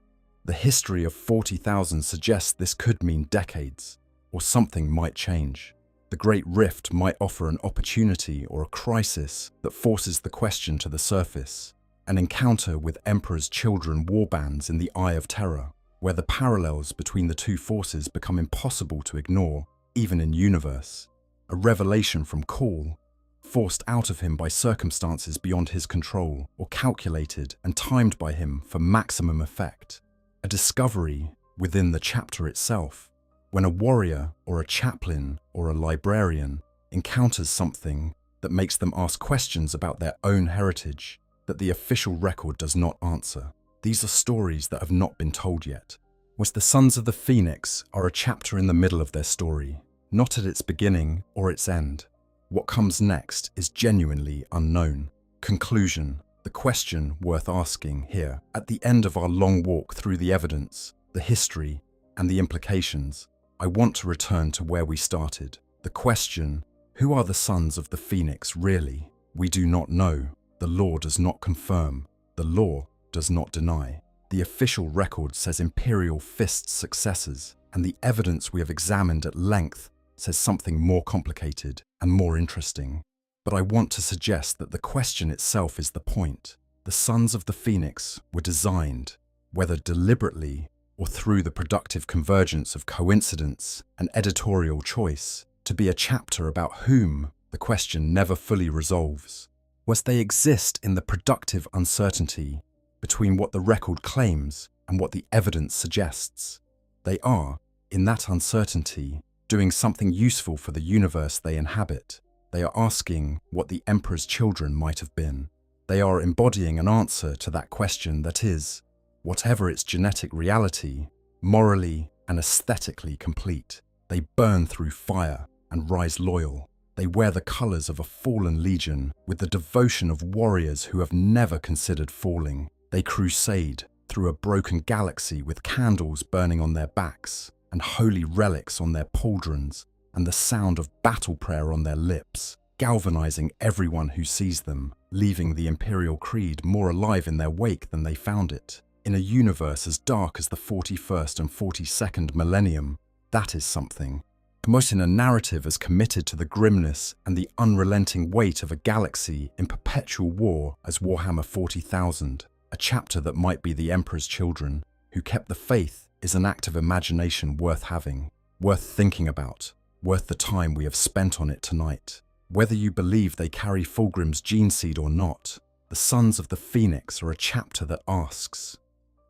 The history of 40,000 suggests this could mean decades, or something might change. The Great Rift might offer an opportunity or a crisis that forces the question to the surface, an encounter with Emperor's children warbands in the Eye of Terror, where the parallels between the two forces become impossible to ignore, even in universe. A revelation from Cawl, forced out of him by circumstances beyond his control, or calculated and timed by him for maximum effect. A discovery within the chapter itself, when a warrior or a chaplain or a librarian encounters something that makes them ask questions about their own heritage that the official record does not answer. These are stories that have not been told yet. Was the Sons of the Phoenix are a chapter in the middle of their story, not at its beginning or its end. What comes next is genuinely unknown. Conclusion. The question worth asking here, at the end of our long walk through the evidence, the history, and the implications, I want to return to where we started. The question, who are the Sons of the Phoenix really? We do not know. The law does not confirm. The law does not deny. The official record says Imperial Fist's successors, and the evidence we have examined at length says something more complicated and more interesting. But I want to suggest that the question itself is the point. The Sons of the Phoenix were designed, whether deliberately or through the productive convergence of coincidence and editorial choice, to be a chapter about whom the question never fully resolves. Was they exist in the productive uncertainty between what the record claims and what the evidence suggests. They are, in that uncertainty, doing something useful for the universe they inhabit. They are asking what the Emperor's children might have been. They are embodying an answer to that question that is, whatever its genetic reality, morally and aesthetically complete. They burn through fire and rise loyal. They wear the colors of a fallen legion with the devotion of warriors who have never considered falling. They crusade through a broken galaxy with candles burning on their backs and holy relics on their pauldrons and the sound of battle prayer on their lips, galvanizing everyone who sees them, leaving the Imperial Creed more alive in their wake than they found it. In a universe as dark as the 41st and 42nd Millennium, that is something. Almost in a narrative as committed to the grimness and the unrelenting weight of a galaxy in perpetual war as Warhammer 40,000, a chapter that might be the Emperor's children, who kept the faith, is an act of imagination worth having, worth thinking about, worth the time we have spent on it tonight. Whether you believe they carry Fulgrim's gene seed or not, the Sons of the Phoenix are a chapter that asks,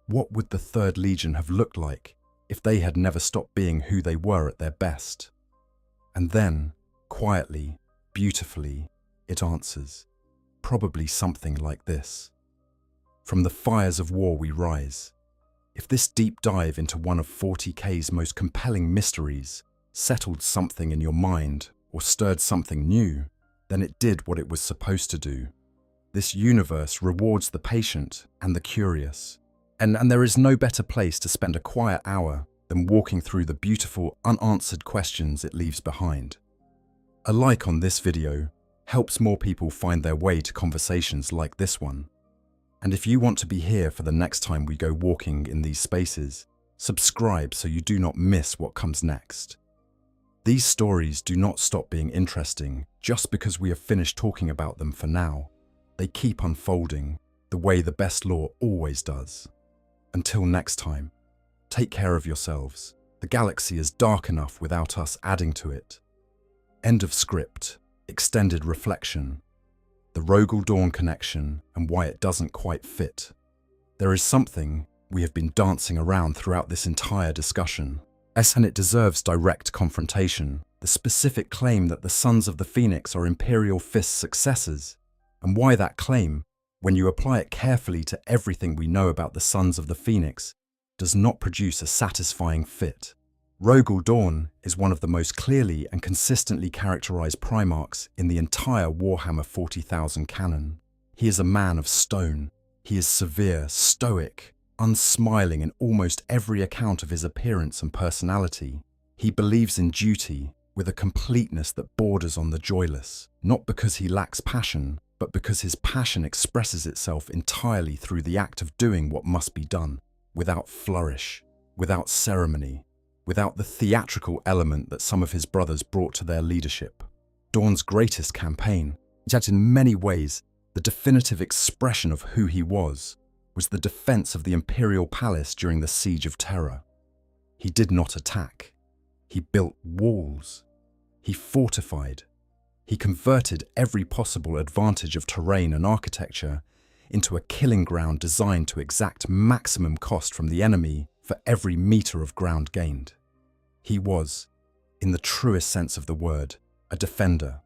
what would the Third Legion have looked like if they had never stopped being who they were at their best? And then, quietly, beautifully, it answers, probably something like this. From the fires of war we rise. If this deep dive into one of 40k's most compelling mysteries settled something in your mind or stirred something new, then it did what it was supposed to do. This universe rewards the patient and the curious. And there is no better place to spend a quiet hour than walking through the beautiful, unanswered questions it leaves behind. A like on this video helps more people find their way to conversations like this one. And if you want to be here for the next time we go walking in these spaces, subscribe so you do not miss what comes next. These stories do not stop being interesting just because we have finished talking about them for now. They keep unfolding the way the best lore always does. Until next time, take care of yourselves. The galaxy is dark enough without us adding to it. End of script. Extended reflection. The Rogel Dawn connection and why it doesn't quite fit. There is something we have been dancing around throughout this entire discussion. And it deserves direct confrontation. The specific claim that the Sons of the Phoenix are Imperial Fist's successors, and why that claim, when you apply it carefully to everything we know about the Sons of the Phoenix, does not produce a satisfying fit. Rogel Dawn is one of the most clearly and consistently characterized Primarchs in the entire Warhammer 40,000 canon. He is a man of stone. He is severe, stoic, unsmiling in almost every account of his appearance and personality. He believes in duty with a completeness that borders on the joyless, not because he lacks passion, but because his passion expresses itself entirely through the act of doing what must be done, without flourish, without ceremony, without the theatrical element that some of his brothers brought to their leadership. Dawn's greatest campaign, yet in many ways the definitive expression of who he was the defense of the Imperial Palace during the Siege of Terror. He did not attack. He built walls. He fortified. He converted every possible advantage of terrain and architecture into a killing ground designed to exact maximum cost from the enemy for every meter of ground gained. He was, in the truest sense of the word, a defender,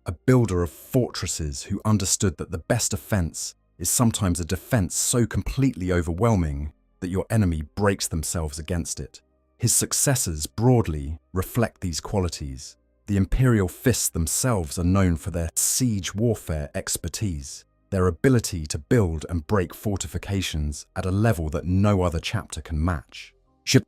a builder of fortresses who understood that the best offense is sometimes a defense so completely overwhelming that your enemy breaks themselves against it. His successors broadly reflect these qualities. The Imperial Fists themselves are known for their siege warfare expertise, their ability to build and break fortifications at a level that no other chapter can match.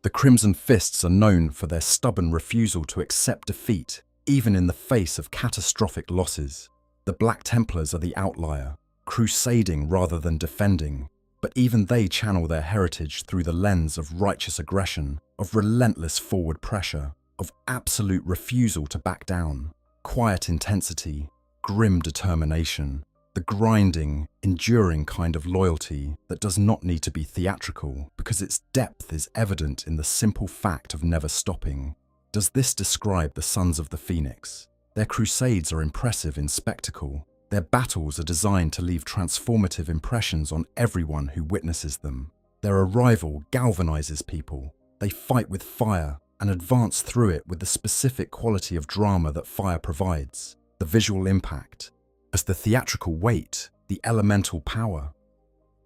The Crimson Fists are known for their stubborn refusal to accept defeat, even in the face of catastrophic losses. The Black Templars are the outlier, crusading rather than defending, but even they channel their heritage through the lens of righteous aggression, of relentless forward pressure, of absolute refusal to back down, quiet intensity, grim determination, the grinding, enduring kind of loyalty that does not need to be theatrical because its depth is evident in the simple fact of never stopping. Does this describe the Sons of the Phoenix? Their crusades are impressive in spectacle. Their battles are designed to leave transformative impressions on everyone who witnesses them. Their arrival galvanizes people. They fight with fire and advance through it with the specific quality of drama that fire provides, the visual impact, as the theatrical weight, the elemental power.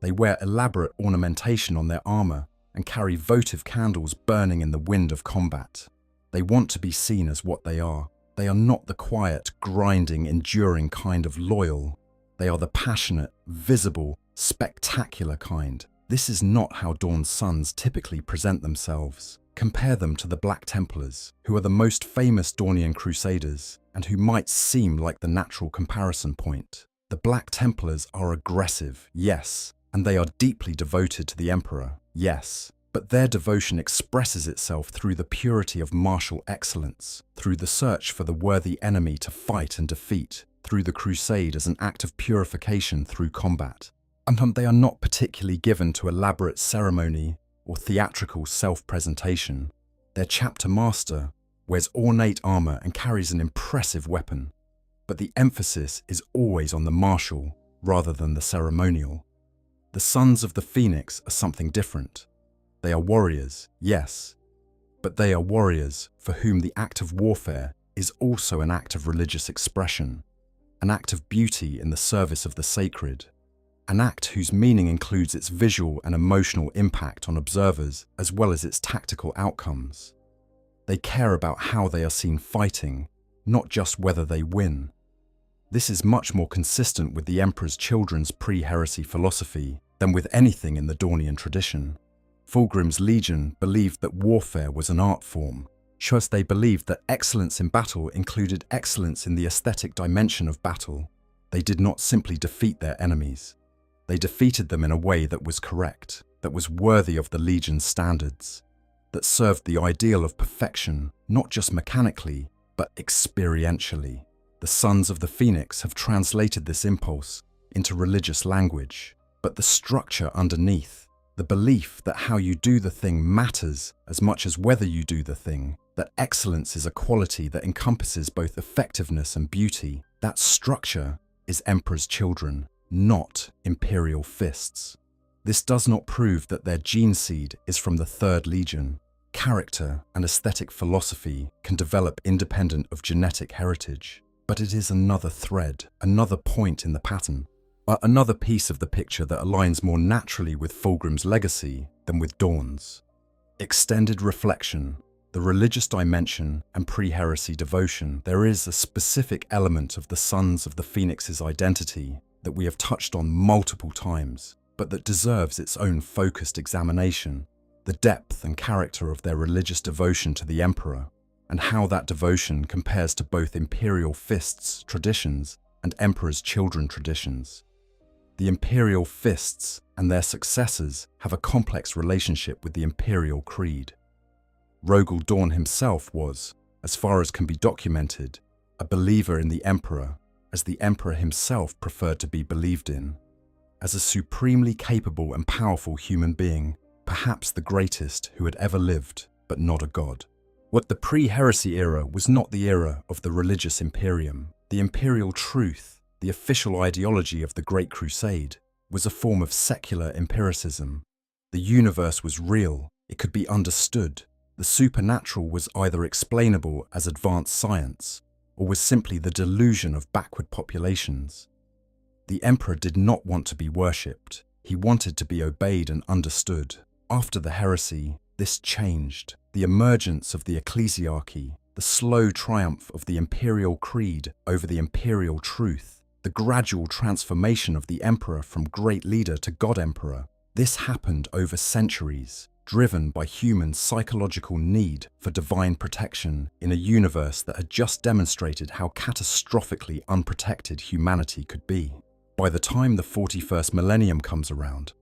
They wear elaborate ornamentation on their armor and carry votive candles burning in the wind of combat. They want to be seen as what they are. They are not the quiet, grinding, enduring kind of loyal. They are the passionate, visible, spectacular kind. This is not how Dawn's sons typically present themselves. Compare them to the Black Templars, who are the most famous Dawnian Crusaders, and who might seem like the natural comparison point. The Black Templars are aggressive, yes, and they are deeply devoted to the Emperor, yes, but their devotion expresses itself through the purity of martial excellence, through the search for the worthy enemy to fight and defeat, through the crusade as an act of purification through combat. And they are not particularly given to elaborate ceremony or theatrical self-presentation. Their chapter master wears ornate armor and carries an impressive weapon, but the emphasis is always on the martial rather than the ceremonial. The Sons of the Phoenix are something different. They are warriors, yes, but they are warriors for whom the act of warfare is also an act of religious expression, an act of beauty in the service of the sacred, an act whose meaning includes its visual and emotional impact on observers as well as its tactical outcomes. They care about how they are seen fighting, not just whether they win. This is much more consistent with the Emperor's Children's pre-heresy philosophy than with anything in the Dornian tradition. Fulgrim's Legion believed that warfare was an art form, just as they believed that excellence in battle included excellence in the aesthetic dimension of battle. They did not simply defeat their enemies. They defeated them in a way that was correct, that was worthy of the Legion's standards, that served the ideal of perfection, not just mechanically, but experientially. The Sons of the Phoenix have translated this impulse into religious language, but the structure underneath, the belief that how you do the thing matters as much as whether you do the thing, that excellence is a quality that encompasses both effectiveness and beauty, that structure is Emperor's Children, not Imperial fists. This does not prove that their gene seed is from the Third Legion. Character and aesthetic philosophy can develop independent of genetic heritage, but it is another thread, another point in the pattern, another piece of the picture that aligns more naturally with Fulgrim's legacy than with Dorne's. Extended reflection, the religious dimension and pre-heresy devotion, there is a specific element of the Sons of the Phoenix's identity that we have touched on multiple times, but that deserves its own focused examination, the depth and character of their religious devotion to the Emperor, and how that devotion compares to both Imperial Fists traditions and Emperor's Children traditions. The Imperial Fists and their successors have a complex relationship with the Imperial Creed. Rogel Dorn himself was, as far as can be documented, a believer in the Emperor, as the Emperor himself preferred to be believed in, as a supremely capable and powerful human being, perhaps the greatest who had ever lived, but not a god. What the pre-heresy era was not the era of the religious Imperium. The imperial truth, the official ideology of the Great Crusade, was a form of secular empiricism. The universe was real, it could be understood. The supernatural was either explainable as advanced science, or was simply the delusion of backward populations. The Emperor did not want to be worshipped. He wanted to be obeyed and understood. After the heresy, this changed. The emergence of the ecclesiarchy, the slow triumph of the imperial creed over the imperial truth, the gradual transformation of the emperor from great leader to god emperor, this happened over centuries, driven by human psychological need for divine protection in a universe that had just demonstrated how catastrophically unprotected humanity could be. By the time the 41st millennium comes around,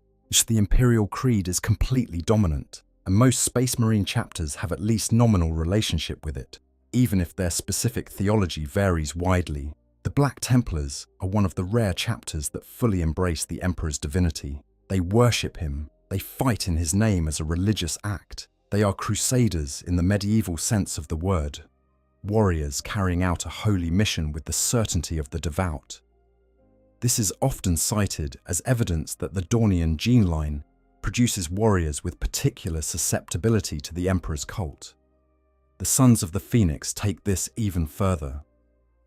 the Imperial Creed is completely dominant, and most Space Marine chapters have at least nominal relationship with it, even if their specific theology varies widely. The Black Templars are one of the rare chapters that fully embrace the Emperor's divinity. They worship him, they fight in his name as a religious act. They are crusaders in the medieval sense of the word, warriors carrying out a holy mission with the certainty of the devout. This is often cited as evidence that the Dornian gene line produces warriors with particular susceptibility to the Emperor's cult. The Sons of the Phoenix take this even further.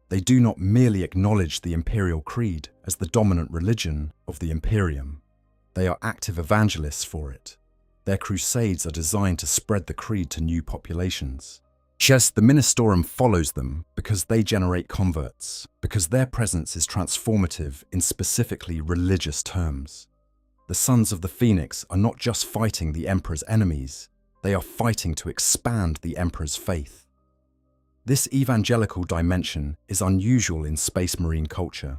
They do not merely acknowledge the Imperial Creed as the dominant religion of the Imperium. They are active evangelists for it. Their crusades are designed to spread the creed to new populations. Yes, the Ministorum follows them because they generate converts, because their presence is transformative in specifically religious terms. The Sons of the Phoenix are not just fighting the Emperor's enemies, they are fighting to expand the Emperor's faith. This evangelical dimension is unusual in Space Marine culture.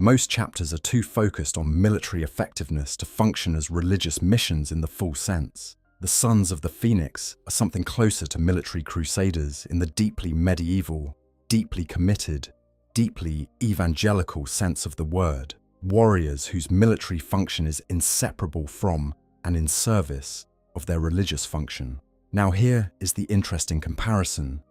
Most chapters are too focused on military effectiveness to function as religious missions in the full sense. The Sons of the Phoenix are something closer to military crusaders in the deeply medieval, deeply committed, deeply evangelical sense of the word. Warriors whose military function is inseparable from and in service of their religious function. Now here is the interesting comparison.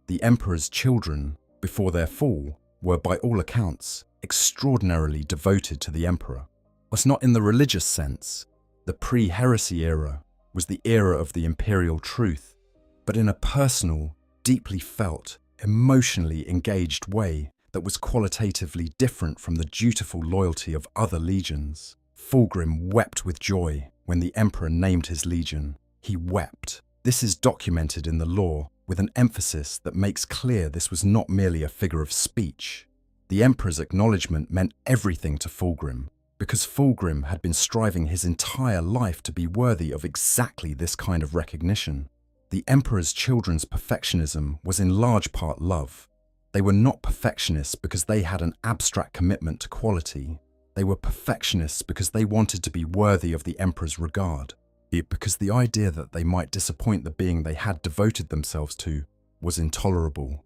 The Emperor's children, before their fall, were by all accounts extraordinarily devoted to the Emperor. Was not in the religious sense. The pre-heresy era was the era of the imperial truth, but in a personal, deeply felt, emotionally engaged way that was qualitatively different from the dutiful loyalty of other legions. Fulgrim wept with joy when the Emperor named his legion. He wept. This is documented in the lore with an emphasis that makes clear this was not merely a figure of speech. The Emperor's acknowledgement meant everything to Fulgrim, because Fulgrim had been striving his entire life to be worthy of exactly this kind of recognition. The Emperor's children's perfectionism was in large part love. They were not perfectionists because they had an abstract commitment to quality. They were perfectionists because they wanted to be worthy of the Emperor's regard. Because the idea that they might disappoint the being they had devoted themselves to was intolerable.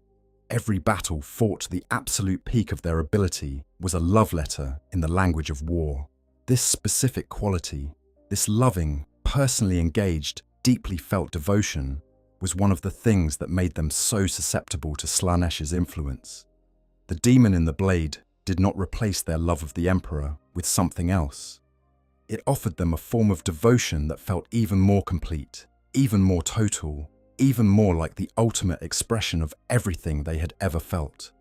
Every battle fought to the absolute peak of their ability was a love letter in the language of war. This specific quality, this loving, personally engaged, deeply felt devotion, was one of the things that made them so susceptible to Slanesh's influence. The demon in the blade did not replace their love of the Emperor with something else. It offered them a form of devotion that felt even more complete, even more total, even more like the ultimate expression of everything they had ever felt.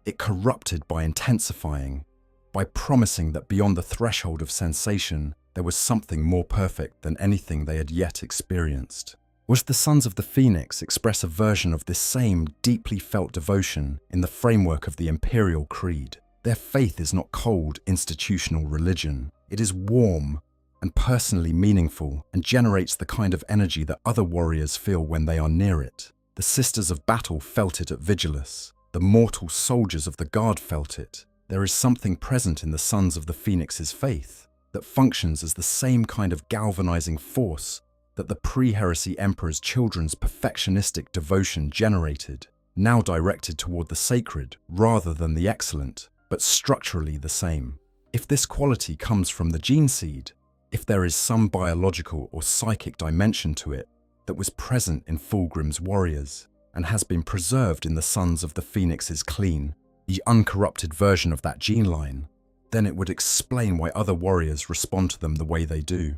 It corrupted by intensifying, by promising that beyond the threshold of sensation, there was something more perfect than anything they had yet experienced. Was the Sons of the Phoenix express a version of this same deeply felt devotion in the framework of the Imperial Creed? Their faith is not cold, institutional religion. It is warm and personally meaningful and generates the kind of energy that other warriors feel when they are near it. The Sisters of Battle felt it at Vigilus. The mortal soldiers of the Guard felt it. There is something present in the Sons of the Phoenix's faith that functions as the same kind of galvanizing force that the pre-heresy Emperor's children's perfectionistic devotion generated, now directed toward the sacred rather than the excellent, but structurally the same. If this quality comes from the gene seed, if there is some biological or psychic dimension to it that was present in Fulgrim's warriors and has been preserved in the Sons of the Phoenix's clean, the uncorrupted version of that gene line, then it would explain why other warriors respond to them the way they do.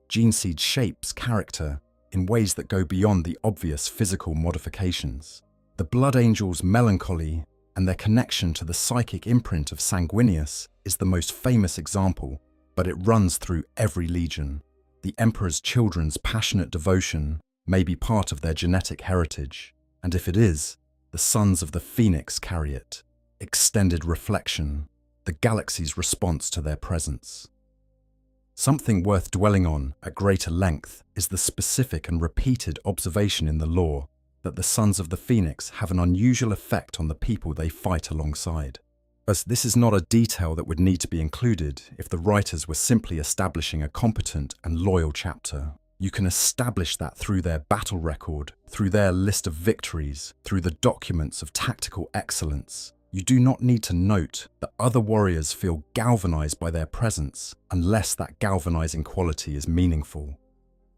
Gene seed shapes character in ways that go beyond the obvious physical modifications. The Blood Angels' melancholy and their connection to the psychic imprint of Sanguinius is the most famous example, but it runs through every legion. The Emperor's children's passionate devotion may be part of their genetic heritage, and if it is, the Sons of the Phoenix carry it. Extended reflection, the galaxy's response to their presence. Something worth dwelling on at greater length is the specific and repeated observation in the lore that the Sons of the Phoenix have an unusual effect on the people they fight alongside. As this is not a detail that would need to be included if the writers were simply establishing a competent and loyal chapter. You can establish that through their battle record, through their list of victories, through the documents of tactical excellence. You do not need to note that other warriors feel galvanized by their presence unless that galvanizing quality is meaningful.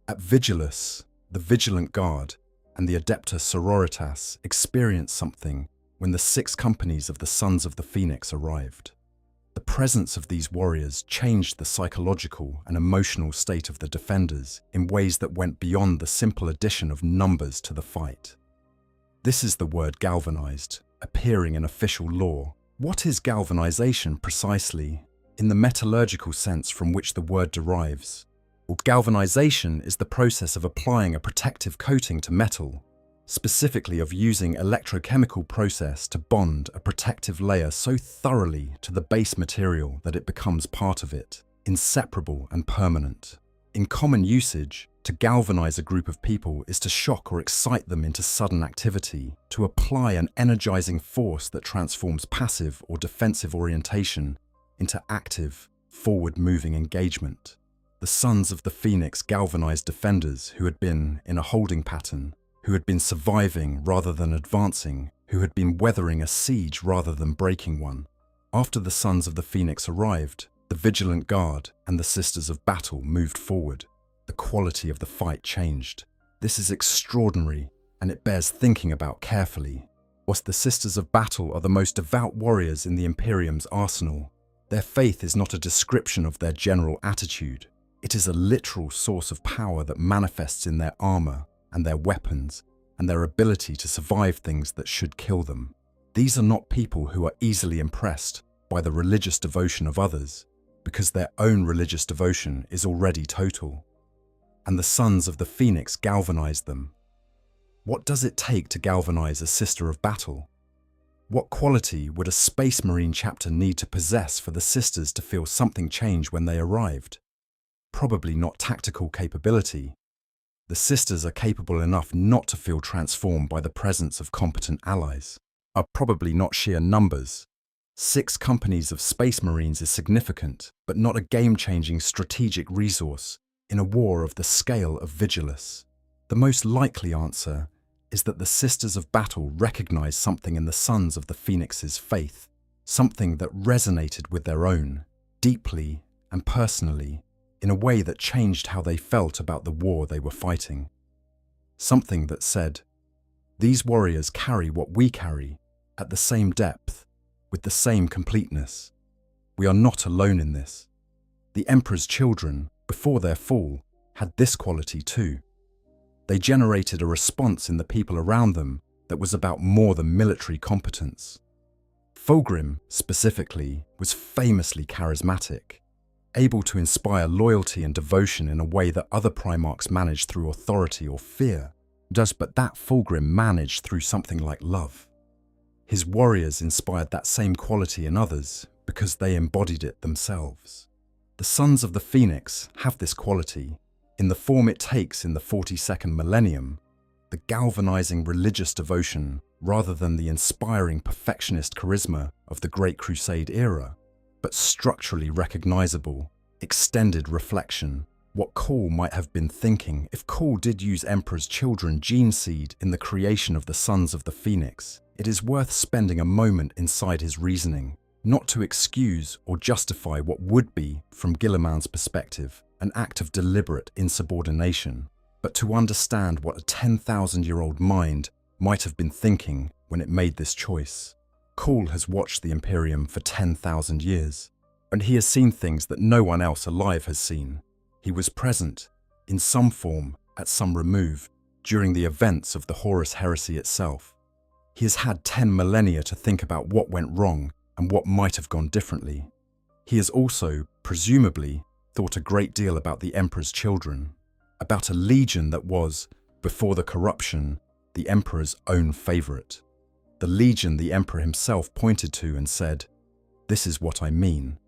At Vigilus, the Vigilant Guard and the Adepta Sororitas experienced something when the 6 companies of the Sons of the Phoenix arrived. The presence of these warriors changed the psychological and emotional state of the defenders in ways that went beyond the simple addition of numbers to the fight. This is the word galvanized, appearing in official lore. What is galvanization precisely, in the metallurgical sense from which the word derives? Well, galvanization is the process of applying a protective coating to metal, specifically of using electrochemical process to bond a protective layer so thoroughly to the base material that it becomes part of it, inseparable and permanent. In common usage, to galvanize a group of people is to shock or excite them into sudden activity, to apply an energizing force that transforms passive or defensive orientation into active, forward-moving engagement. The Sons of the Phoenix galvanized defenders who had been in a holding pattern, who had been surviving rather than advancing, who had been weathering a siege rather than breaking one. After the Sons of the Phoenix arrived, the Vigilant Guard and the Sisters of Battle moved forward. The quality of the fight changed. This is extraordinary, and it bears thinking about carefully. Whilst the Sisters of Battle are the most devout warriors in the Imperium's arsenal, their faith is not a description of their general attitude. It is a literal source of power that manifests in their armor and their weapons and their ability to survive things that should kill them. These are not people who are easily impressed by the religious devotion of others, because their own religious devotion is already total. And the Sons of the Phoenix galvanized them. What does it take to galvanize a Sister of Battle? What quality would a Space Marine chapter need to possess for the Sisters to feel something change when they arrived? Probably not tactical capability. The Sisters are capable enough not to feel transformed by the presence of competent allies. Are probably not sheer numbers. 6 companies of Space Marines is significant, but not a game-changing strategic resource in a war of the scale of Vigilus. The most likely answer is that the Sisters of Battle recognized something in the Sons of the Phoenix's faith, something that resonated with their own, deeply and personally, in a way that changed how they felt about the war they were fighting. Something that said, these warriors carry what we carry, at the same depth, with the same completeness. We are not alone in this. The Emperor's children, before their fall, had this quality too. They generated a response in the people around them that was about more than military competence. Fulgrim, specifically, was famously charismatic, able to inspire loyalty and devotion in a way that other Primarchs managed through authority or fear, but that Fulgrim managed through something like love. His warriors inspired that same quality in others because they embodied it themselves. The Sons of the Phoenix have this quality in the form it takes in the 42nd Millennium, the galvanizing religious devotion rather than the inspiring perfectionist charisma of the Great Crusade era, but structurally recognizable, extended reflection, what Cawl might have been thinking if Cawl did use Emperor's children gene seed in the creation of the Sons of the Phoenix. It is worth spending a moment inside his reasoning, not to excuse or justify what would be, from Guilliman's perspective, an act of deliberate insubordination, but to understand what a 10,000-year-old mind might have been thinking when it made this choice. Cawl has watched the Imperium for 10,000 years, and he has seen things that no one else alive has seen. He was present, in some form, at some remove, during the events of the Horus Heresy itself. He has had 10 millennia to think about what went wrong and what might have gone differently. He has also, presumably, thought a great deal about the Emperor's children, about a legion that was, before the corruption, the Emperor's own favourite. The legion the Emperor himself pointed to and said, "This is what I mean."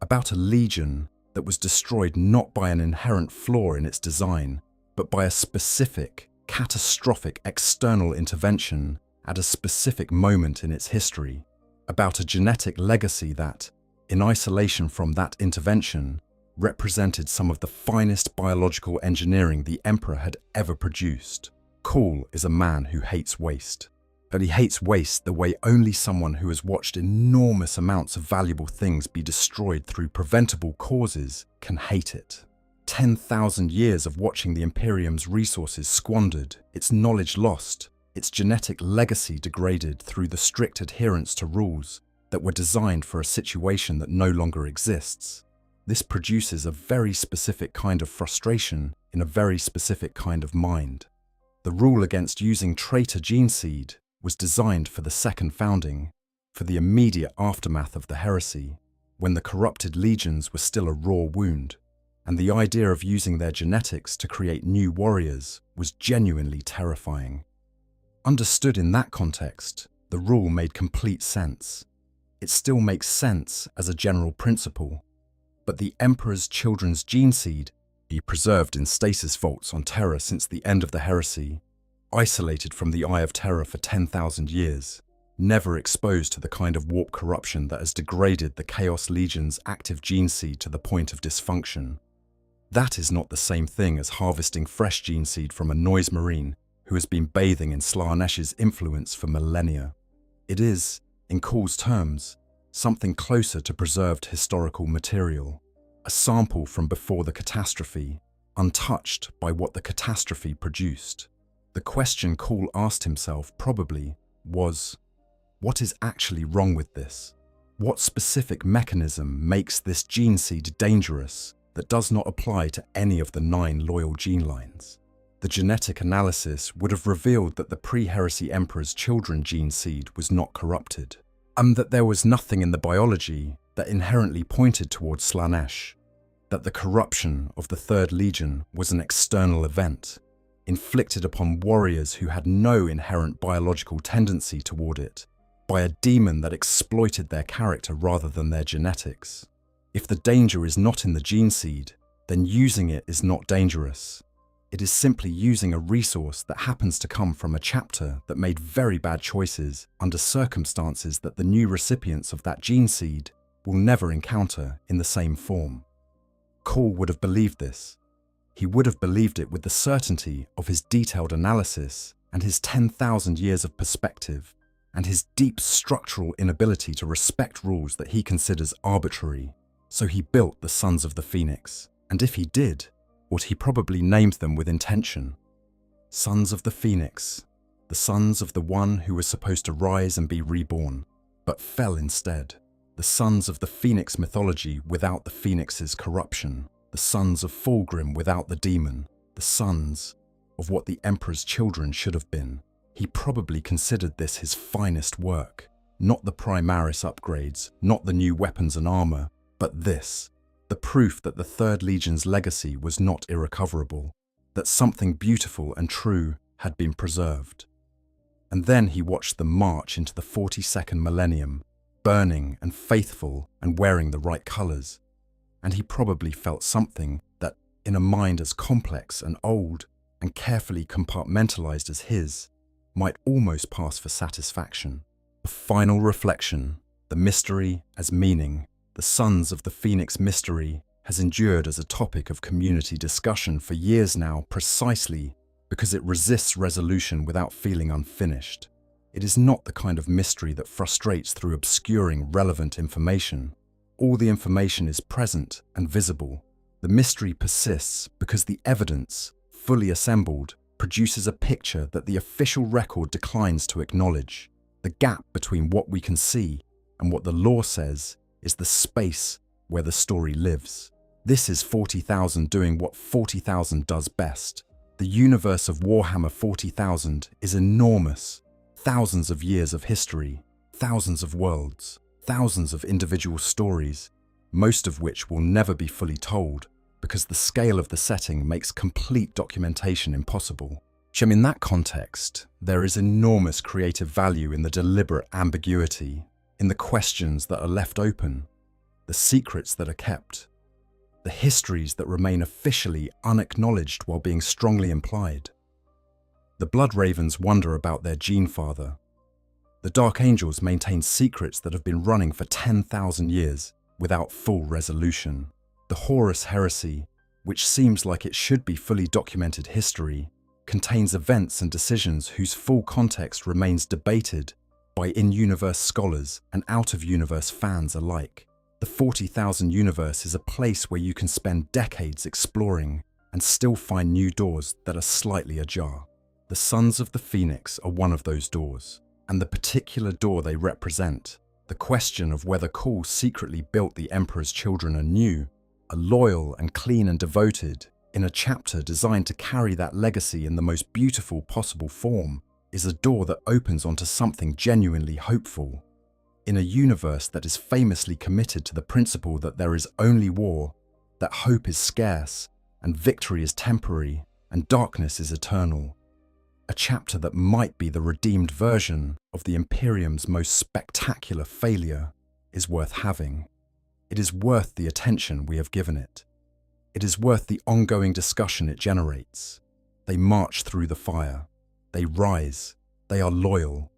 About a legion that was destroyed not by an inherent flaw in its design, but by a specific, catastrophic external intervention at a specific moment in its history. About a genetic legacy that, in isolation from that intervention, represented some of the finest biological engineering the Emperor had ever produced. Cawl is a man who hates waste. But he hates waste the way only someone who has watched enormous amounts of valuable things be destroyed through preventable causes can hate it. 10,000 years of watching the Imperium's resources squandered, its knowledge lost, its genetic legacy degraded through the strict adherence to rules that were designed for a situation that no longer exists. This produces a very specific kind of frustration in a very specific kind of mind. The rule against using traitor gene seed was designed for the second founding, for the immediate aftermath of the heresy, when the corrupted legions were still a raw wound, and the idea of using their genetics to create new warriors was genuinely terrifying. Understood in that context, the rule made complete sense. It still makes sense as a general principle, but the Emperor's children's gene seed, be preserved in stasis vaults on Terra since the end of the heresy, isolated from the Eye of Terror for 10,000 years. never exposed to the kind of warp corruption that has degraded the Chaos Legion's active gene seed to the point of dysfunction. That is not the same thing as harvesting fresh gene seed from a noise marine who has been bathing in Slaanesh's influence for millennia. It is, in Cawl's terms, something closer to preserved historical material, a sample from before the catastrophe, untouched by what the catastrophe produced. The question Cawl asked himself probably was, what is actually wrong with this? What specific mechanism makes this gene seed dangerous that does not apply to any of the 9 loyal gene lines? The genetic analysis would have revealed that the pre-heresy emperor's children gene seed was not corrupted, and that there was nothing in the biology that inherently pointed towards Slaanesh, that the corruption of the Third Legion was an external event, inflicted upon warriors who had no inherent biological tendency toward it, by a demon that exploited their character rather than their genetics. If the danger is not in the gene seed, then using it is not dangerous. It is simply using a resource that happens to come from a chapter that made very bad choices under circumstances that the new recipients of that gene seed will never encounter in the same form. Cawl would have believed this. He would have believed it with the certainty of his detailed analysis and his 10,000 years of perspective, and his deep structural inability to respect rules that he considers arbitrary. So he built the Sons of the Phoenix, and if he did, he probably named them with intention. Sons of the Phoenix, the sons of the one who was supposed to rise and be reborn, but fell instead. The sons of the Phoenix mythology without the Phoenix's corruption, the sons of Fulgrim without the demon, the sons of what the Emperor's children should have been. He probably considered this his finest work, not the Primaris upgrades, not the new weapons and armor, but this. The proof that the Third Legion's legacy was not irrecoverable, that something beautiful and true had been preserved. And then he watched them march into the 42nd millennium, burning and faithful and wearing the right colors. And he probably felt something that, in a mind as complex and old and carefully compartmentalized as his, might almost pass for satisfaction. A final reflection, the mystery as meaning. The Sons of the Phoenix mystery has endured as a topic of community discussion for years now precisely because it resists resolution without feeling unfinished. It is not the kind of mystery that frustrates through obscuring relevant information. All the information is present and visible. The mystery persists because the evidence, fully assembled, produces a picture that the official record declines to acknowledge. The gap between what we can see and what the law says is the space where the story lives. This is 40,000 doing what 40,000 does best. The universe of Warhammer 40,000 is enormous. Thousands of years of history, thousands of worlds, thousands of individual stories, most of which will never be fully told because the scale of the setting makes complete documentation impossible. In that context, there is enormous creative value in the deliberate ambiguity, in the questions that are left open, the secrets that are kept, the histories that remain officially unacknowledged while being strongly implied. The Blood Ravens wonder about their gene father. The Dark Angels maintain secrets that have been running for 10,000 years without full resolution. The Horus heresy, which seems like it should be fully documented history, contains events and decisions whose full context remains debated by in-universe scholars and out-of-universe fans alike. The 40,000 universe is a place where you can spend decades exploring and still find new doors that are slightly ajar. The Sons of the Phoenix are one of those doors, and the particular door they represent, the question of whether Cawl secretly built the Emperor's children anew, are loyal and clean and devoted, in a chapter designed to carry that legacy in the most beautiful possible form, is a door that opens onto something genuinely hopeful. In a universe that is famously committed to the principle that there is only war, that hope is scarce, and victory is temporary, and darkness is eternal. A chapter that might be the redeemed version of the Imperium's most spectacular failure is worth having. It is worth the attention we have given it. It is worth the ongoing discussion it generates. They march through the fire. They rise. They are loyal.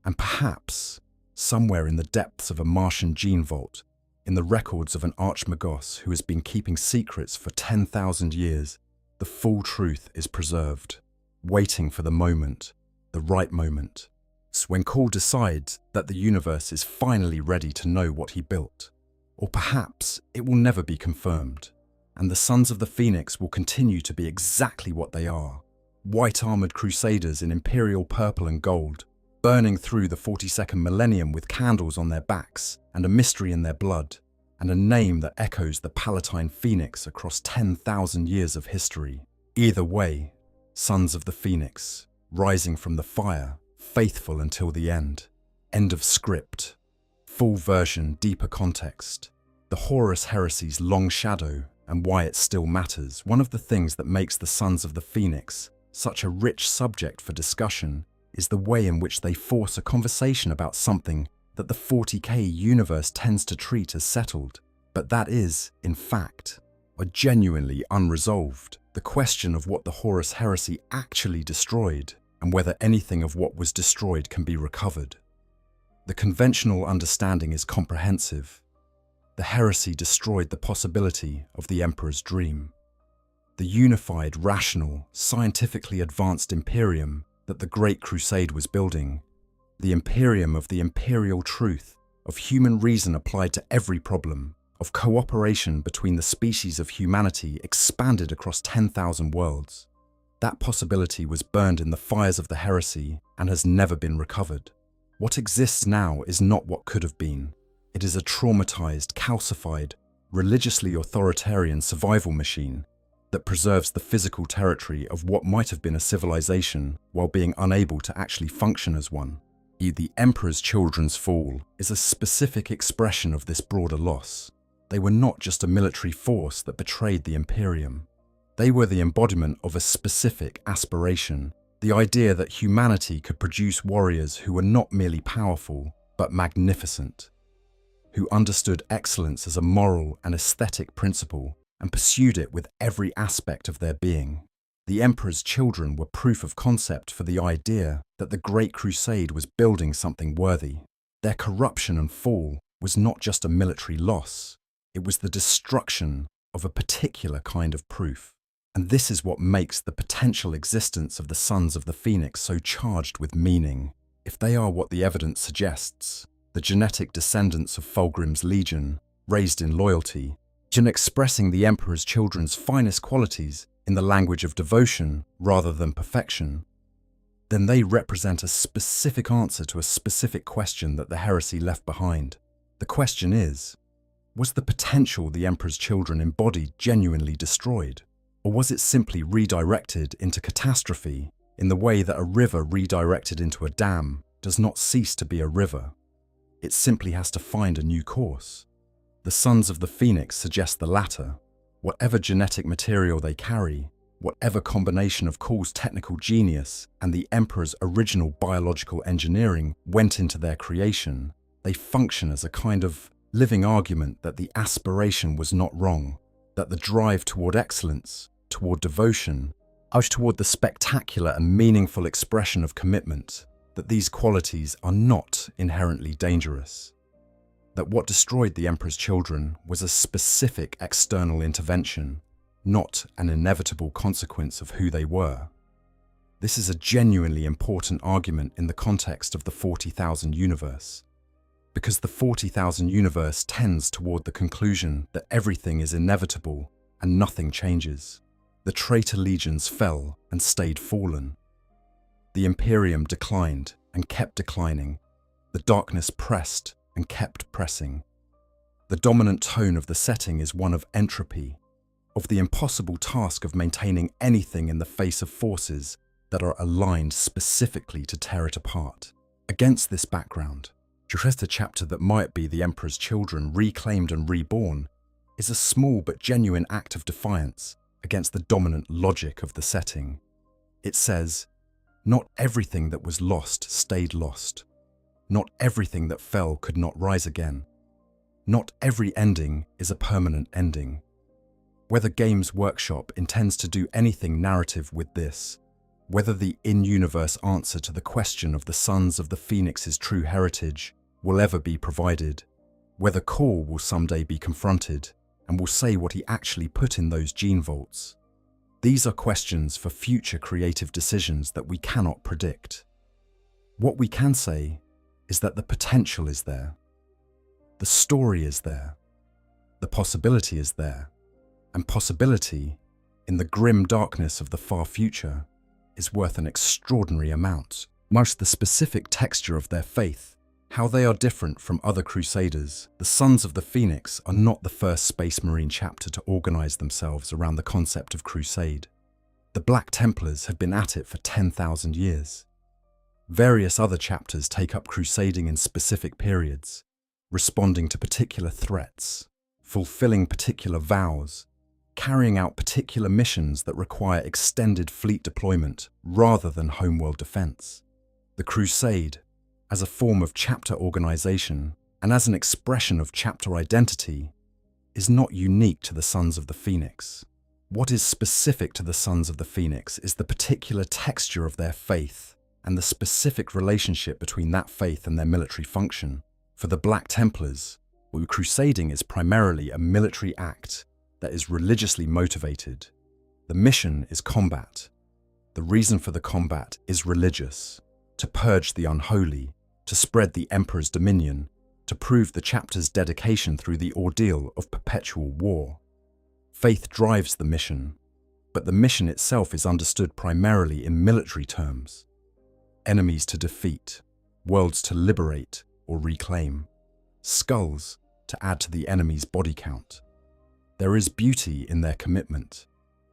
And perhaps, somewhere in the depths of a Martian gene vault, in the records of an archmagos who has been keeping secrets for 10,000 years, the full truth is preserved, waiting for the moment, the right moment. It's when Cawl decides that the universe is finally ready to know what he built. Or perhaps it will never be confirmed, and the Sons of the Phoenix will continue to be exactly what they are, white-armored crusaders in imperial purple and gold, burning through the 42nd millennium with candles on their backs and a mystery in their blood, and a name that echoes the Palatine Phoenix across 10,000 years of history. Either way, Sons of the Phoenix, rising from the fire, faithful until the end. End of script. Full version, deeper context. The Horus Heresy's long shadow and why it still matters. One of the things that makes the Sons of the Phoenix such a rich subject for discussion is the way in which they force a conversation about something that the 40k universe tends to treat as settled, but that is, in fact, are genuinely unresolved. The question of what the Horus Heresy actually destroyed and whether anything of what was destroyed can be recovered. The conventional understanding is comprehensive. The heresy destroyed the possibility of the Emperor's dream. The unified, rational, scientifically advanced Imperium that the Great Crusade was building, the Imperium of the imperial truth, of human reason applied to every problem, of cooperation between the species of humanity expanded across 10,000 worlds. That possibility was burned in the fires of the heresy and has never been recovered. What exists now is not what could have been. It is a traumatized, calcified, religiously authoritarian survival machine that preserves the physical territory of what might have been a civilization while being unable to actually function as one. The Emperor's children's fall is a specific expression of this broader loss. They were not just a military force that betrayed the Imperium. They were the embodiment of a specific aspiration, the idea that humanity could produce warriors who were not merely powerful, but magnificent, who understood excellence as a moral and aesthetic principle and pursued it with every aspect of their being. The Emperor's children were proof of concept for the idea that the Great Crusade was building something worthy. Their corruption and fall was not just a military loss, it was the destruction of a particular kind of proof. And this is what makes the potential existence of the Sons of the Phoenix so charged with meaning. If they are what the evidence suggests, the genetic descendants of Fulgrim's legion, raised in loyalty, and expressing the Emperor's children's finest qualities in the language of devotion rather than perfection, then they represent a specific answer to a specific question that the heresy left behind. The question is, was the potential the Emperor's children embodied genuinely destroyed? Or was it simply redirected into catastrophe in the way that a river redirected into a dam does not cease to be a river? It simply has to find a new course. The Sons of the Phoenix suggest the latter. Whatever genetic material they carry, whatever combination of Cawl's technical genius and the Emperor's original biological engineering went into their creation, they function as a kind of living argument that the aspiration was not wrong, that the drive toward excellence, toward devotion, toward the spectacular and meaningful expression of commitment, that these qualities are not inherently dangerous. That what destroyed the Emperor's children was a specific external intervention, not an inevitable consequence of who they were. This is a genuinely important argument in the context of the 40,000 universe, because the 40,000 universe tends toward the conclusion that everything is inevitable and nothing changes. The traitor legions fell and stayed fallen. The Imperium declined and kept declining. The darkness pressed and kept pressing. The dominant tone of the setting is one of entropy, of the impossible task of maintaining anything in the face of forces that are aligned specifically to tear it apart. Against this background, just a chapter that might be the Emperor's children reclaimed and reborn is a small but genuine act of defiance against the dominant logic of the setting. It says, not everything that was lost stayed lost. Not everything that fell could not rise again. Not every ending is a permanent ending. Whether Games Workshop intends to do anything narrative with this, Whether the in-universe answer to the question of the Sons of the Phoenix's true heritage will ever be provided, whether Cawl will someday be confronted and will say what he actually put in those gene vaults. These are questions for future creative decisions that we cannot predict. What we can say is that the potential is there, the story is there, the possibility is there, and possibility, in the grim darkness of the far future, is worth an extraordinary amount. Most the specific texture of their faith, how they are different from other crusaders. The Sons of the Phoenix are not the first Space Marine chapter to organize themselves around the concept of crusade. The Black Templars have been at it for 10,000 years. Various other chapters take up crusading in specific periods, responding to particular threats, fulfilling particular vows, carrying out particular missions that require extended fleet deployment rather than homeworld defense. The crusade, as a form of chapter organization and as an expression of chapter identity, is not unique to the Sons of the Phoenix. What is specific to the Sons of the Phoenix is the particular texture of their faith and the specific relationship between that faith and their military function. For the Black Templars, crusading is primarily a military act that is religiously motivated. The mission is combat. The reason for the combat is religious, to purge the unholy, to spread the Emperor's dominion, to prove the chapter's dedication through the ordeal of perpetual war. Faith drives the mission, but the mission itself is understood primarily in military terms. Enemies to defeat, worlds to liberate or reclaim, skulls to add to the enemy's body count. There is beauty in their commitment,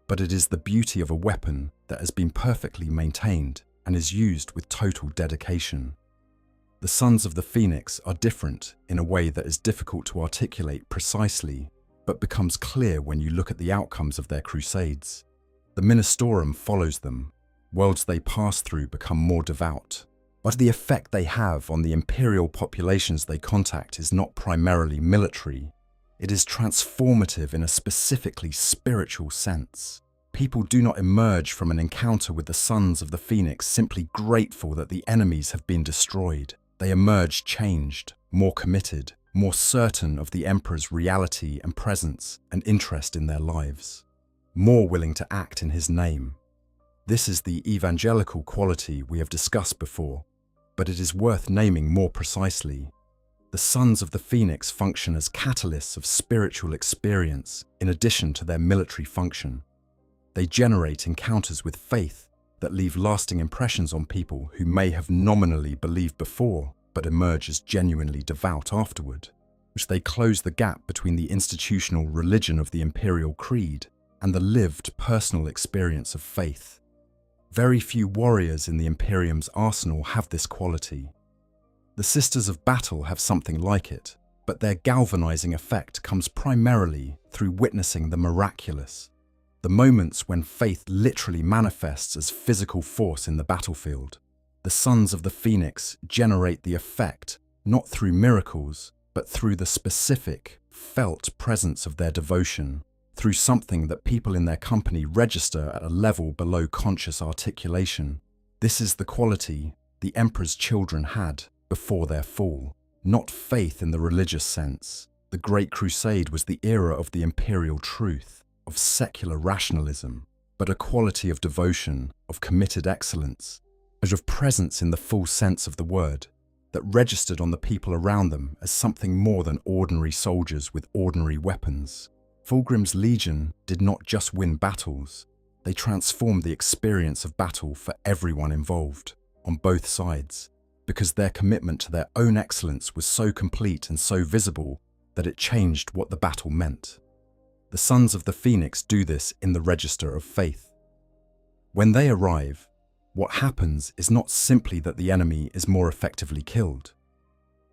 but it is the beauty of a weapon that has been perfectly maintained and is used with total dedication. The Sons of the Phoenix are different in a way that is difficult to articulate precisely, but becomes clear when you look at the outcomes of their crusades. The Ministorum follows them. Worlds they pass through become more devout, but the effect they have on the imperial populations they contact is not primarily military. It is transformative in a specifically spiritual sense. People do not emerge from an encounter with the Sons of the Phoenix simply grateful that the enemies have been destroyed. They emerge changed, more committed, more certain of the Emperor's reality and presence and interest in their lives, more willing to act in his name. This is the evangelical quality we have discussed before, but it is worth naming more precisely. The Sons of the Phoenix function as catalysts of spiritual experience in addition to their military function. They generate encounters with faith that leave lasting impressions on people who may have nominally believed before but emerge as genuinely devout afterward, which they close the gap between the institutional religion of the imperial creed and the lived personal experience of faith. Very few warriors in the Imperium's arsenal have this quality. The Sisters of Battle have something like it, but their galvanizing effect comes primarily through witnessing the miraculous, the moments when faith literally manifests as physical force in the battlefield. The Sons of the Phoenix generate the effect not through miracles, but through the specific, felt presence of their devotion, through something that people in their company register at a level below conscious articulation. This is the quality the Emperor's children had before their fall, not faith in the religious sense. The Great Crusade was the era of the imperial truth, of secular rationalism, but a quality of devotion, of committed excellence, and of presence in the full sense of the word, that registered on the people around them as something more than ordinary soldiers with ordinary weapons. Fulgrim's Legion did not just win battles, they transformed the experience of battle for everyone involved, on both sides, because their commitment to their own excellence was so complete and so visible that it changed what the battle meant. The Sons of the Phoenix do this in the register of faith. When they arrive, what happens is not simply that the enemy is more effectively killed.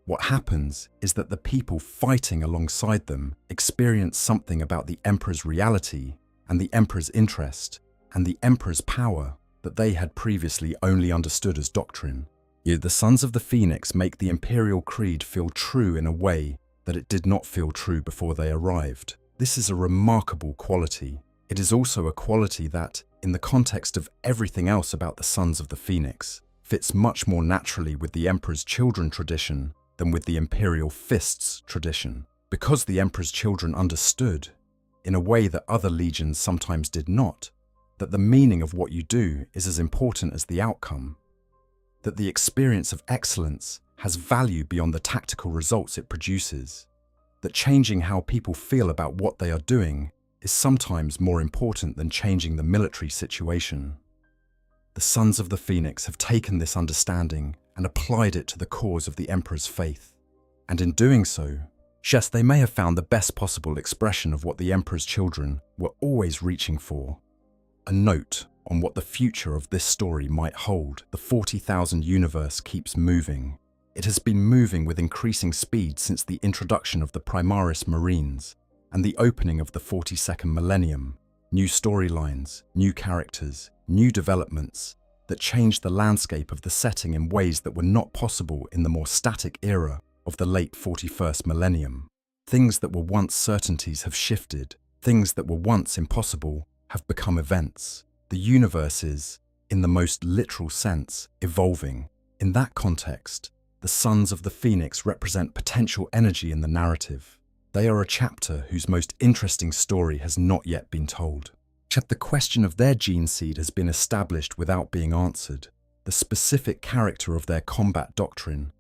What happens is that the people fighting alongside them experience something about the Emperor's reality and the Emperor's interest and the Emperor's power that they had previously only understood as doctrine. Yet the Sons of the Phoenix make the Imperial Creed feel true in a way that it did not feel true before they arrived. This is a remarkable quality. It is also a quality that, in the context of everything else about the Sons of the Phoenix, fits much more naturally with the Emperor's Children tradition than with the Imperial Fists tradition. Because the Emperor's Children understood, in a way that other legions sometimes did not, that the meaning of what you do is as important as the outcome, that the experience of excellence has value beyond the tactical results it produces, that changing how people feel about what they are doing is sometimes more important than changing the military situation. The Sons of the Phoenix have taken this understanding and applied it to the cause of the Emperor's faith, and in doing so, yes, they may have found the best possible expression of what the Emperor's Children were always reaching for. A note on what the future of this story might hold. The 40,000 universe keeps moving. It has been moving with increasing speed since the introduction of the Primaris Marines and the opening of the 42nd Millennium. New storylines, new characters, new developments that changed the landscape of the setting in ways that were not possible in the more static era of the late 41st Millennium. Things that were once certainties have shifted. Things that were once impossible have become events. The universe is, in the most literal sense, evolving. In that context, the Sons of the Phoenix represent potential energy in the narrative. They are a chapter whose most interesting story has not yet been told. Yet the question of their gene seed has been established without being answered. The specific character of their combat doctrine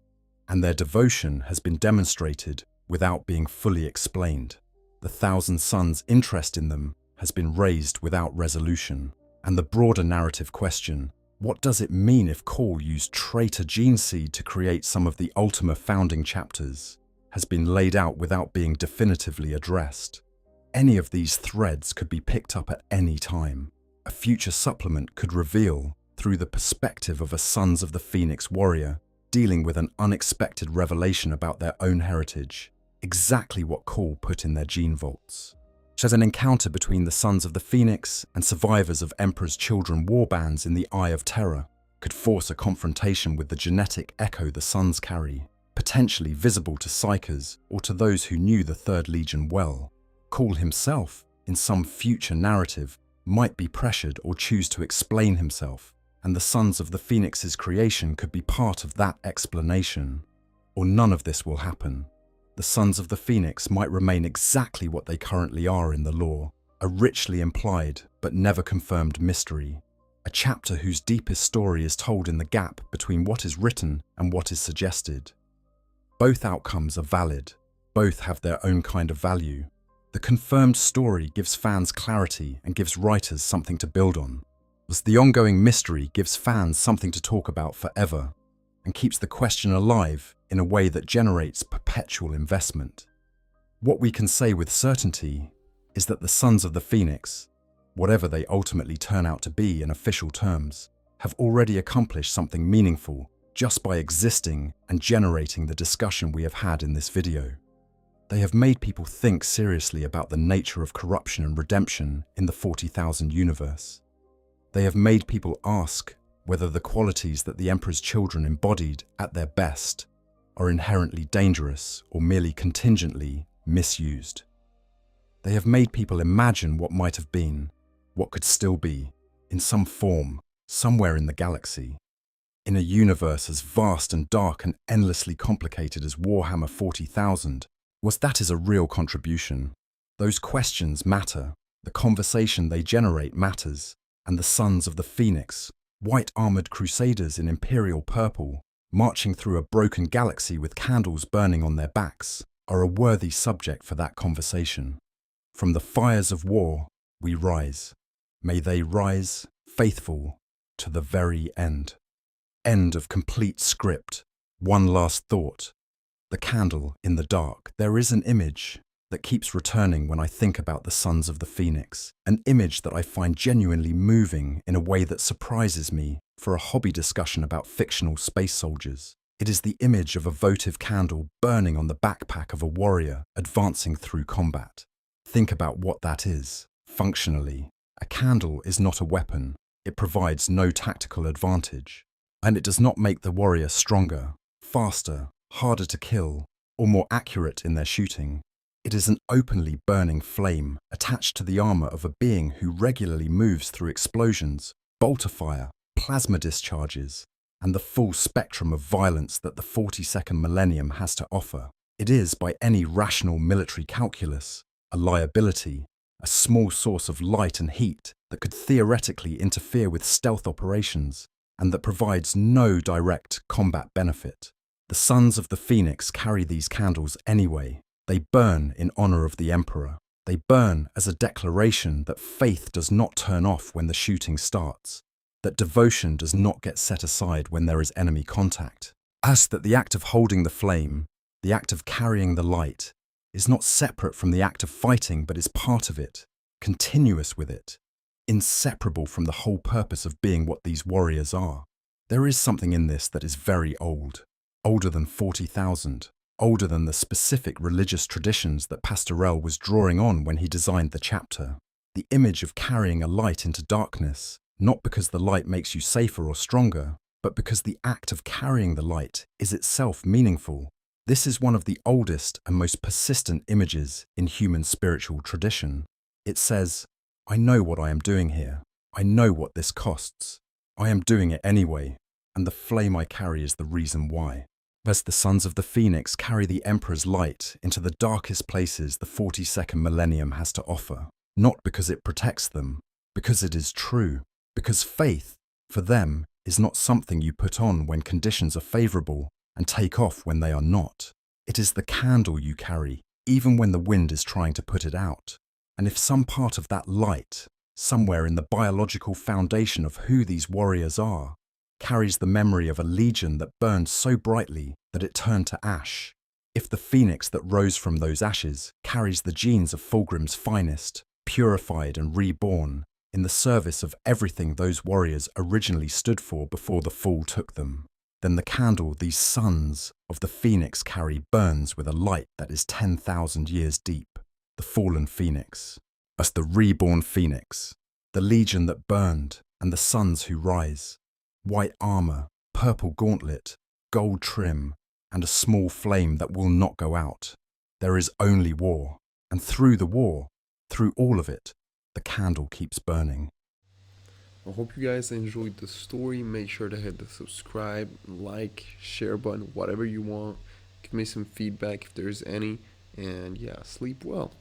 and their devotion has been demonstrated without being fully explained. The Thousand Sons' interest in them has been raised without resolution. And the broader narrative question, what does it mean if Cawl used traitor gene seed to create some of the Ultima founding chapters, has been laid out without being definitively addressed. Any of these threads could be picked up at any time. A future supplement could reveal, through the perspective of a Sons of the Phoenix warrior, dealing with an unexpected revelation about their own heritage, exactly what Cawl put in their gene vaults. As an encounter between the Sons of the Phoenix and survivors of Emperor's Children warbands in the Eye of Terror could force a confrontation with the genetic echo the Sons carry, potentially visible to psychers or to those who knew the Third Legion well. Cawl himself, in some future narrative, might be pressured or choose to explain himself, and the Sons of the Phoenix's creation could be part of that explanation. Or none of this will happen. The Sons of the Phoenix might remain exactly what they currently are in the lore, a richly implied but never confirmed mystery, a chapter whose deepest story is told in the gap between what is written and what is suggested. Both outcomes are valid, both have their own kind of value. The confirmed story gives fans clarity and gives writers something to build on, as the ongoing mystery gives fans something to talk about forever, and keeps the question alive in a way that generates perpetual investment. What we can say with certainty is that the Sons of the Phoenix, whatever they ultimately turn out to be in official terms, have already accomplished something meaningful just by existing and generating the discussion we have had in this video. They have made people think seriously about the nature of corruption and redemption in the 40,000 universe. They have made people ask whether the qualities that the Emperor's Children embodied at their best are inherently dangerous or merely contingently misused. They have made people imagine what might have been, what could still be, in some form, somewhere in the galaxy. In a universe as vast and dark and endlessly complicated as Warhammer 40,000, that is a real contribution. Those questions matter, the conversation they generate matters, and the Sons of the Phoenix, white-armored crusaders in imperial purple, marching through a broken galaxy with candles burning on their backs, are a worthy subject for that conversation. From the fires of war, we rise. May they rise, faithful, to the very end. End of complete script. One last thought. The candle in the dark. There is an image that keeps returning when I think about the Sons of the Phoenix, an image that I find genuinely moving in a way that surprises me for a hobby discussion about fictional space soldiers. It is the image of a votive candle burning on the backpack of a warrior advancing through combat. Think about what that is. Functionally, a candle is not a weapon. It provides no tactical advantage, and it does not make the warrior stronger, faster, harder to kill, or more accurate in their shooting. It is an openly burning flame attached to the armor of a being who regularly moves through explosions, bolter fire, plasma discharges, and the full spectrum of violence that the 42nd Millennium has to offer. It is, by any rational military calculus, a liability, a small source of light and heat that could theoretically interfere with stealth operations, and that provides no direct combat benefit. The Sons of the Phoenix carry these candles anyway. They burn in honor of the Emperor. They burn as a declaration that faith does not turn off when the shooting starts, that devotion does not get set aside when there is enemy contact. As that the act of holding the flame, the act of carrying the light, is not separate from the act of fighting but is part of it, continuous with it, inseparable from the whole purpose of being what these warriors are. There is something in this that is very old, older than 40,000, older than the specific religious traditions that Pastorell was drawing on when he designed the chapter. The image of carrying a light into darkness, not because the light makes you safer or stronger, but because the act of carrying the light is itself meaningful. This is one of the oldest and most persistent images in human spiritual tradition. It says, I know what I am doing here. I know what this costs. I am doing it anyway, and the flame I carry is the reason why. As the Sons of the Phoenix carry the Emperor's light into the darkest places the 42nd Millennium has to offer, not because it protects them, because it is true, because faith, for them, is not something you put on when conditions are favorable and take off when they are not. It is the candle you carry, even when the wind is trying to put it out. And if some part of that light, somewhere in the biological foundation of who these warriors are, carries the memory of a legion that burned so brightly that it turned to ash, if the phoenix that rose from those ashes carries the genes of Fulgrim's finest, purified and reborn, in the service of everything those warriors originally stood for before the fall took them, then the candle these Sons of the Phoenix carry burns with a light that is 10,000 years deep. The fallen phoenix, as the reborn phoenix, the legion that burned and the sons who rise, white armor, purple gauntlet, gold trim, and a small flame that will not go out. There is only war, and through the war, through all of it, the candle keeps burning. I hope you guys enjoyed the story. Make sure to hit the subscribe, like, share button, whatever you want. Give me some feedback if there's any. And yeah, sleep well.